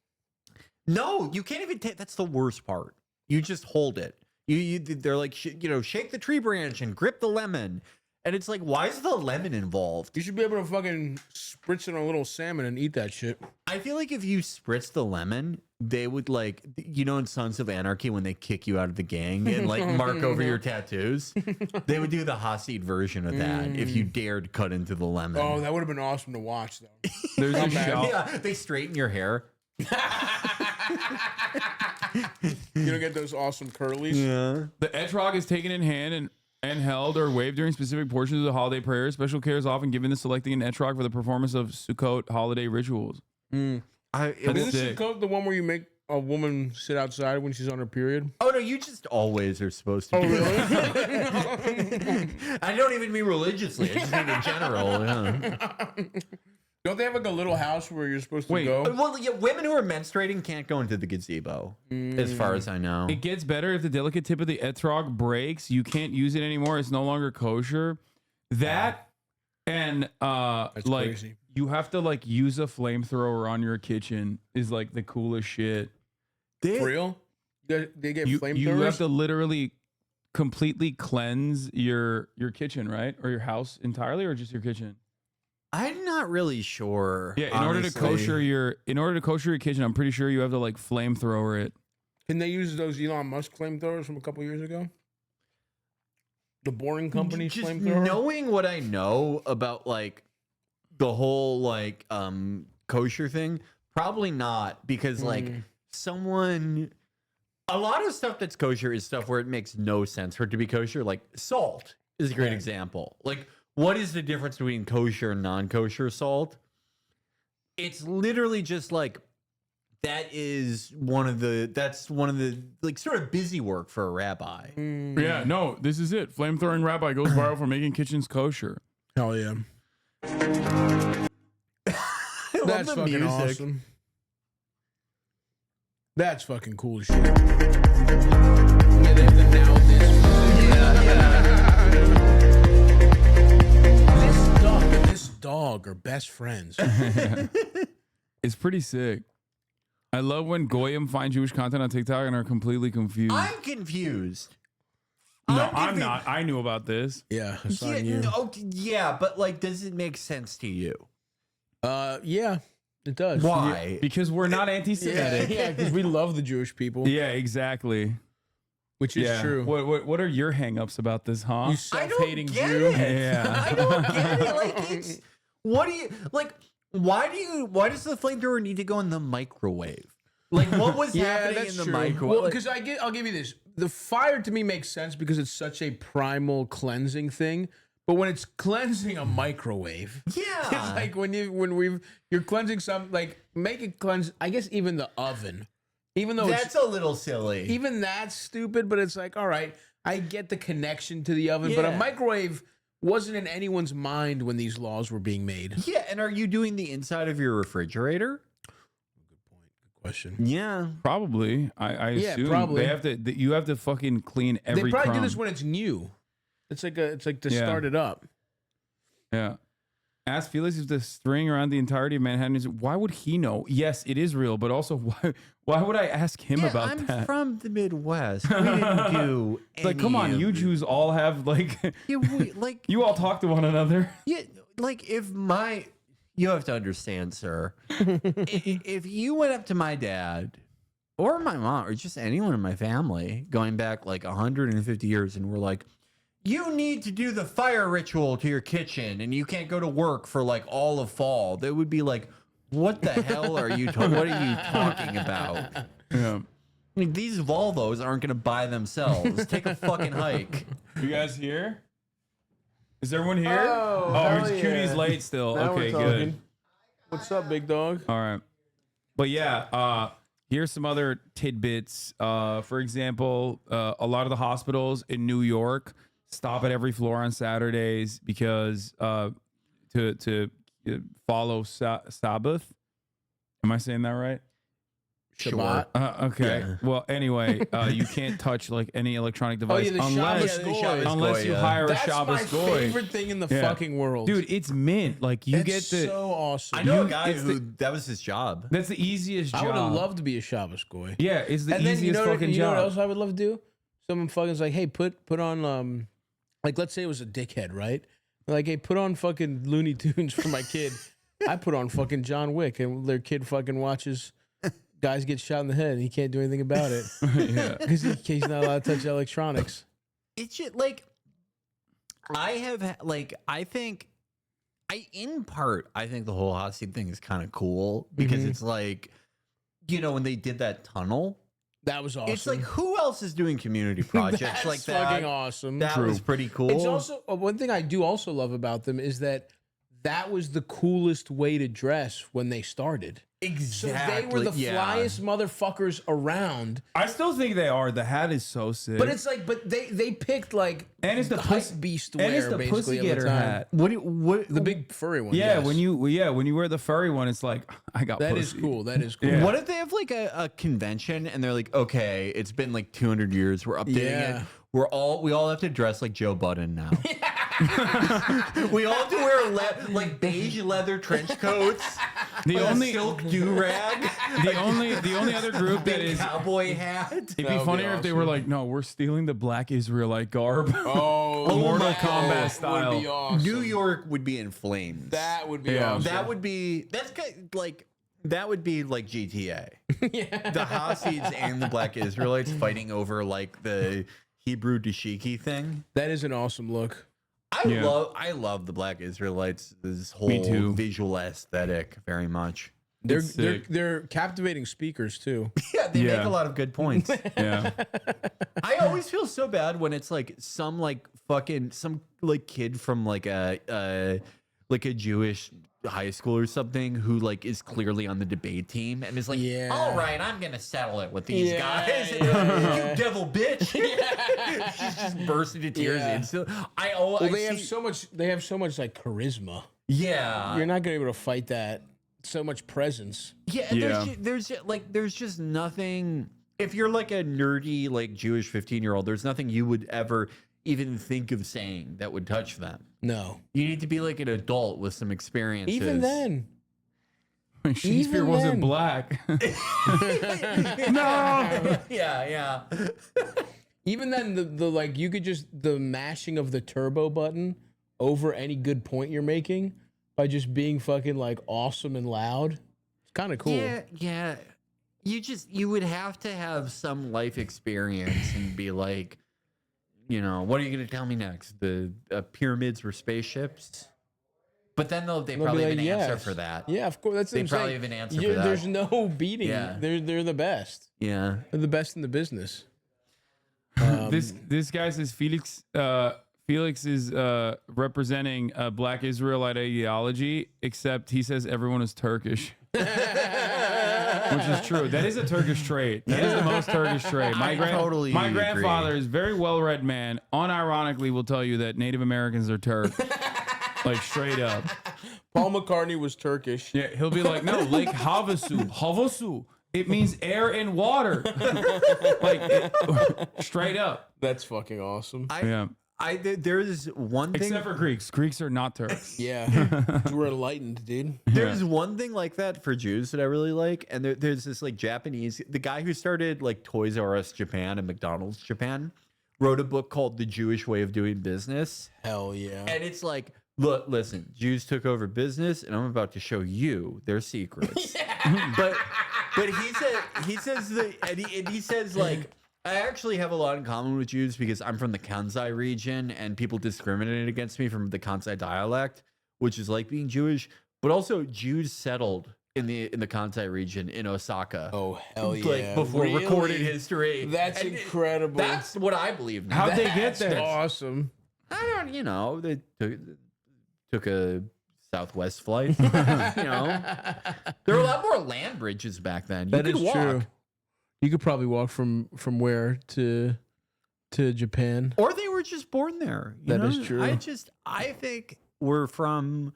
No, you can't even take. That's the worst part. You just hold it. They're like, shake the tree branch and grip the lemon. And it's like, why is the lemon involved? You should be able to fucking spritz it on a little salmon and eat that shit. I feel like if you spritz the lemon, they would like, in Sons of Anarchy when they kick you out of the gang and like mark over your tattoos, they would do the Hasid version of that if you dared cut into the lemon. Oh, that would have been awesome to watch though. There's a show. Yeah, they straighten your hair. You don't get those awesome curlies. Yeah. The etrog is taken in hand and held or waved during specific portions of the holiday prayer. Special care is often given to selecting an etrog for the performance of Sukkot holiday rituals. Is Sukkot the one where you make a woman sit outside when she's on her period? Oh no, you just always are supposed to. Really? I don't even mean religiously. I just mean in general. Yeah. Don't they have like a little house where you're supposed to go? Well, yeah, women who are menstruating can't go into the gazebo, as far as I know. It gets better if the delicate tip of the etrog breaks. You can't use it anymore. It's no longer kosher. That and like crazy. you have to like use a flamethrower on your kitchen is like the coolest shit. For real? They get flamethrowers? You have to literally completely cleanse your kitchen, right? Or your house entirely, or just your kitchen? I'm not really sure. Yeah, in order to kosher your kitchen, I'm pretty sure you have to like flamethrower it. Can they use those Elon Musk flamethrowers from a couple years ago? The Boring Company's Just flamethrower? knowing what I know about like the whole like kosher thing, probably not, because like a lot of stuff that's kosher is stuff where it makes no sense for it to be kosher. Like salt is a great example. Like, what is the difference between kosher and non-kosher salt? It's literally just like that's one of the like sort of busy work for a rabbi. Yeah, no, this is it. Flamethrowing rabbi goes viral for making kitchens kosher. Hell yeah. That's fucking awesome. That's fucking cool as shit. Yeah, they have to nail this dog are best friends. It's pretty sick. I love when Goyim find Jewish content on TikTok and are completely confused. I'm confused. No, I'm not. I knew about this. Yeah, yeah, but like, does it make sense to you? Yeah, it does. Why? Yeah, because we're not anti-Semitic. Yeah, because we love the Jewish people. Yeah, exactly. Which is true. What are your hang-ups about this, huh? You self-hating Jew. Yeah. I don't get it. Like, it's what do you like? Why does the flamethrower need to go in the microwave? Like, what was happening in the microwave? Well, because I'll give you this. The fire to me makes sense because it's such a primal cleansing thing. But when it's cleansing a microwave, it's like you're cleansing something, like make it cleanse. I guess even the oven, even though that's a little silly. Even that's stupid. But it's like, all right, I get the connection to the oven, but a microwave wasn't in anyone's mind when these laws were being made. Yeah, and are you doing the inside of your refrigerator? Good question. Yeah, probably. I assume probably. they have to. You have to fucking clean every. They probably do crumb. this when it's new. It's like to start it up. Yeah. Ask Felix if the string around the entirety of Manhattan is. Why would he know? Yes, it is real, but also why would I ask him about I'm that? from the Midwest. We didn't do Like, come on, you Jews all have like. You all talk to one another. Yeah, like you have to understand, sir. If you went up to my dad or my mom or just anyone in my family going back like 150 years and were like, you need to do the fire ritual to your kitchen and you can't go to work for like all of fall, they would be like, what the hell are you what are you talking about? Yeah. I mean, these Volvos aren't going to buy themselves. Take a fucking hike. You guys here? Is everyone here? Oh, Cutie's late still. Now Okay, we're talking. good. What's up, big dog? All right. But yeah, here's some other tidbits. For example, a lot of the hospitals in New York stop at every floor on Saturdays because to follow Sabbath. Am I saying that right? Shabbat. Okay. Yeah. Well, anyway, you can't touch like any electronic device the unless Shabbos you hire That's a Shabbos my goy. favorite thing in the fucking world. Dude, it's mint. Like you get the so awesome. I know a guy who that was his job. That's the easiest job. I would have loved to be a Shabbos goy. Yeah, it's the and then, easiest fucking you know job. what else I would love to do? Someone fucking's like, hey, put on like, let's say it was a dickhead, right? Like, hey, put on fucking Looney Tunes for my kid. I put on fucking John Wick, and their kid fucking watches guys get shot in the head, and he can't do anything about it. Yeah, because he's not allowed to touch electronics. It's just like I think in part I think the whole hot seat thing is kind of cool because it's like, you know, when they did that tunnel. That was awesome. It's like, who else is doing community projects like that? Fucking awesome. That was pretty cool. It's also one thing I do also love about them is that was the coolest way to dress when they started. Exactly. So they were the flyest motherfuckers around. I still think they are. The hat is so sick. But it's like, they picked like, and it's the hype beast wear, and it's the basically, pussy of the getter time. hat. What the big furry one? Yeah, yes. when you wear the furry one, it's like I got. That pussy. is cool. That is cool. Yeah. What if they have like a convention and they're like, okay, it's been like 200 years. We're updating it. We all have to dress like Joe Budden now. We all have to wear like beige leather trench coats. The only silk do rag. The only other group that is cowboy hat. It'd be funnier if they were like, no, we're stealing the black Israelite garb. Oh, Mortal that Kombat style. would be awesome. New York would be in flames. That would be awesome. That would be that would be like GTA. The Hasids and the Black Israelites fighting over like the Hebrew dashiki thing. That is an awesome look. I love the Black Israelites. This whole visual aesthetic very much. They're captivating speakers too. Yeah, they make a lot of good points. Yeah. I always feel so bad when it's like some kid from like a Jewish high school or something who like is clearly on the debate team and is like, all right, I'm gonna settle it with these guys. And you devil bitch. She's just bursting into tears instantly. They have so much like charisma. Yeah, you're not gonna be able to fight that. So much presence. Yeah, there's just nothing. If you're like a nerdy like Jewish 15-year-old, there's nothing you would ever even think of saying that would touch them. No, you need to be like an adult with some experiences. Even then, Shakespeare wasn't black. No. Yeah. Even then, the like you could just the mashing of the turbo button over any good point you're making by just being fucking like awesome and loud. It's kind of cool. Yeah. You would have to have some life experience and be like, what are you going to tell me next? The pyramids were spaceships? But then they probably have an answer for that. Yeah, of course. That's they probably have an answer for that. There's no beating. Yeah. They're the best. Yeah. They're the best in the business. This guy says Felix is representing a black Israelite ideology, except he says everyone is Turkish. Which is true. That is a Turkish trait. That is the most Turkish trait. My grandfather is a very well-read man. Unironically will tell you that Native Americans are Turk. Like straight up. Paul McCartney was Turkish. Yeah, he'll be like, no, Lake Havasu. It means air and water. Straight up. That's fucking awesome. There's one thing. Except for Greeks. Greeks are not Turks. Yeah. We're enlightened, dude. There's one thing like that for Jews that I really like. And there's this like Japanese, the guy who started like Toys R Us Japan and McDonald's Japan wrote a book called The Jewish Way of Doing Business. Hell yeah. And it's like, look, listen, Jews took over business and I'm about to show you their secrets. But he says like, I actually have a lot in common with Jews because I'm from the Kansai region and people discriminated against me from the Kansai dialect, which is like being Jewish. But also Jews settled in the Kansai region in Osaka. Oh, hell yeah. Like before recorded history. That's incredible. That's what I believe now. How'd they get there? That's awesome. I don't, they took a Southwest flight. There were a lot more land bridges back then. That is true. You could probably walk from where to Japan, or they were just born there. That is true. I think we're from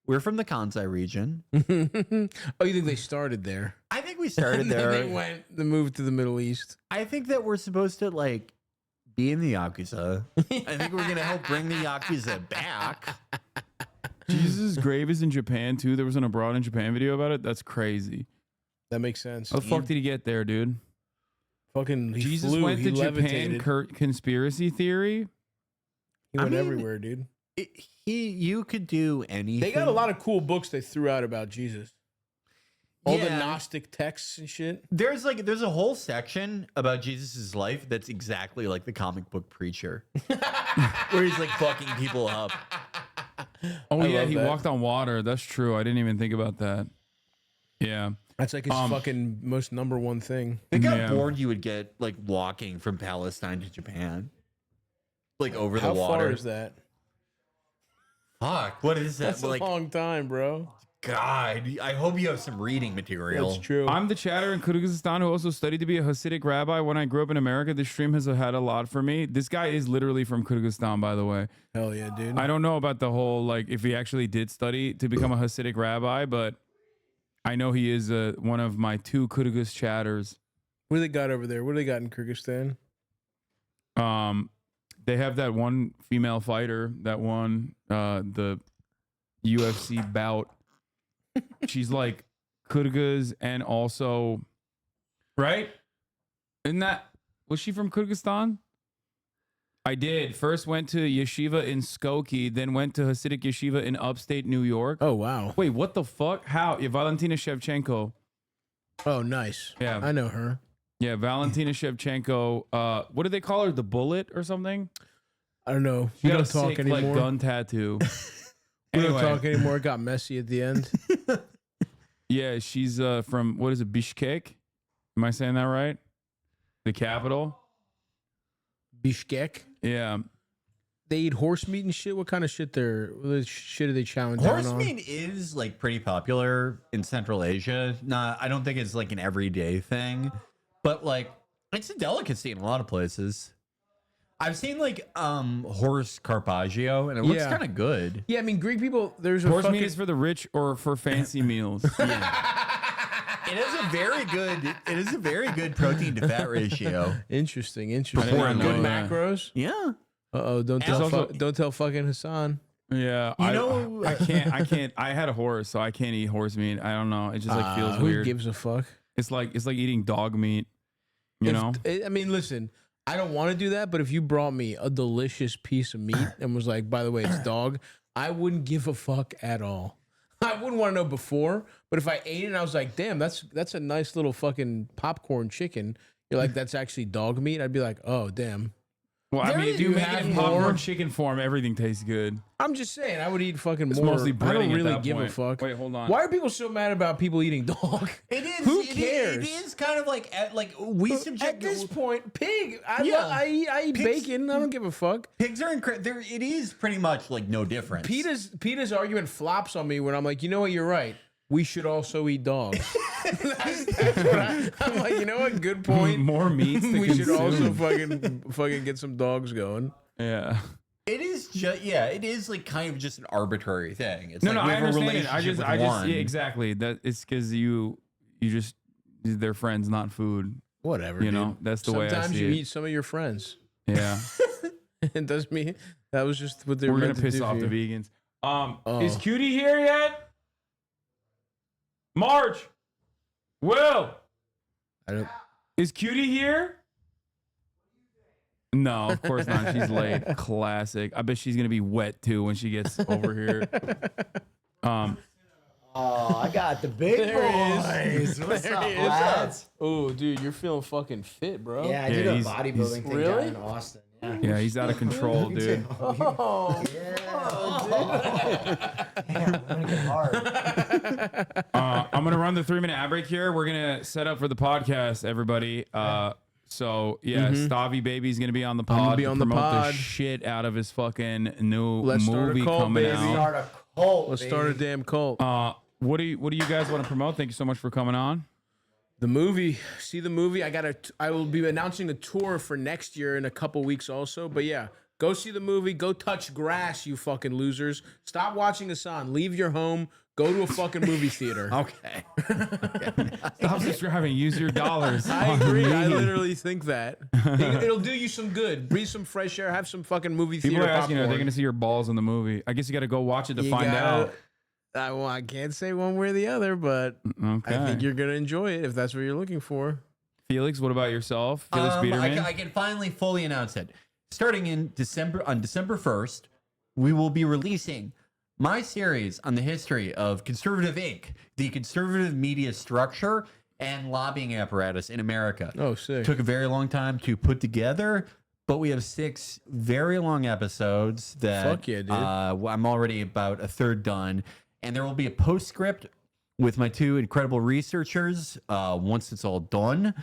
the Kansai region. Oh, you think they started there? I think we started there. They moved to the Middle East. I think that we're supposed to like be in the Yakuza. I think we're gonna help bring the Yakuza back. Jesus' grave is in Japan too. There was an Abroad in Japan video about it. That's crazy. That makes sense. How the fuck did he get there, dude? Fucking Jesus flew, went to levitated. Japan. Conspiracy theory. He went everywhere, dude. You could do anything. They got a lot of cool books they threw out about Jesus. All the Gnostic texts and shit. There's a whole section about Jesus's life that's exactly like the comic book Preacher, where he's like fucking people up. Oh yeah, he walked on water. That's true. I didn't even think about that. Yeah. That's like his fucking most number one thing. Think how bored you would get like walking from Palestine to Japan, like over the water. How far is that? Fuck, what is that? That's a long time, bro. God. I hope you have some reading material. That's true. I'm the chatter in Kyrgyzstan who also studied to be a Hasidic rabbi. When I grew up in America, this stream has had a lot for me. This guy is literally from Kyrgyzstan, by the way. Hell yeah, dude. I don't know about the whole, like, if he actually did study to become a Hasidic rabbi, but I know he is one of my 2 Kyrgyz chatters. What do they got over there? What do they got in Kyrgyzstan? They have that one female fighter that won the UFC bout. She's like Kyrgyz and also, right? Was she from Kyrgyzstan? I did. First went to yeshiva in Skokie, then went to Hasidic yeshiva in upstate New York. Oh, wow. Wait, what the fuck? How? Yeah, Valentina Shevchenko. Oh, nice. Yeah. I know her. Yeah, Valentina Shevchenko. What do they call her? The Bullet or something? I don't know. She We got don't a talk sick, anymore. like, gun tattoo. We Anyway. don't talk anymore. It got messy at the end. Yeah, she's from, what is it, Bishkek? Am I saying that right? The capital? Bishkek? Yeah. They eat horse meat and shit? What kind of shit shit are they chowing Horse down on? meat is like pretty popular in Central Asia. I don't think it's like an everyday thing, but like it's a delicacy in a lot of places. I've seen like horse carpaccio and it looks kind of good. Yeah, I mean Greek people. There's a Horse fucking... meat is for the rich or for fancy meals. It is a very good. It is a very good protein to fat ratio. Interesting. Before Good that. macros. Yeah. Don't tell fucking Hasan. Yeah, I can't. I had a horse, so I can't eat horse meat. I don't know. It just like feels Who weird. gives a fuck? It's like eating dog meat. You know. I mean, listen. I don't want to do that, but if you brought me a delicious piece of meat and was like, by the way, it's dog, I wouldn't give a fuck at all. I wouldn't want to know before, but if I ate it and I was like, damn, that's a nice little fucking popcorn chicken. You're like, that's actually dog meat. I'd be like, oh, damn. Well, I mean, if you make it in popcorn chicken form, everything tastes good. I'm just saying, I would eat fucking It's more. mostly I breading don't at really that give a point. fuck. Wait, hold on. Why are people so mad about people eating dog? It is. Who it cares? It is kind of like we subject At this point, pig. I eat Pigs- bacon. I don't give a fuck. Pigs are incredible. It is pretty much like no difference. PETA's argument flops on me when I'm like, you know what, you're right. We should also eat dogs. that's what I'm like, you know what? Good point. More meat. We should also fucking get some dogs going. Yeah. It is just it is like kind of just an arbitrary thing. It's No, like no, we I have a understand it. relationship I with just, one. yeah, exactly. That it's because they're friends, not food. Whatever. You know, that's the way I Sometimes see you it. eat some of your friends. Yeah. It doesn't mean that was just what they were We're gonna meant to piss do off for the you. vegans. Is Cutie here yet? Marge, Will, is Cutie here? No, of course not. She's late. Classic. I bet she's gonna be wet too when she gets over here. Oh, I got the big boys. What's up, lads? Oh, dude, you're feeling fucking fit, bro. Yeah, I did a bodybuilding thing down in Austin. Yeah, he's out of control, dude. Oh, yeah, I'm gonna get hard. I'm gonna run the 3-minute ad break here. We're gonna set up for the podcast, everybody. So yeah, STAVVYBABY is gonna be on the pod. I'm gonna be on the promote pod. the shit out of his fucking new Let's start a movie cult, coming baby. out. Start a cult. Let's start a damn cult. What do you guys want to promote? Thank you so much for coming on. The movie. See the movie. I will be announcing a tour for next year in a couple weeks also. But yeah, go see the movie. Go touch grass, you fucking losers. Stop watching Hasan. Leave your home. Go to a fucking movie theater. Okay. Stop subscribing. Use your dollars. I agree. I literally think that. It'll do you some good. Breathe some fresh air. Have some fucking movie theater People are asking, are popcorn. they going to see your balls in the movie? I guess you got to go watch it to You find gotta- out. I can't say one way or the other, but Okay. I think you're going to enjoy it if that's what you're looking for. Felix, what about yourself? Felix Biederman? I can finally fully announce it. Starting in December, on December 1st, we will be releasing my series on the history of Conservative Inc., the conservative media structure and lobbying apparatus in America. Oh, sick. Took a very long time to put together, but we have 6 very long episodes that Fuck yeah, dude. I'm already about a third done. And there will be a postscript with my 2 incredible researchers once it's all done.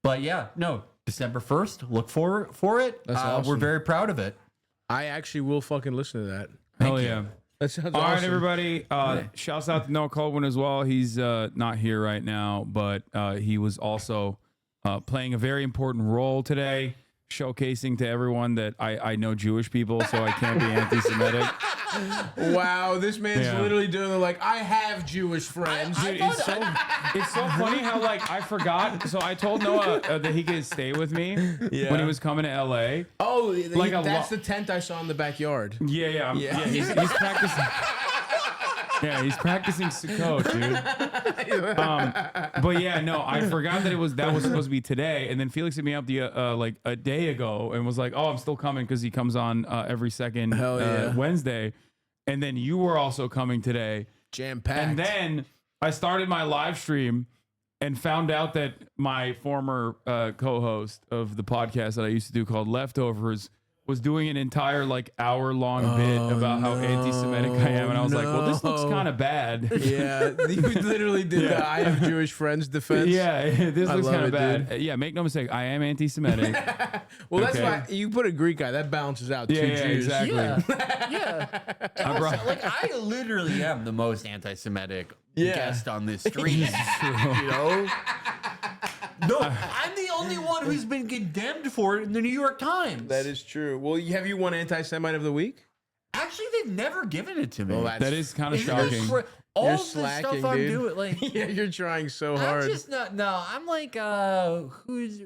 But yeah, no, December 1st, look for it. That's awesome. We're very proud of it. I actually will fucking listen to that. Hell yeah. That sounds All right, awesome. everybody. Shouts out to Noah Colwyn as well. He's not here right now, but he was also playing a very important role today, showcasing to everyone that I know Jewish people, so I can't be anti-Semitic. Wow, this man's literally doing the, like, I have Jewish friends. Dude, it's so funny how, like, I forgot. So I told Noah that he could stay with me when he was coming to LA. Oh, like that's the tent I saw in the backyard. Yeah, he's practicing. Yeah, he's practicing Sukkot, dude. But yeah, no, I forgot that was supposed to be today, and then Felix hit me up like a day ago and was like, "Oh, I'm still coming," because he comes on every second Wednesday, and then you were also coming today, jam packed. And then I started my live stream and found out that my former co-host of the podcast that I used to do called Leftovers was doing an entire like hour-long bit about how anti-Semitic I am, and I was like, well, this looks kind of bad. Yeah, you literally did the I have Jewish friends defense. Yeah, this looks kind of bad. Dude. Yeah, make no mistake, I am anti-Semitic. Well, that's why you put a Greek guy, that balances out. Yeah, two yeah, Jews. exactly. Yeah. And also, like, I literally am the most anti-Semitic guest on this stream. You know? No, I'm the only one who's been condemned for it in the New York Times. That is true. Well, have you won Anti-Semite of the Week? Actually, they've never given it to me. Well, that is kind of shocking. All you're the slacking, stuff I'm dude. doing, like, yeah, you're trying so hard. I'm just not. No, I'm like, who's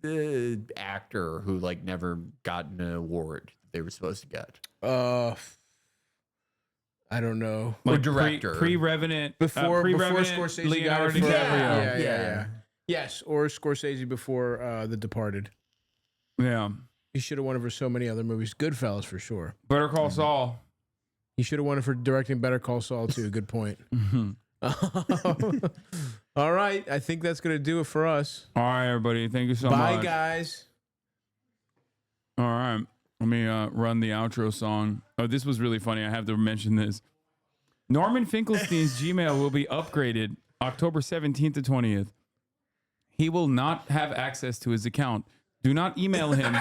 the actor who like never got an award they were supposed to get? I don't know. Like or director, pre-Revenant, before Scorsese Leonardo got it. DiCaprio. Yeah. Yes, or Scorsese before The Departed. Yeah, he should have won it for so many other movies. Goodfellas for sure. Better Call Saul. He should have won it for directing Better Call Saul too. Good point. All right, I think that's gonna do it for us. All right, everybody. Thank you so much. Bye, guys. All right. Let me run the outro song. Oh, this was really funny. I have to mention this. Norman Finkelstein's Gmail will be upgraded October 17th to 20th. He will not have access to his account. Do not email him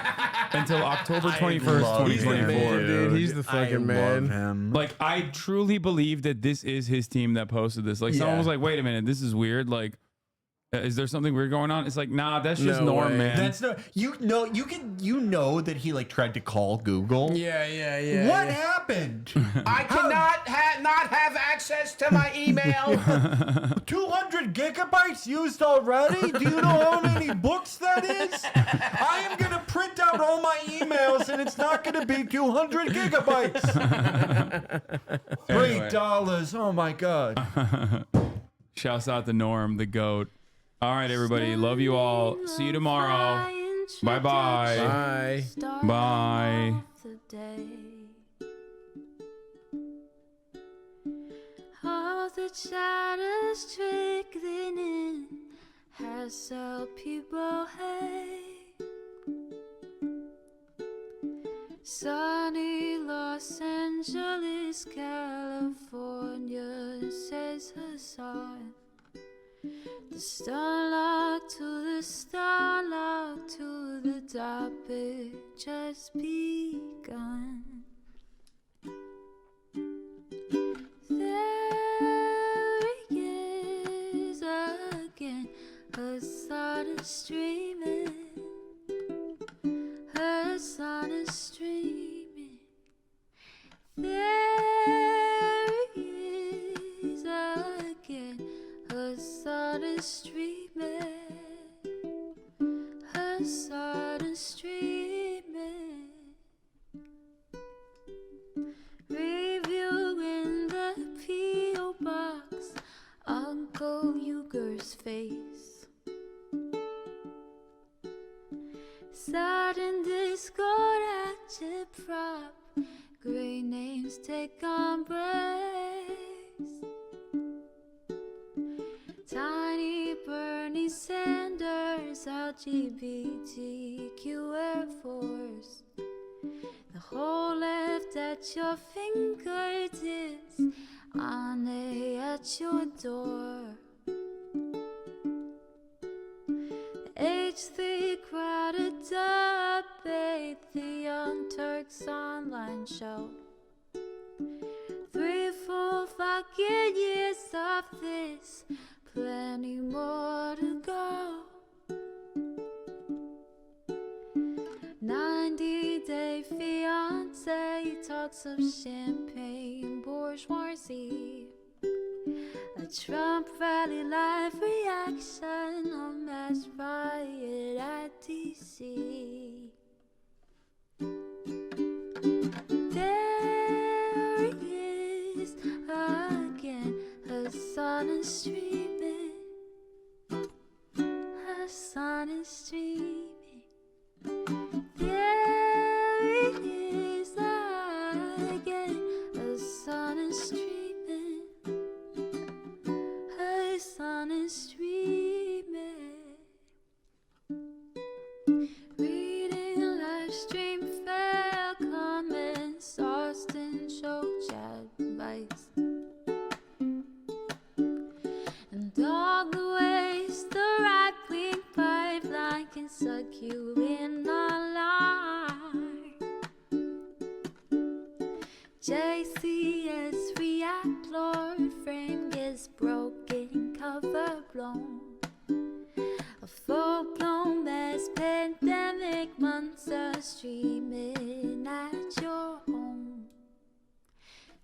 until October 21st, 2024. Dude, he's the fucking man. Like, I truly believe that this is his team that posted this. Like, someone was like, wait a minute, this is weird. Like, is there something weird going on? It's like, nah, that's just Norm, man. That's no. You know that he like tried to call Google. Yeah. What happened? I cannot not have access to my email. 200 gigabytes used already? Do you know how many books that is? I am gonna print out all my emails, and it's not gonna be 200 gigabytes. $3. Oh my god. Shouts out to Norm, the GOAT. All right, everybody. Love you all. See you tomorrow. Bye-bye. Bye. Bye. All the shadows trickling in has helped people hate. Sunny Los Angeles, California, says Hasan. The starlight to the starlight to the topic just begun. There he is again, Hasan is streaming. Hasan is streaming. There he is again, Hasan is streaming. Hasan is streaming. Review in the P.O. box, Uncle Uger's face. Sudden discord at your prop, great names take embrace. Tiny Bernie Sanders, LGBTQ Air Force. The whole left at your fingertips, Ane at your door. H3 crowded debate, the Young Turks online show. 3 full fucking years of this, plenty more to go. 90-day fiance talks of champagne bourgeoisie. A Trump rally live reaction, a mass riot at DC. There he is again, Hasan is streaming. Hasan is streaming. There he is again, Hasan is streaming. Hasan is streaming. Reading a live stream, fair comments, Austin show chat advice, and all the ways the right-wing pipeline can suck you in alive. JCS react, Lord frame gets broken, cover blown. A full-blown mass pandemic, monster streaming at your home.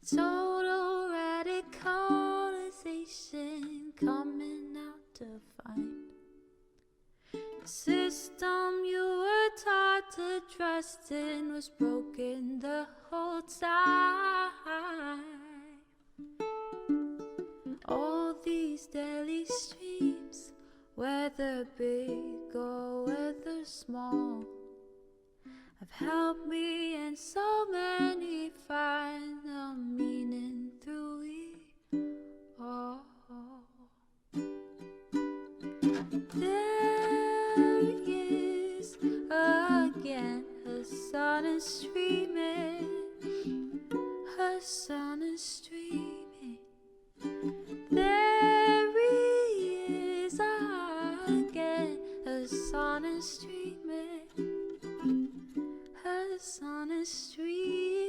Total radicalization coming out to find. The system you were taught to trust in was broken the whole time. All these daily streams, whether big or whether small, have helped me and so many find the meaning through it all. There he is again, Hasan is streaming. Hasan is streaming. There he is again, Hasan is streaming. Hasan is streaming.